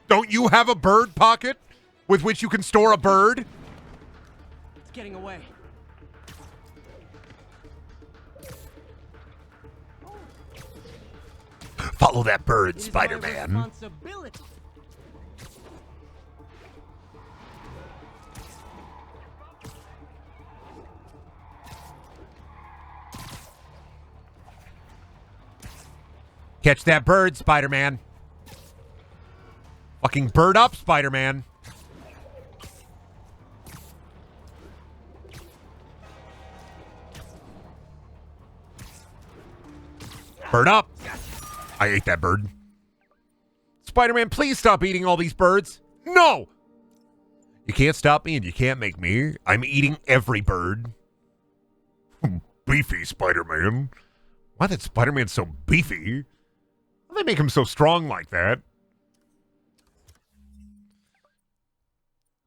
Don't you have a bird pocket with which you can store a bird? It's getting away. Follow that bird, Spider-Man. Catch that bird, Spider-Man. Fucking bird up, Spider-Man. Bird up. I ate that bird. Spider-Man, please stop eating all these birds. No! You can't stop me and you can't make me. I'm eating every bird. Beefy Spider-Man. Why did Spider-Man so beefy? Why do they make him so strong like that?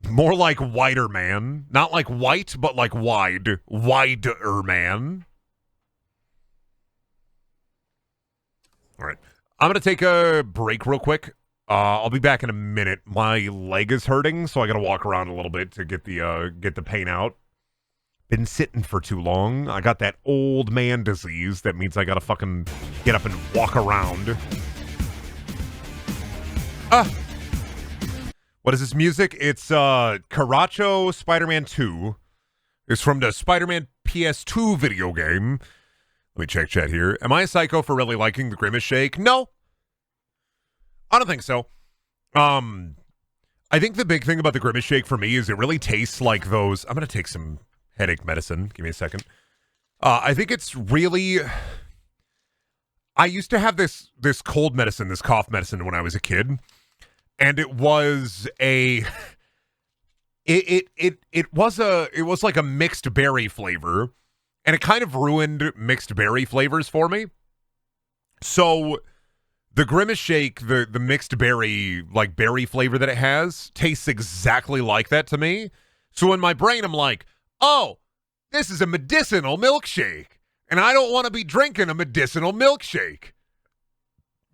More like wider man. Not like white, but like wide. Wider man. All right. I'm going to take a break real quick. I'll be back in a minute. My leg is hurting, so I got to walk around a little bit to get the pain out. Been sitting for too long. I got that old man disease. That means I got to fucking get up and walk around. What is this music? It's Caracho Spider-Man 2. It's from the Spider-Man PS2 video game. Let me check chat here. Am I a psycho for really liking the Grimace Shake? No. I don't think so. I think the big thing about the Grimace Shake for me is it really tastes like those... I'm going to take some headache medicine. Give me a second. I think it's really... I used to have this cold medicine, this cough medicine when I was a kid. And it was a... It was like a mixed berry flavor. And it kind of ruined mixed berry flavors for me. So... the Grimace Shake, the mixed berry, like berry flavor that it has, tastes exactly like that to me. So in my brain, I'm like, oh, this is a medicinal milkshake. And I don't want to be drinking a medicinal milkshake.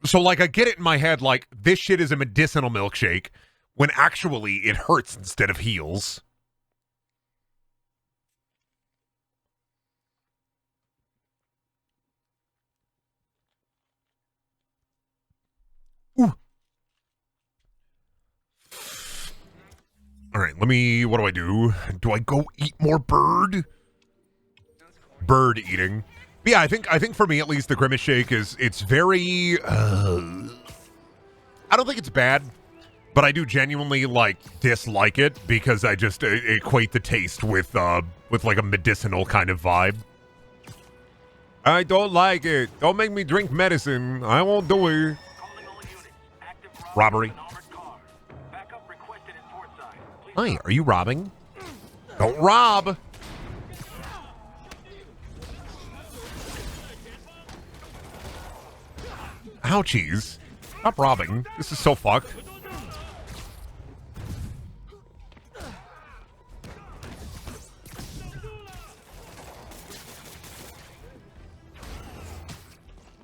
So like I get it in my head like this shit is a medicinal milkshake when actually it hurts instead of heals. All right, what do I do? Do I go eat more bird? Bird eating. But yeah, I think for me at least the Grimace Shake it's very I don't think it's bad, but I do genuinely like dislike it because I just equate the taste with like a medicinal kind of vibe. I don't like it. Don't make me drink medicine. I won't do it. Robbery. Hi, are you robbing? Don't rob! Ouchies. Stop robbing. This is so fucked.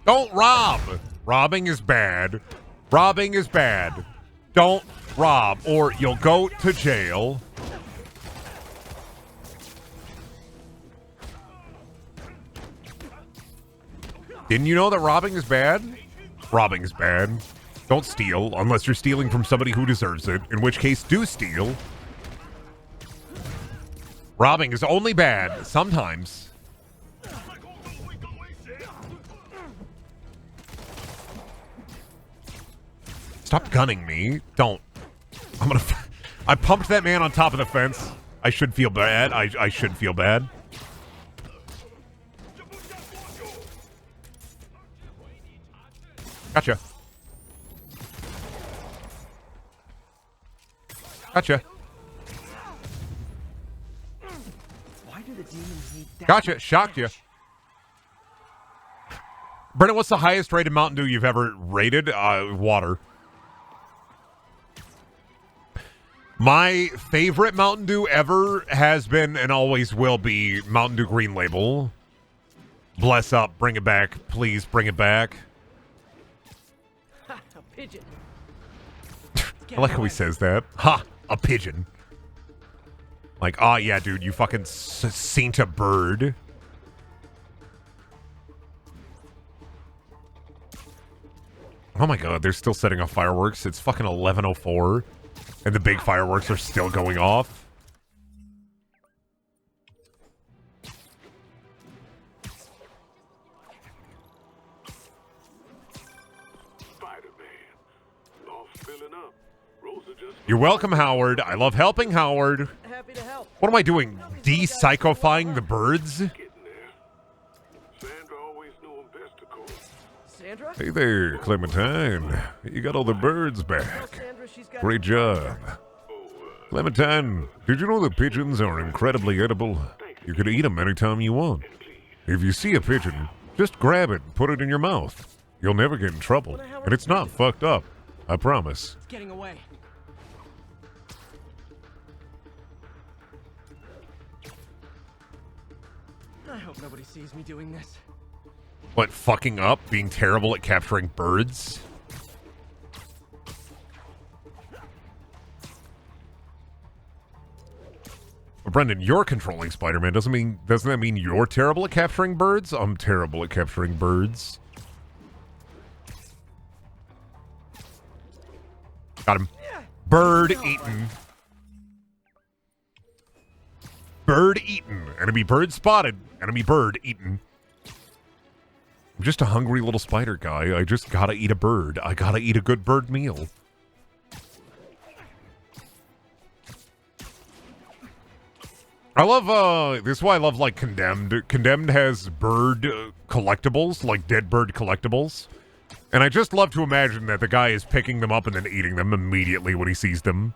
Don't rob! Robbing is bad. Robbing is bad. Don't rob, or you'll go to jail. Didn't you know that robbing is bad? Robbing is bad. Don't steal unless you're stealing from somebody who deserves it, in which case do steal. Robbing is only bad sometimes. Stop gunning me. Don't. I pumped that man on top of the fence. I should feel bad. I should feel bad. Gotcha. Gotcha. Why do the demons need that? Gotcha. Shocked you. Brendan, what's the highest rated Mountain Dew you've ever rated? Water. My favorite Mountain Dew ever has been and always will be Mountain Dew Green Label. Bless up. Bring it back. Please bring it back. A pigeon. I like how he says that. Ha! A pigeon. Like, oh yeah, dude, you fucking seen a bird. Oh my god, they're still setting off fireworks. It's fucking 11:04. And the big fireworks are still going off. You're welcome, Howard. I love helping, Howard. Happy to help. What am I doing? De-psychifying the birds? Sandra? Hey there, Clementine. You got all the birds back. Great job. Clementine, did you know that pigeons are incredibly edible? You can eat them anytime you want. If you see a pigeon, just grab it and put it in your mouth. You'll never get in trouble. And it's not fucked up. I promise. It's getting away. I hope nobody sees me doing this. What, fucking up? Being terrible at capturing birds? But Brendan, you're controlling Spider-Man. Doesn't that mean you're terrible at capturing birds? I'm terrible at capturing birds. Got him. Bird eaten. Bird eaten. Enemy bird spotted. Enemy bird eaten. I'm just a hungry little spider guy. I just gotta eat a bird. I gotta eat a good bird meal. I love, this is why I love, like, Condemned. Condemned has bird collectibles, like dead bird collectibles. And I just love to imagine that the guy is picking them up and then eating them immediately when he sees them.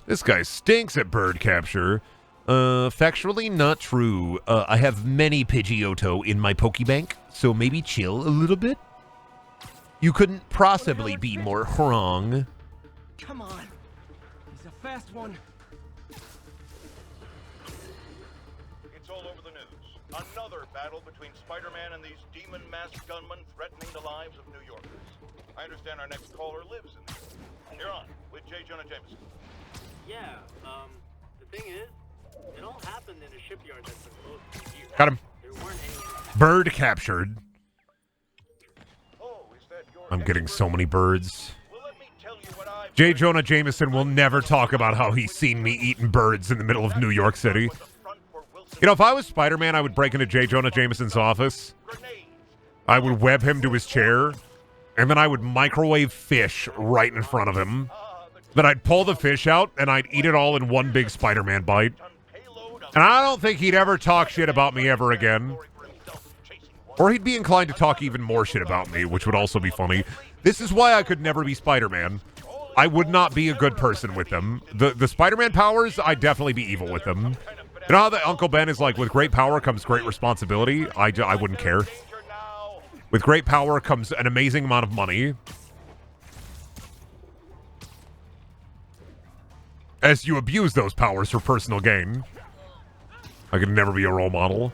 This guy stinks at bird capture. Factually not true. I have many Pidgeotto in my Pokebank, so maybe chill a little bit. You couldn't possibly be more wrong. Come on. He's a fast one. It's all over the news. Another battle between Spider-Man and these demon-masked gunmen threatening the lives of New Yorkers. I understand our next caller lives in there. You're on with J. Jonah Jameson. Yeah, the thing is, it all happened in a shipyard that's been closed for years. Got him. There weren't any... Bird captured. I'm getting so many birds. J. Jonah Jameson will never talk about how he's seen me eating birds in the middle of New York City. You know, if I was Spider-Man, I would break into J. Jonah Jameson's office. I would web him to his chair, and then I would microwave fish right in front of him. Then I'd pull the fish out, and I'd eat it all in one big Spider-Man bite. And I don't think he'd ever talk shit about me ever again. Or he'd be inclined to talk even more shit about me, which would also be funny. This is why I could never be Spider-Man. I would not be a good person with them. The Spider-Man powers, I'd definitely be evil with them. You know how the Uncle Ben is like, with great power comes great responsibility? I wouldn't care. With great power comes an amazing amount of money. As you abuse those powers for personal gain. I could never be a role model.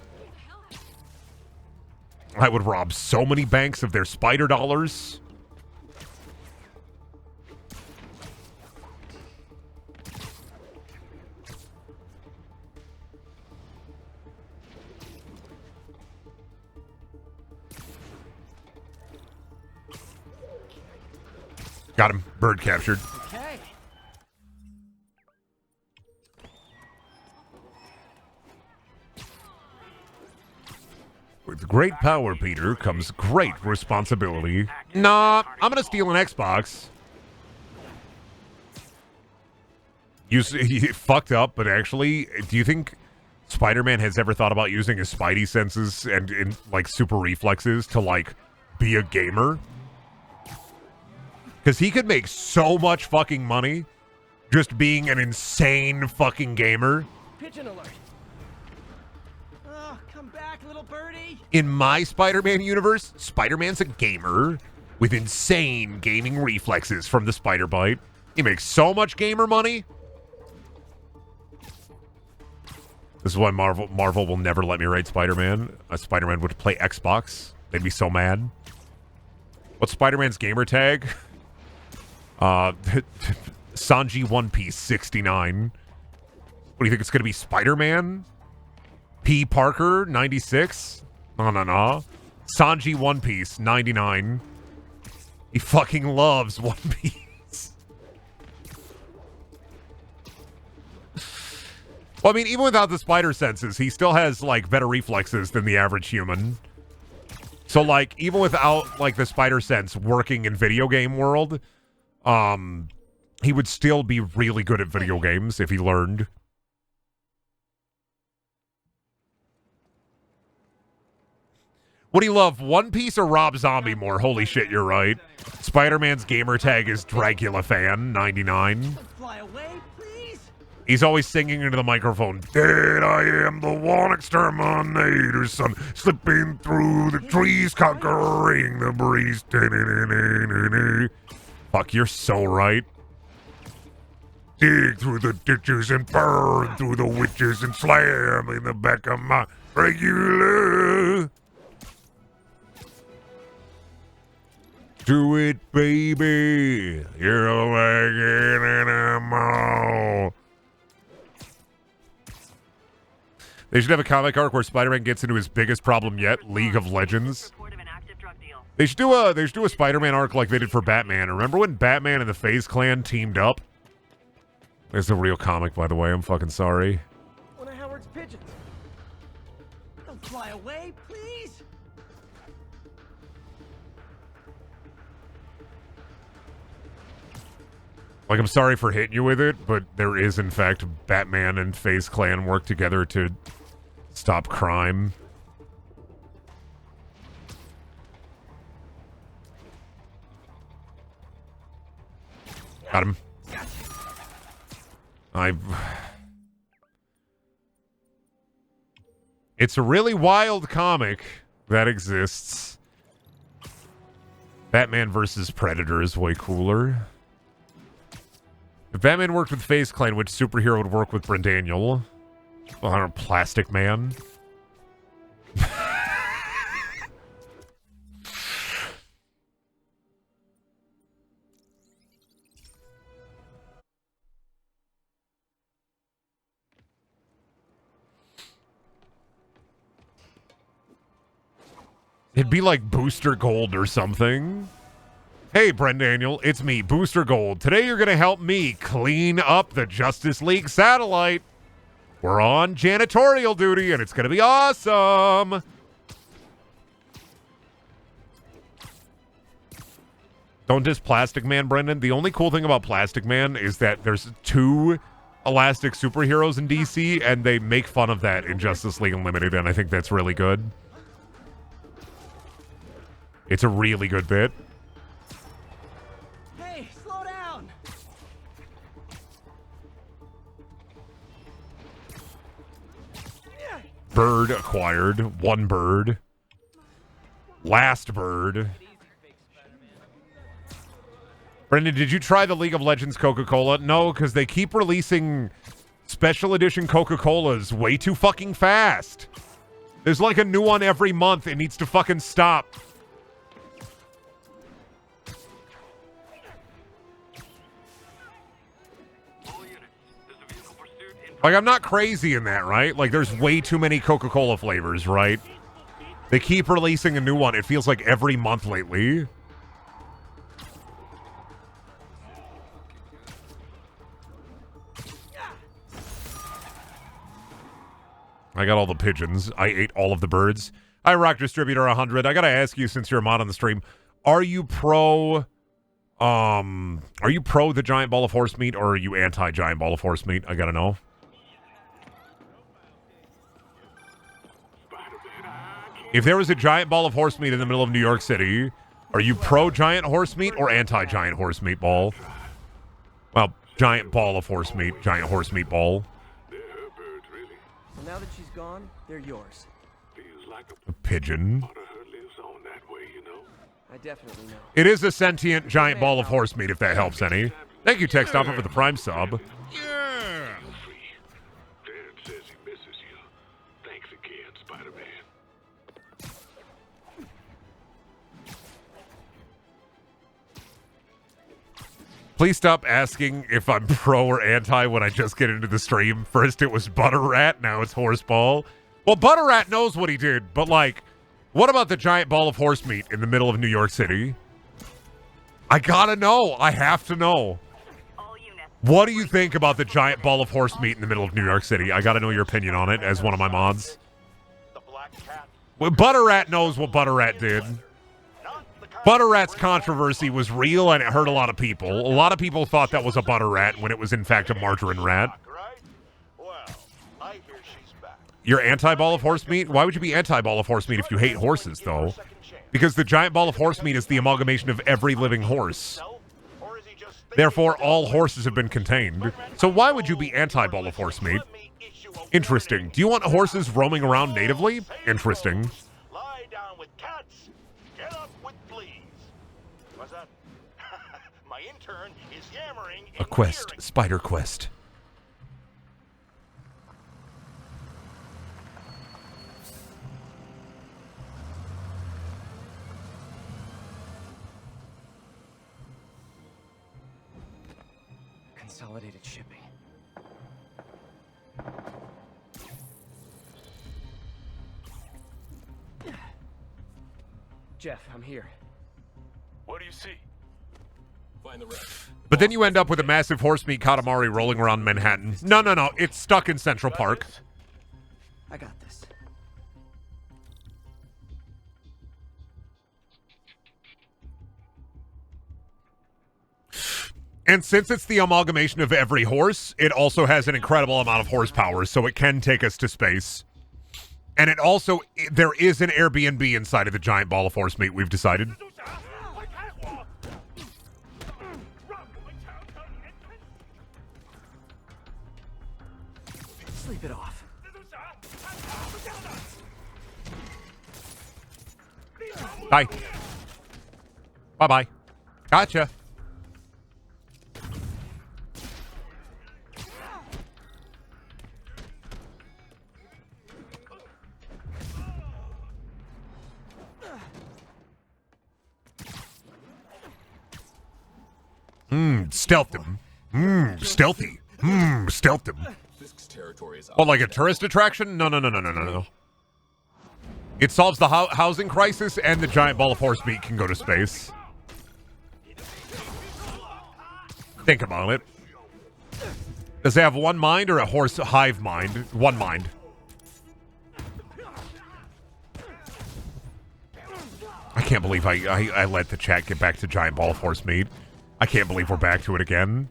I would rob so many banks of their spider dollars. Got him. Bird captured. Okay. With great power, Peter, comes great responsibility. Nah, I'm gonna steal an Xbox. You fucked up, but actually, do you think Spider-Man has ever thought about using his Spidey senses and like super reflexes to like be a gamer? Because he could make so much fucking money just being an insane fucking gamer. Pigeon alert. Oh, come back, little birdie. In my Spider-Man universe, Spider-Man's a gamer with insane gaming reflexes from the spider bite. He makes so much gamer money. This is why Marvel will never let me write Spider-Man. Spider-Man would play Xbox. They'd be so mad. What's Spider-Man's gamer tag? Sanji One Piece 69. What do you think it's gonna be? Spider-Man? P. Parker 96? No. Sanji One Piece 99. He fucking loves One Piece. Well, I mean, even without the spider senses, he still has like better reflexes than the average human. So like, even without like the spider sense working in video game world, he would still be really good at video games if he learned. What do you love, One Piece or Rob Zombie more? Holy shit, you're right. Spider-Man's gamer tag is Dracula fan 99. Fly away, please. He's always singing into the microphone. Dead I am the one exterminator son, slipping through the trees, conquering the breeze. Fuck, you're so right. Dig through the ditches and burn through the witches and slam in the back of my regular. Do it, baby. You're like an animal. They should have a comic arc where Spider-Man gets into his biggest problem yet, League of Legends. They should do a Spider-Man arc like they did for Batman. Remember when Batman and the FaZe Clan teamed up? There's a real comic, by the way. I'm fucking sorry. One of Howard's pigeons. Don't fly away, please. Like, I'm sorry for hitting you with it, but there is, in fact, Batman and FaZe Clan work together to stop crime. Got him. It's a really wild comic that exists. Batman versus Predator is way cooler. If Batman worked with FaZe Clan, which superhero would work with Brendaniel? Well, I don't know, Plastic Man. It'd be like Booster Gold or something. Hey, Brendaniel, it's me, Booster Gold. Today you're going to help me clean up the Justice League satellite. We're on janitorial duty, and it's going to be awesome. Don't diss Plastic Man, Brendan. The only cool thing about Plastic Man is that there's 2 elastic superheroes in DC, and they make fun of that in Justice League Unlimited, and I think that's really good. It's a really good bit. Hey, slow down. Bird acquired. 1 bird. Last bird. Brendan, did you try the League of Legends Coca-Cola? No, because they keep releasing special edition Coca-Colas way too fucking fast. There's like a new one every month. It needs to fucking stop. Like, I'm not crazy in that, right? Like, there's way too many Coca-Cola flavors, right? They keep releasing a new one. It feels like every month lately. I got all the pigeons. I ate all of the birds. I rock Distributor 100. I gotta ask you, since you're a mod on the stream, are you pro the giant ball of horse meat, or are you anti-giant ball of horse meat? I gotta know. If there was a giant ball of horse meat in the middle of New York City, are you pro-giant horse meat or anti-giant horse meat ball? Well, giant ball of horse meat, giant horse meat ball. Well, now that she's gone, they're yours. A pigeon. I definitely know. It is a sentient giant ball of horse meat, if that helps any. Thank you, Tech Stopper, for the Prime sub. Yeah. Dad says he misses you. Thanks again, Spider-Man. Please stop asking if I'm pro or anti when I just get into the stream. First it was Butter Rat, now it's Horseball. Well, Butter Rat knows what he did, but like, what about the giant ball of horse meat in the middle of New York City? I gotta know. I have to know. What do you think about the giant ball of horse meat in the middle of New York City? I gotta know your opinion on it as one of my mods. Well, Butter Rat knows what Butter Rat did. Butter Rat's controversy was real, and it hurt a lot of people. A lot of people thought that was a butter rat when it was in fact a margarine rat. You're anti-ball of horse meat? Why would you be anti-ball of horse meat if you hate horses, though? Because the giant ball of horse meat is the amalgamation of every living horse. Therefore, all horses have been contained. So why would you be anti-ball of horse meat? Interesting. Do you want horses roaming around natively? Interesting. Lie down with cats, get up with fleas. What's that? My intern is yammering in A quest. Spider quest. Consolidated shipping. Jeff, I'm here. What do you see? Find the rest. But then you end up with a massive horse meat Katamari rolling around Manhattan. No, no, no. It's stuck in Central Park. I got this. And since it's the amalgamation of every horse, it also has an incredible amount of horsepower, so it can take us to space. And it also, there is an Airbnb inside of the giant ball of horse meat, we've decided. Sleep it off. Bye. Bye-bye. Gotcha. Stealthed him. Stealthy. Stealthed him. Oh, like a tourist attraction? No, no, no, no, no, no, no. It solves the housing crisis, and the giant ball of horse meat can go to space. Think about it. Does it have one mind or a horse hive mind? One mind. I can't believe I let the chat get back to giant ball of horse meat. I can't believe we're back to it again.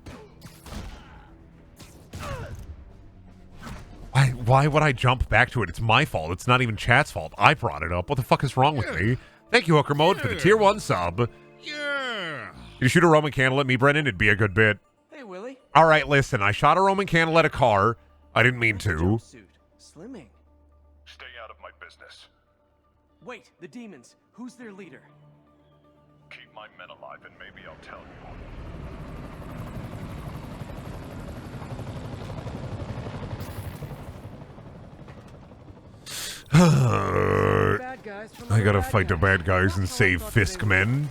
Why would I jump back to it? It's my fault. It's not even chat's fault. I brought it up. What the fuck is wrong with me? Thank you, Hooker Mode, for the tier 1 sub. Yeah. You shoot a Roman candle at me, Brendan? It'd be a good bit. Hey, Willie. All right, listen. I shot a Roman candle at a car. I didn't mean to. Slimming. Stay out of my business. Wait, the demons. Who's their leader? Keep my men alive and maybe I'll tell you. I gotta fight the bad guys and save Fisk men.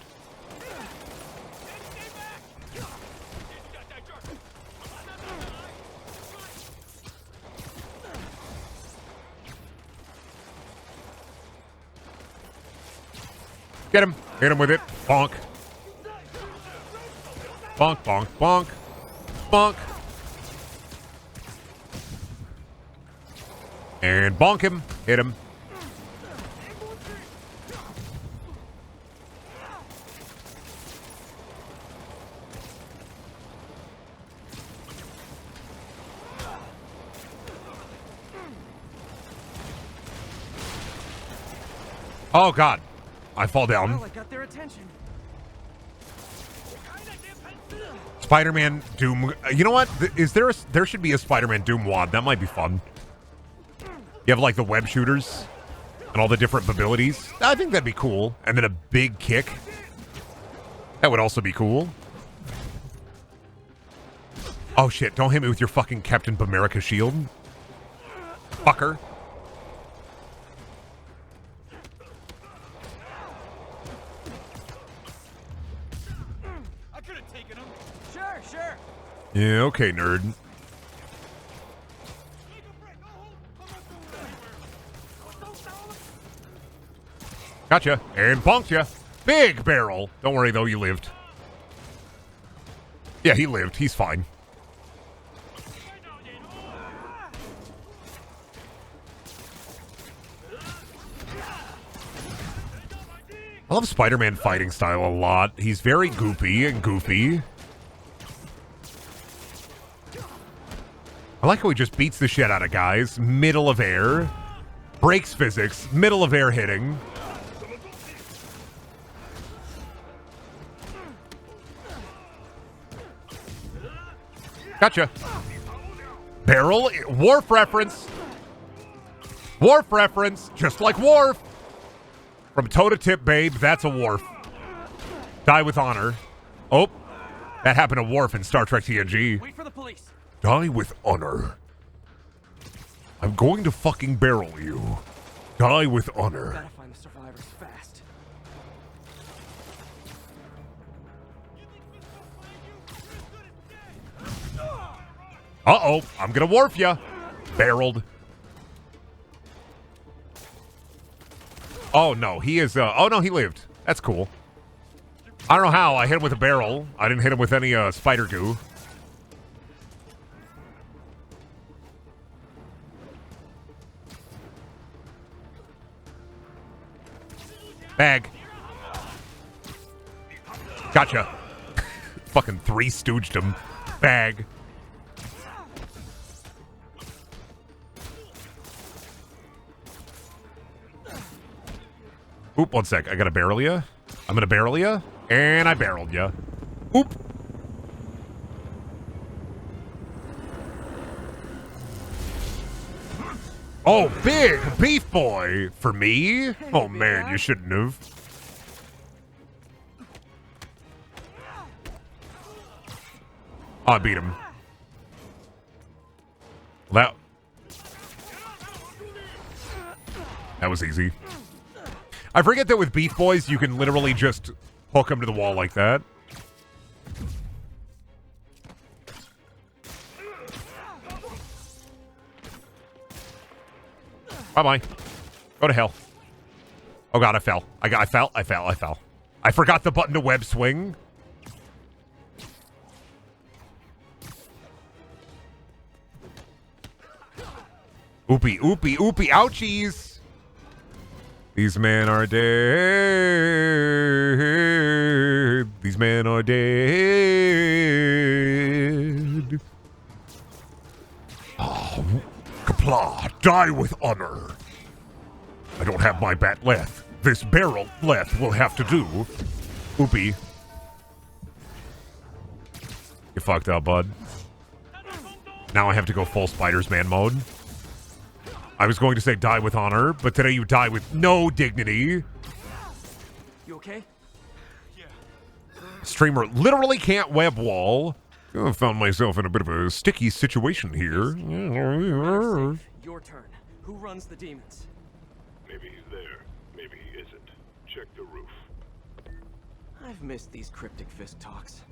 Get him. Hit him with it. Bonk. Bonk, bonk, bonk. Bonk. And bonk him. Hit him. Oh, God. I fall down. Well, I got their attention. Spider-Man Doom. You know what? There should be a Spider-Man Doom wad. That might be fun. You have like the web shooters and all the different abilities. I think that'd be cool. And then a big kick. That would also be cool. Oh shit, don't hit me with your fucking Captain America shield. Fucker. I could have taken him. Sure, sure. Yeah, okay, nerd. Gotcha. And bonked ya. Big barrel. Don't worry, though. You lived. Yeah, he lived. He's fine. I love Spider-Man fighting style a lot. He's very goopy and goofy. I like how he just beats the shit out of guys. Middle of air. Breaks physics. Middle of air hitting. Gotcha. Barrel. Wharf reference. Wharf reference. Just like Wharf. From toe to tip, babe. That's a Wharf. Die with honor. Oh. That happened to Worf in Star Trek TNG. Wait for the police. Die with honor. I'm going to fucking barrel you. Die with honor. Gotta find the survivors fast. Uh-oh. I'm gonna Worf ya. Barreled. Oh, no. He is, oh, no, he lived. That's cool. I don't know how. I hit him with a barrel. I didn't hit him with any spider goo. Bag. Gotcha. Fucking three stooged him. Bag. Oop, one sec. I gotta barrel ya. I'm gonna barrel ya. And I barreled ya. Oop. Oh, big beef boy. For me? Oh, man, you shouldn't have. Oh, I beat him. That was easy. I forget that with Beef Boys, you can literally just hook them to the wall like that. Bye-bye. Go to hell. Oh, God, I fell. I fell. I forgot the button to web swing. Oopie, oopie, oopie, ouchies. These men are dead. These men are dead. Oh, Kapla, die with honor. I don't have my bat left. This barrel left will have to do. Oopie. You fucked up, bud. Now I have to go full Spider-Man mode. I was going to say die with honor, but today you die with no dignity. You okay? Streamer literally can't web wall. I found myself in a bit of a sticky situation here. Your turn. Who runs the demons? Maybe he's there. Maybe he isn't. Check the roof. I've missed these cryptic fist talks.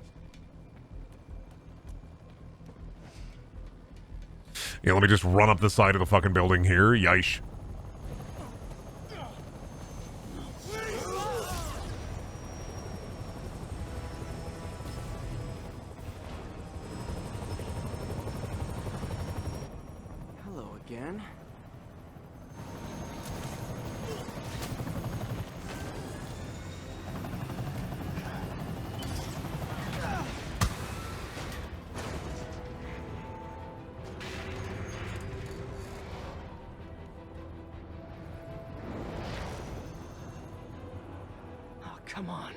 Yeah, let me just run up the side of the fucking building here. Yish. Hello again. Come on.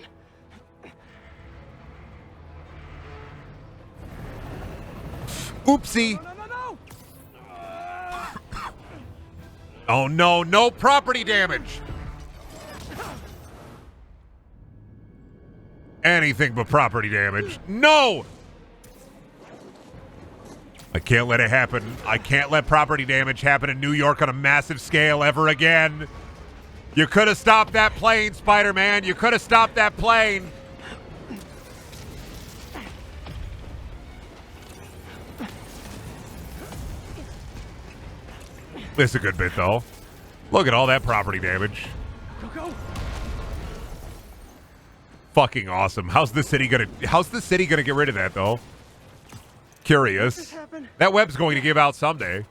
Oopsie. Oh no, no property damage. Anything but property damage. No! I can't let it happen. I can't let property damage happen in New York on a massive scale ever again. You could have stopped that plane, Spider-Man. You could have stopped that plane. This is a good bit, though. Look at all that property damage. Go. Fucking awesome. How's the city gonna get rid of that, though? Curious. That web's going to give out someday.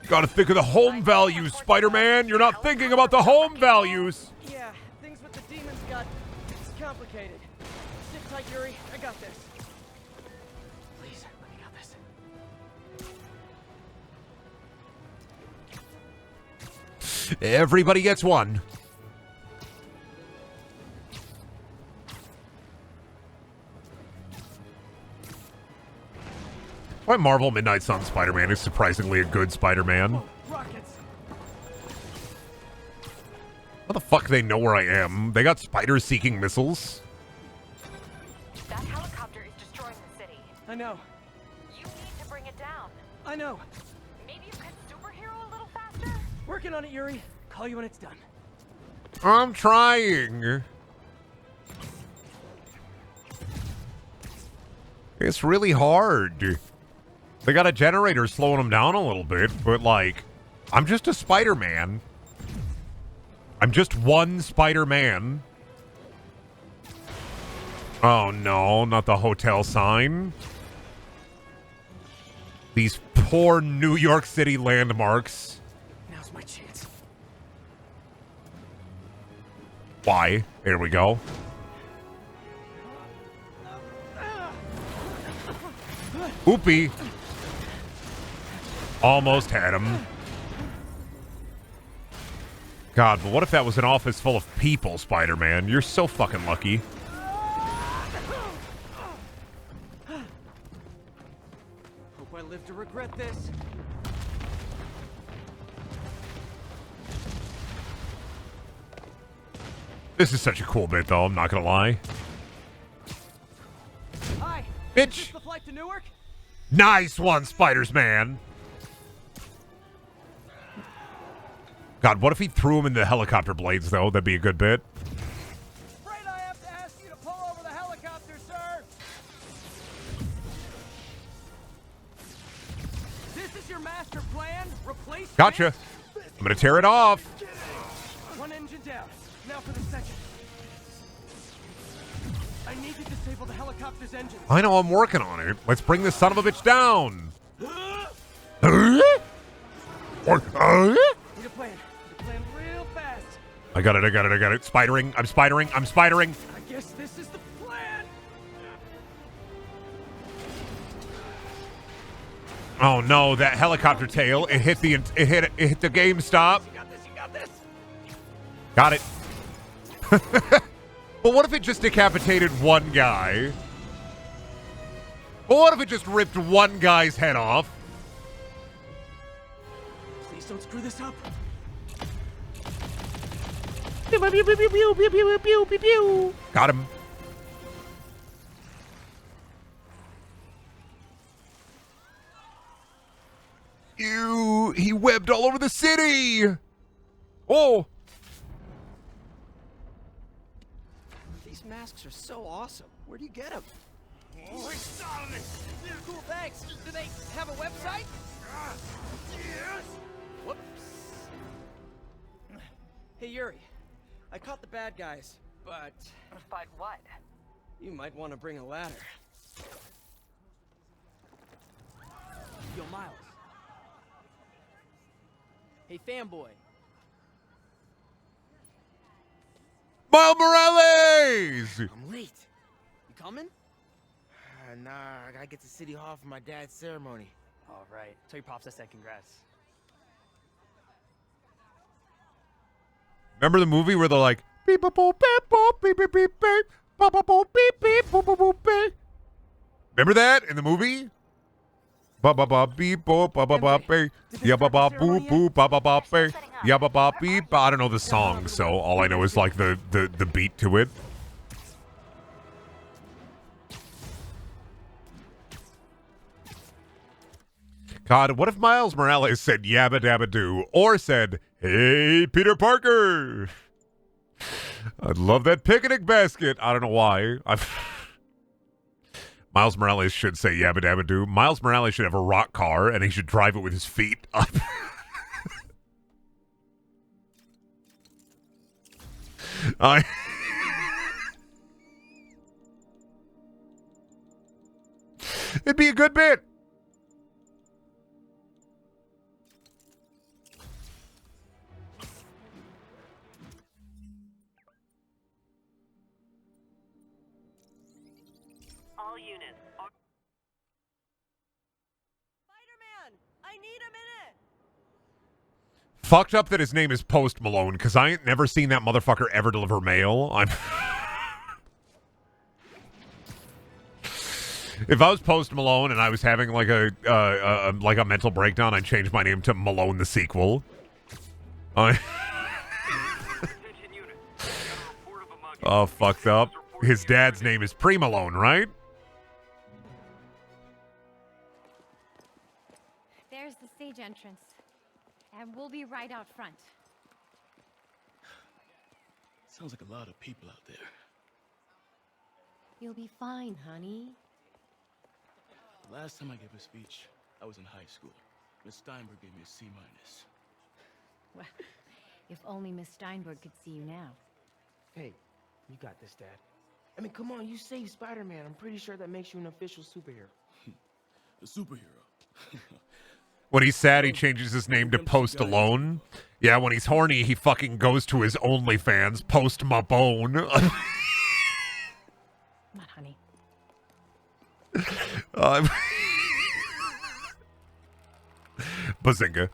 Gotta think of the home values, Spider-Man. You're not thinking about the home values. Yeah, things with the demons it's complicated. Sit tight, Yuri. I got this. Please, let me got this. Everybody gets one. Why Marvel Midnight Sun Spider-Man is surprisingly a good Spider-Man. Rockets. How the fuck they know where I am? They got spider-seeking missiles? That helicopter is destroying the city. I know. You need to bring it down. I know. Maybe you could superhero a little faster? Working on it, Yuri. Call you when it's done. I'm trying. It's really hard. They got a generator slowing them down a little bit, but like, I'm just a Spider-Man. I'm just one Spider-Man. Oh no, not the hotel sign. These poor New York City landmarks. Now's my chance. Why? Here we go. Oopie. Almost had him. God, but what if that was an office full of people, Spider-Man? You're so fucking lucky. Hope I live to regret this. This is such a cool bit, though. I'm not gonna lie. Hi. Bitch. Is this the flight to Newark? Nice one, Spiders-Man. God, what if he threw him in the helicopter blades, though? That'd be a good bit. Afraid I have to ask you to pull over the helicopter, sir. This is your master plan? Replace Gotcha. I'm gonna tear it off. One engine down. Now for the second. I need to disable the helicopter's engine. I know, I'm working on it. Let's bring this son of a bitch down. Need a plan. Need a plan real fast. I got it. Spidering. I'm spidering. I guess this is the plan. Oh no, that helicopter tail. It hit the GameStop. You got this. Got it. But what if it just decapitated one guy? But what if it just ripped one guy's head off? Please don't screw this up. Got him. Ew, he webbed all over the city. Oh. These masks are so awesome. Where do you get them? Oh, Solomon! Cool, thanks. Do they have a website? Yes! Whoops. Hey, Yuri. I caught the bad guys, but... But what? You might want to bring a ladder. Yo, Miles. Hey, fanboy. Miles Morales! I'm late. You coming? Nah, I gotta get to City Hall for my dad's ceremony. All right. Tell your pops I said congrats. Remember the movie where they're like, beep boop boop beep boop beep beep beep beep boop boop boop beep beep boop boop boop beep. Remember that in the movie? Ba ba ba beep boop ba ba ba beep. Ya ba ba boop boop ba ba ba beep. Ya ba ba beep. I don't know the song, so all I know is like the beat to it. God, what if Miles Morales said yabba dabba doo or said, hey, Peter Parker? I'd love that picnic basket. I don't know why. Miles Morales should say yabba dabba doo. Miles Morales should have a rock car and he should drive it with his feet up. It'd be a good bit. All units. Spider-Man, I need a minute. Fucked up that his name is Post Malone, because I ain't never seen that motherfucker ever deliver mail. If I was Post Malone and I was having like a mental breakdown, I'd change my name to Malone the Sequel. Oh, fucked up. His dad's name is Pre-Malone, right? There's the stage entrance. And we'll be right out front. Sounds like a lot of people out there. You'll be fine, honey. Last time I gave a speech, I was in high school. Miss Steinberg gave me a C-. Well, if only Miss Steinberg could see you now. Hey, you got this, Dad. I mean, come on, you saved Spider-Man. I'm pretty sure that makes you an official superhero. A superhero? When he's sad, he changes his name to Post Alone. Yeah, when he's horny, he fucking goes to his OnlyFans, Post My Bone. Come on, honey. Bazinga.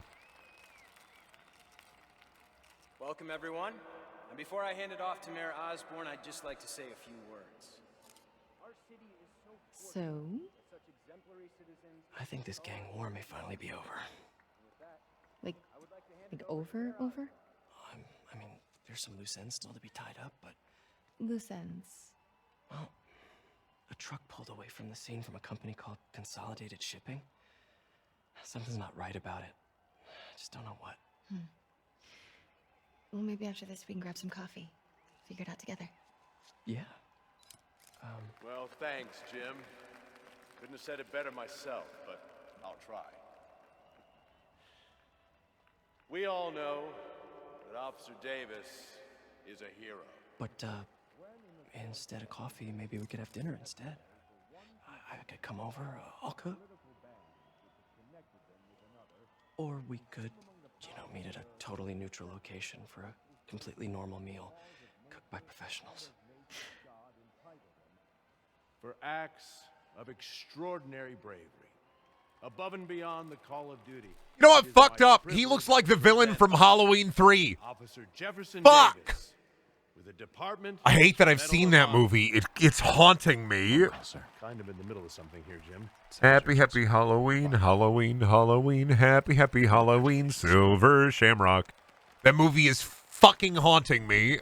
Welcome, everyone. And before I hand it off to Mayor Osborn, I'd just like to say a few words. So? I think this gang war may finally be over. Like over? I mean, there's some loose ends still to be tied up, but... Loose ends. Well, a truck pulled away from the scene from a company called Consolidated Shipping. Something's not right about it. I just don't know what. Well, maybe after this we can grab some coffee. Figure it out together. Yeah. Well, thanks, Jim. Couldn't have said it better myself, but I'll try. We all know that Officer Davis is a hero. But, instead of coffee, maybe we could have dinner instead. I could come over, I'll cook. Or we could, meet at a totally neutral location for a completely normal meal, cooked by professionals. For acts of extraordinary bravery, above and beyond the call of duty. You know what fucked up? He looks like the villain from Halloween 3. Officer Jefferson Fuck! Davis, with the Department I hate that I've seen that movie. It's haunting me. Kind of in the middle of something here, Jim. Happy, happy Halloween, Halloween, Halloween, happy, happy Halloween, Silver Shamrock. That movie is fucking haunting me.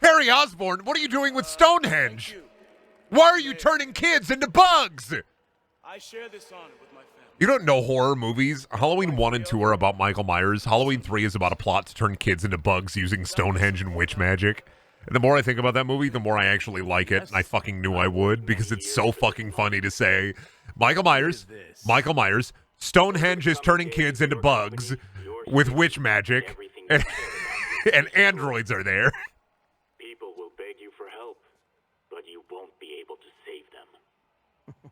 Harry Osborn, what are you doing with Stonehenge? Why are you turning kids into bugs? I share this honor with my family. You don't know horror movies. Halloween 1 and 2 are about Michael Myers. Halloween 3 is about a plot to turn kids into bugs using Stonehenge and witch magic. And the more I think about that movie, the more I actually like it. And I fucking knew I would, because it's so fucking funny to say, Michael Myers, Stonehenge is turning kids into bugs with witch magic, and androids are there. People will beg you for help, but you won't be able to save them.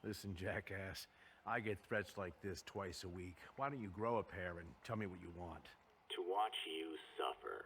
Listen, jackass, I get threats like this twice a week. Why don't you grow a pair and tell me what you want? To watch you suffer.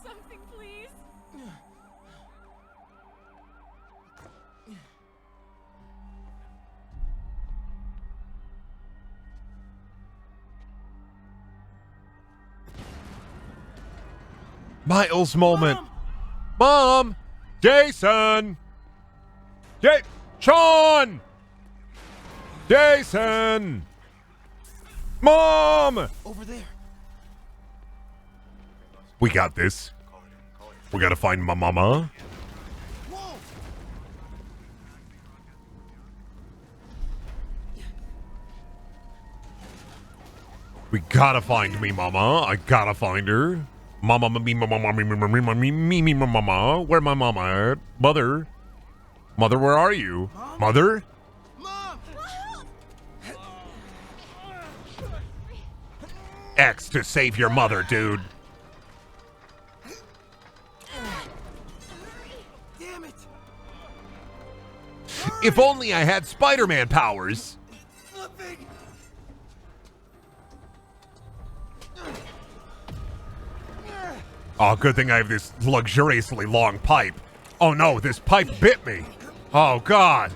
something, please. Miles moment. Mom! Jason! Sean! Jason! Mom! Over there. We got this. We gotta find my mama. We gotta find me mama. I gotta find her. Mama, me, mama, mama. Where my mama at? Mother. Mother, where are you? Mother? X to save your mother, dude. Damn it! If only I had Spider-Man powers. Flipping! Oh, good thing I have this luxuriously long pipe. Oh no, this pipe bit me. Oh God.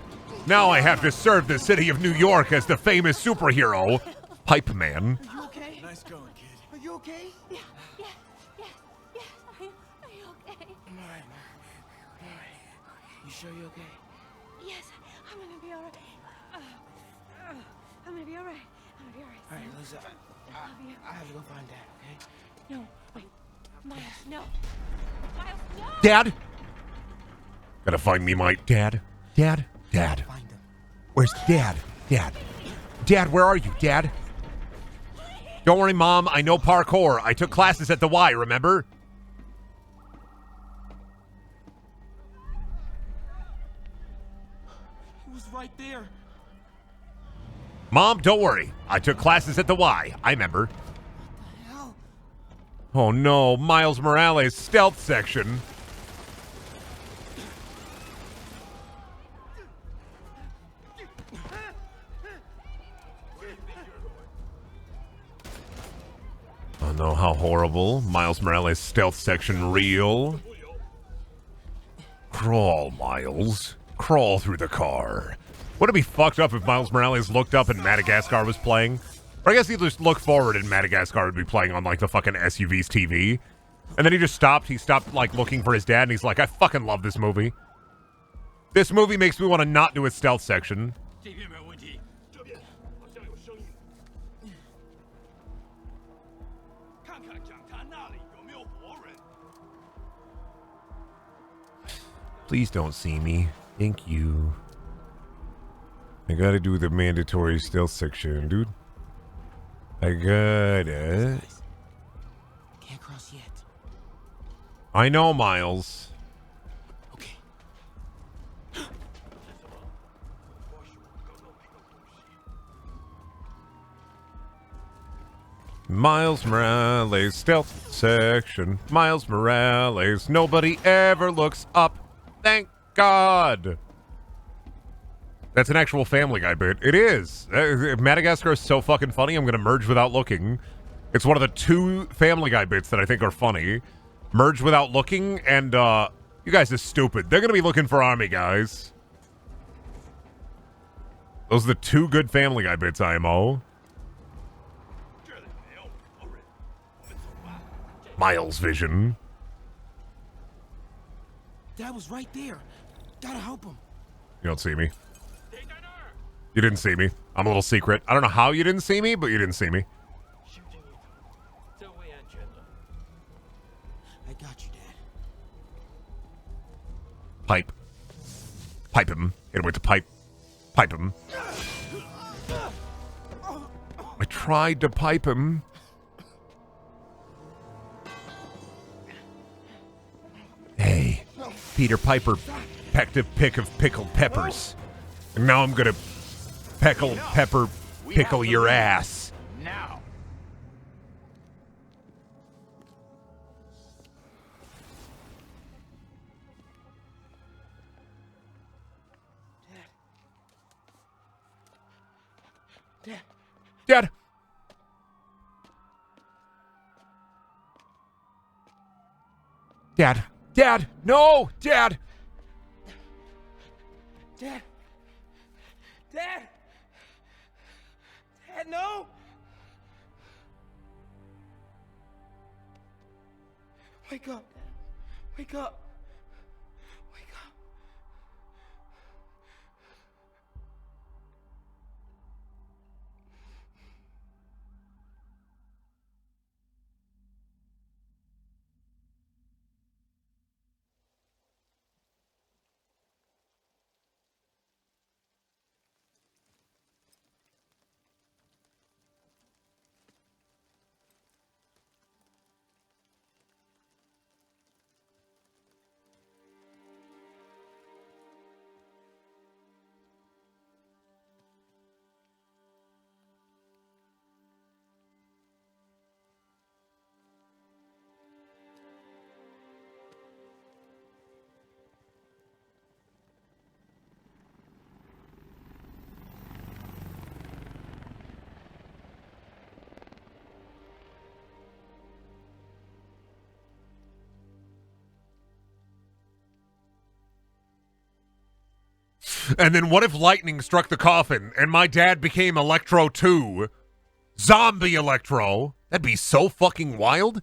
Now I have to serve the city of New York as the famous superhero, Pipe Man. Are you okay? Nice going, kid. Are you okay? Yeah. Are you okay? I'm alright, man. I'm alright. You sure you're okay? Yes, I'm gonna be alright. I'm gonna be alright. Alright, Lisa. I have to go find Dad, okay? No, wait. Miles, no. Miles, no! Dad? Gotta find me my dad. Dad? Dad. Where's Dad? Dad. Dad, where are you, Dad? Don't worry, Mom. I know parkour. I took classes at the Y, remember? He was right there. Mom, don't worry. I took classes at the Y. I remember. Hell? Oh no, Miles Morales' stealth section. Oh no, how horrible. Miles Morales' stealth section real. Crawl, Miles. Crawl through the car. Would it be fucked up if Miles Morales looked up and Madagascar was playing? Or I guess he'd just look forward and Madagascar would be playing on like the fucking SUV's TV. And then he just stopped. He stopped like looking for his dad and he's like, I fucking love this movie. This movie makes me want to not do a stealth section. Please don't see me. Thank you. I gotta do the mandatory stealth section, dude. I gotta. Can't cross yet. I know, Miles. Okay. Miles Morales stealth section. Miles Morales. Nobody ever looks up. Thank God. That's an actual Family Guy bit. It is. Madagascar is so fucking funny, I'm going to merge without looking. It's one of the 2 Family Guy bits that I think are funny. Merge without looking, and, you guys are stupid. They're going to be looking for army guys. Those are the 2 good Family Guy bits, IMO. Miles Vision. Dad was right there. Gotta help him. You don't see me. You didn't see me. I'm a little secret. I don't know how you didn't see me, but you didn't see me. I got you, Dad. Pipe. Pipe him. Hit him with the pipe. Pipe him. I tried to pipe him. Hey, Peter Piper pecked a pick of pickled peppers. And now I'm gonna pickle your ass. Now. Dad. Dad. Dad. No. Dad. Dad. Dad. Dad, no. Wake up. Wake up. Wake up. And then what if lightning struck the coffin and my dad became Electro 2? Zombie Electro. That'd be so fucking wild.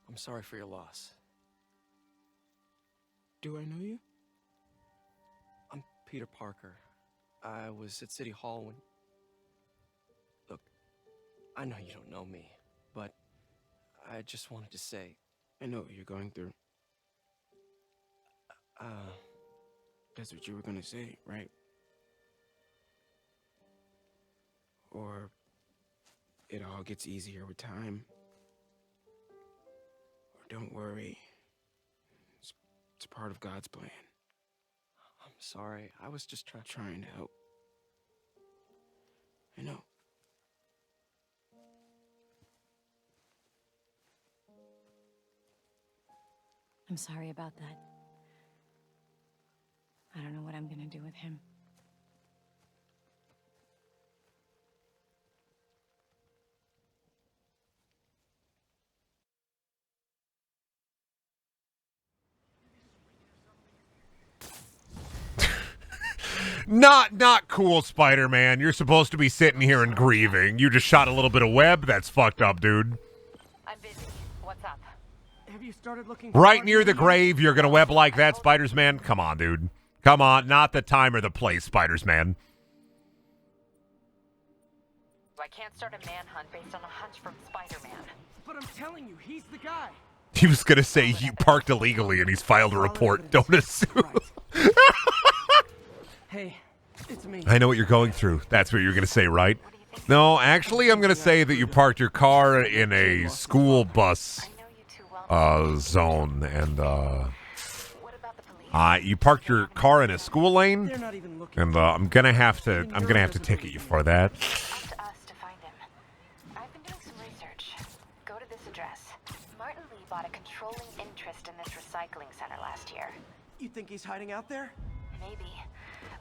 I'm sorry for your loss. Do I know you? I'm Peter Parker. I was at City Hall when... Look, I know you don't know me, but I just wanted to say, I know what you're going through. That's what you were gonna say, right? Or it all gets easier with time. Or don't worry. It's part of God's plan. I'm sorry. I was just trying to help. I know. I'm sorry about that. I don't know what I'm gonna do with him. Not cool, Spider-Man. You're supposed to be sitting here and grieving. You just shot a little bit of web. That's fucked up, dude. I'm busy. What's up? Have you started looking Right near the grave, you're gonna web like that, Spiders-Man? Come on, dude. Come on. Not the time or the place, Spiders-Man. I can't start a manhunt based on a hunch from Spider-Man. But I'm telling you, he's the guy. He was gonna say you parked illegally and he's filed a report. Don't assume. Hey, it's me. I know what you're going through. That's what you're going to say, right? No, actually, I'm going to say that you parked your car in a school bus zone, and you parked your car in a school lane, and I'm gonna have to ticket you for that. Up to us to find him. I've been doing some research. Go to this address. Martin Lee bought a controlling interest in this recycling center last year. You think he's hiding out there? Maybe.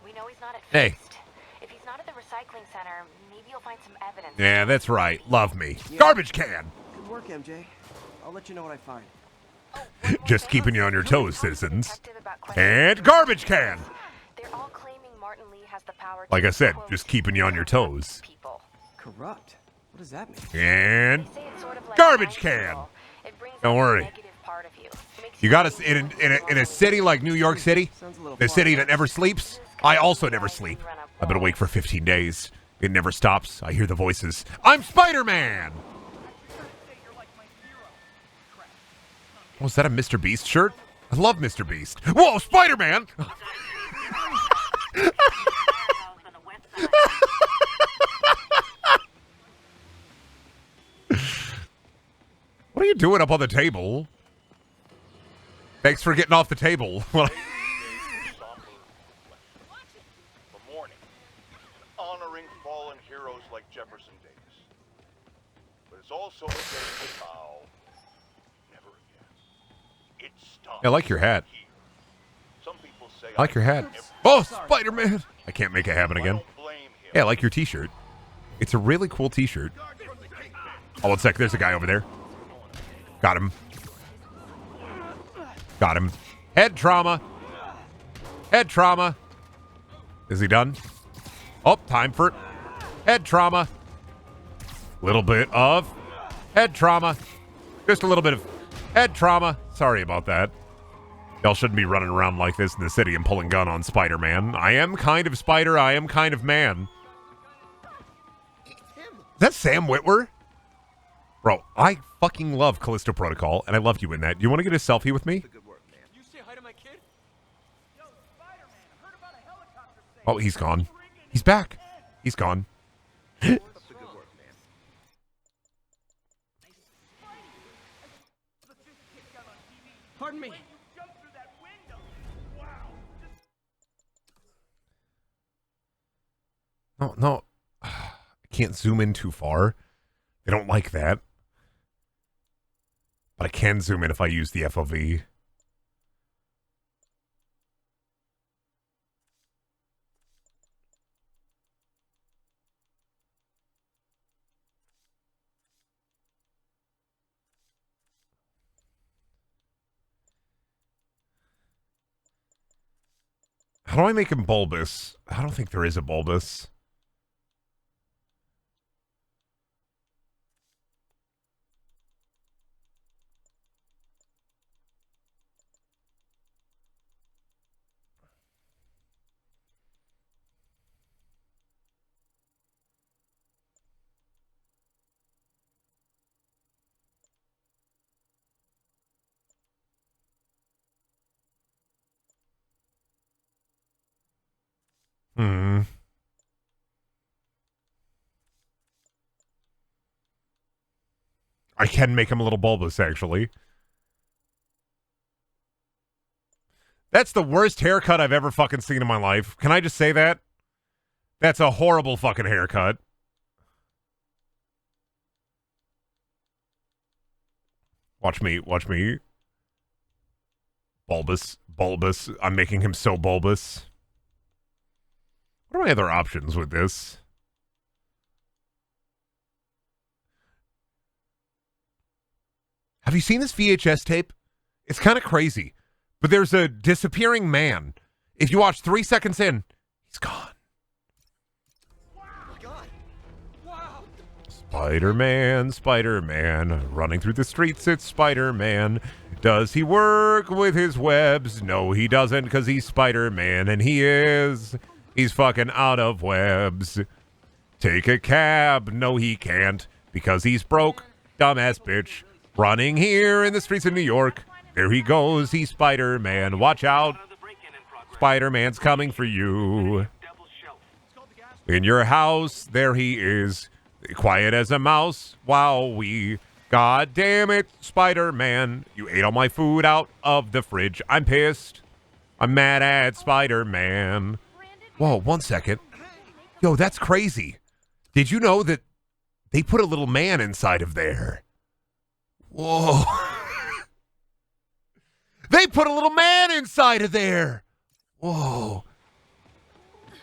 We know he's not at Hey. Feast. If he's not at the recycling center, maybe you'll find some evidence. Yeah, that's right. Love me. Garbage can. Good work, MJ. I'll let you know what I find. Just keeping you on your toes, citizens. And garbage can. They're all claiming Martin Lee has the power Like to I said, quote, just keeping you on your toes. people. Corrupt? What does that mean? And Say it's sort of like garbage mind can. control. It brings Don't out the worry. negative part of you. Makes You got us in a city like New York City, the city that never sleeps. I also never sleep. I've been awake for 15 days. It never stops. I hear the voices. I'm Spider-Man! Oh, is that a Mr. Beast shirt? I love Mr. Beast. Whoa, Spider-Man! What are you doing up on the table? Thanks for getting off the table. The mourning, honoring fallen heroes like Jefferson Davis. But it's also a day to vow never again. It stops. I like your hat. here. Some people say I like your hat. Oh, Spider-Man! I can't make it happen again. Yeah, I like your t-shirt. It's a really cool t-shirt. Oh, 1 sec. There's a guy over there. Got him. Got him. Head trauma. Head trauma. Is he done? Oh, time for head trauma. Little bit of head trauma. Just a little bit of head trauma. Sorry about that. Y'all shouldn't be running around like this in the city and pulling gun on Spider-Man. I am kind of Spider. I am kind of man. Is that Sam Witwer? Bro, I fucking love Callisto Protocol, and I love you in that. You want to get a selfie with me? You say hi to my kid? Oh, he's gone. He's back. He's gone. Pardon me. No. I can't zoom in too far. They don't like that. But I can zoom in if I use the FOV. How do I make him bulbous? I don't think there is a bulbous. I can make him a little bulbous, actually. That's the worst haircut I've ever fucking seen in my life. Can I just say that? That's a horrible fucking haircut. Watch me. Bulbous. I'm making him so bulbous. What are my other options with this? Have you seen this VHS tape? It's kind of crazy. But there's a disappearing man. If you watch 3 seconds in, he's gone. Spider-Man, running through the streets, it's Spider-Man. Does he work with his webs? No, he doesn't, because he's Spider-Man, and he's fucking out of webs. Take a cab. No, he can't, because he's broke. Dumbass bitch. Running here in the streets of New York. There he goes, he's Spider-Man. Watch out. Spider-Man's coming for you. In your house, there he is. Quiet as a mouse. Wowee. God damn it, Spider-Man. You ate all my food out of the fridge. I'm pissed. I'm mad at Spider-Man. Whoa, 1 second. Yo, that's crazy. Did you know that they put a little man inside of there? Whoa. They put a little man inside of there. Whoa.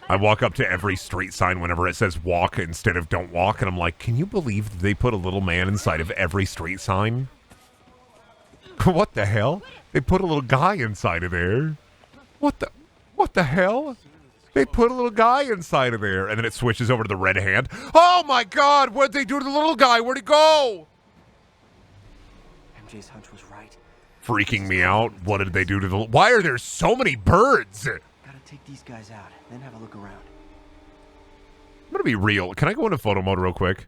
I walk up to every street sign whenever it says walk instead of don't walk, and I'm like, can you believe they put a little man inside of every street sign? What the hell? They put a little guy inside of there. What the hell? They put a little guy inside of there, and then it switches over to the red hand. Oh my God, what'd they do to the little guy? Where'd he go? MJ's hunch was right. Freaking me out. What did they do to the... Why are there so many birds? Gotta take these guys out, then have a look around. I'm gonna be real. Can I go into photo mode real quick?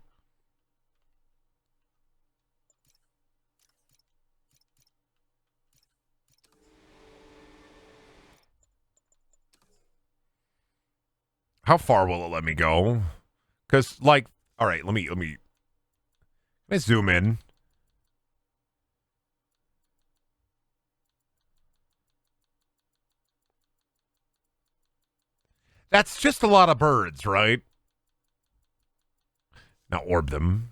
How far will it let me go? Because, like... Alright, let me... Can I zoom in? That's just a lot of birds, right? Now orb them.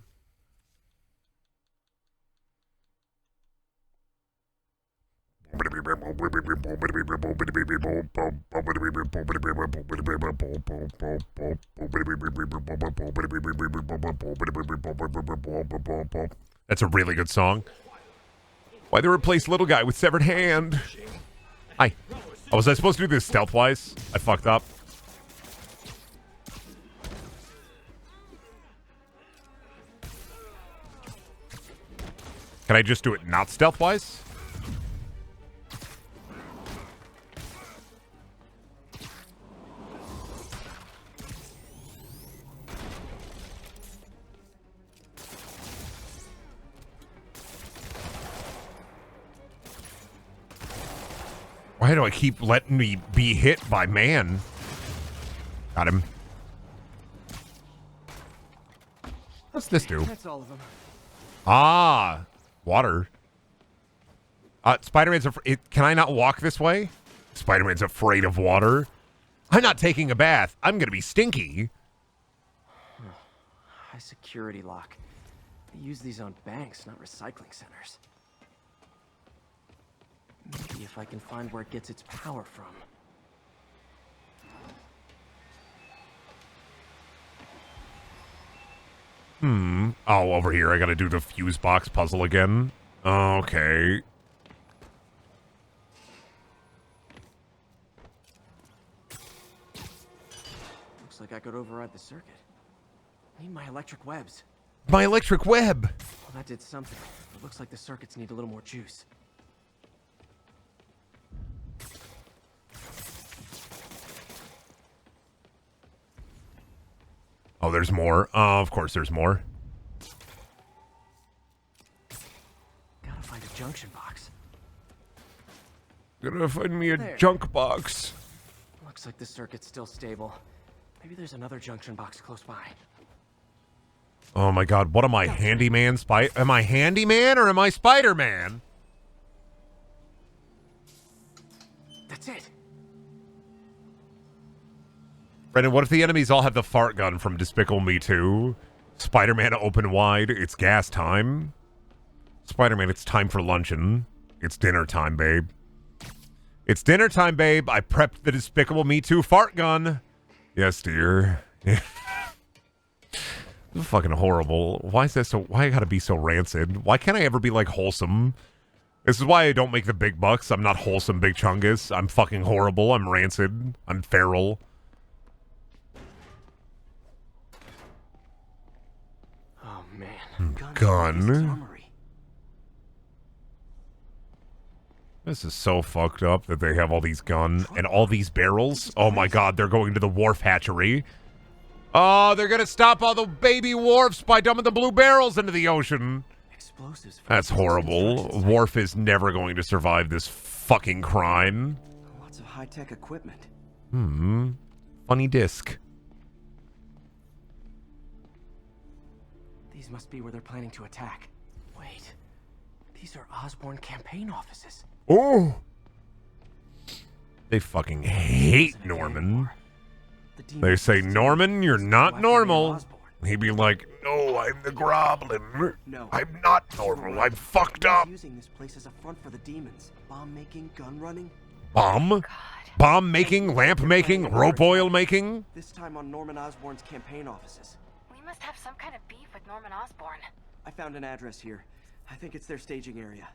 That's a really good song. Why they replace Little Guy with Severed Hand? Hi. Oh, was I supposed to do this stealth-wise? I fucked up. Can I just do it not stealth-wise? Why do I keep letting me be hit by man? Got him. What's this do? That's all of them. Ah, water. Spider-Man's can I not walk this way? Spider-Man's afraid of water. I'm not taking a bath. I'm gonna be stinky. High security lock. They use these on banks, not recycling centers. Maybe if I can find where it gets its power from. Oh, over here. I gotta do the fuse box puzzle again. Okay. Looks like I could override the circuit. I need my electric webs. My electric web. Well, that did something. It looks like the circuits need a little more juice. Oh, there's more. Of course there's more. Gotta find a junction box. Gotta find me a There. junk box. Looks like the circuit's still stable. Maybe there's another junction box close by. Oh my god, what am I, handyman? Am I handyman or am I Spider-Man? That's it. Brendan, what if the enemies all have the fart gun from Despicable Me 2? Spider-Man open wide, it's gas time. Spider-Man, it's time for luncheon. It's dinner time, babe. It's dinner time, babe. I prepped the Despicable Me 2 fart gun. Yes, dear. Fucking horrible. Why is that so? Why I gotta be so rancid? Why can't I ever be like wholesome? This is why I don't make the big bucks. I'm not wholesome, Big Chungus. I'm fucking horrible. I'm rancid. I'm feral. Oh man. Gun. This is so fucked up that they have all these guns and all these barrels. Oh my god, they're going to the wharf hatchery. Oh, they're gonna stop all the baby wharfs by dumping the blue barrels into the ocean. Explosives. That's horrible. Wharf is never going to survive this fucking crime. Lots of high-tech equipment. Funny disc. These must be where they're planning to attack. Wait. These are Osborn campaign offices. Oh! They fucking hate Norman. They say, Norman, you're not normal. He'd be like, no, I'm the Groblin. No. I'm not normal. I'm fucked up. Using this place as a front for the demons. Bomb making, gun running. Bomb? Bomb making, lamp making, rope oil making? This time on Norman Osborn's campaign offices. We must have some kind of beef with Norman Osborn. I found an address here. I think it's their staging area.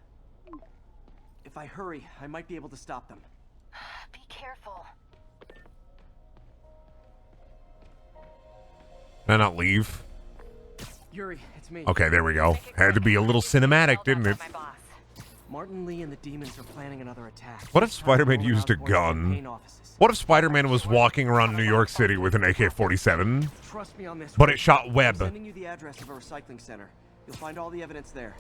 If I hurry, I might be able to stop them. Be careful. Can I not leave? Yuri, it's me. Okay, there we go. Had to be a little cinematic, didn't it? Martin Lee and the demons are planning another attack. What if Spider-Man used a gun? What if Spider-Man was walking around New York City with an AK-47? Trust me on this. But it shot I'm web. sending you the address of a recycling center. You'll find all the evidence there.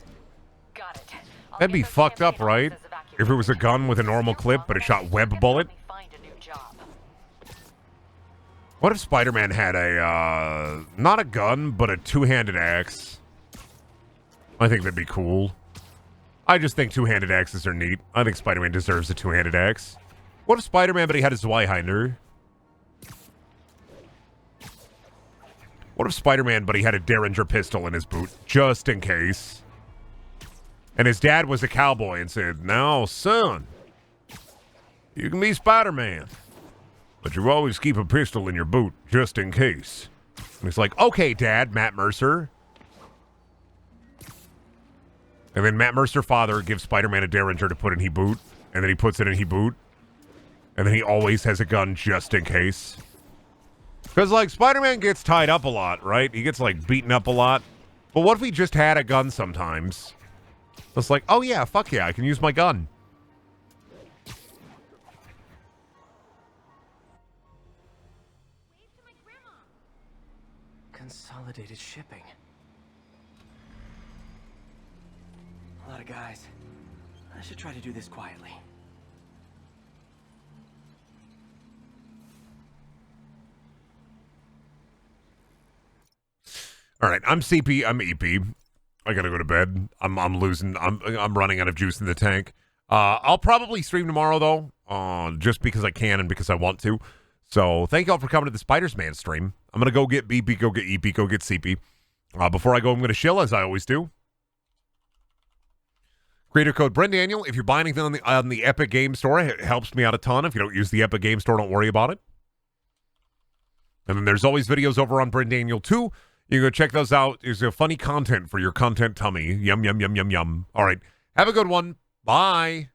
Got it. That'd be fucked up, right? If it was a gun with a normal clip, but it shot web bullet? Find a new job. What if Spider-Man had a, not a gun, but a two-handed axe? I think that'd be cool. I just think two-handed axes are neat. I think Spider-Man deserves a two-handed axe. What if Spider-Man, but he had his Zweihander? What if Spider-Man, but he had a Derringer pistol in his boot, just in case? And his dad was a cowboy and said, now, son, You can be Spider-Man, but you always keep a pistol in your boot just in case. And he's like, okay, Dad, Matt Mercer. And then Matt Mercer father gives Spider-Man a Derringer to put in he boot, and then he puts it in he boot. And then he always has a gun just in case. Because, like, Spider-Man gets tied up a lot, right? He gets, like, beaten up a lot. But what if he just had a gun sometimes? It's like, oh yeah, fuck yeah, I can use my gun. Consolidated shipping. A lot of guys. I should try to do this quietly. All right, I'm CP, I'm EP. I gotta go to bed. I'm losing. I'm running out of juice in the tank. I'll probably stream tomorrow though, just because I can and because I want to. So thank y'all for coming to the Spider-Man stream. I'm gonna go get BP, go get EP, go get CP. Before I go, I'm gonna chill as I always do. Creator code Brendaniel. If you're buying anything on the Epic Game Store, it helps me out a ton. If you don't use the Epic Game Store, don't worry about it. And then there's always videos over on Brendaniel too. You can go check those out. There's a funny content for your content tummy. Yum, yum, yum, yum, yum. All right. Have a good one. Bye.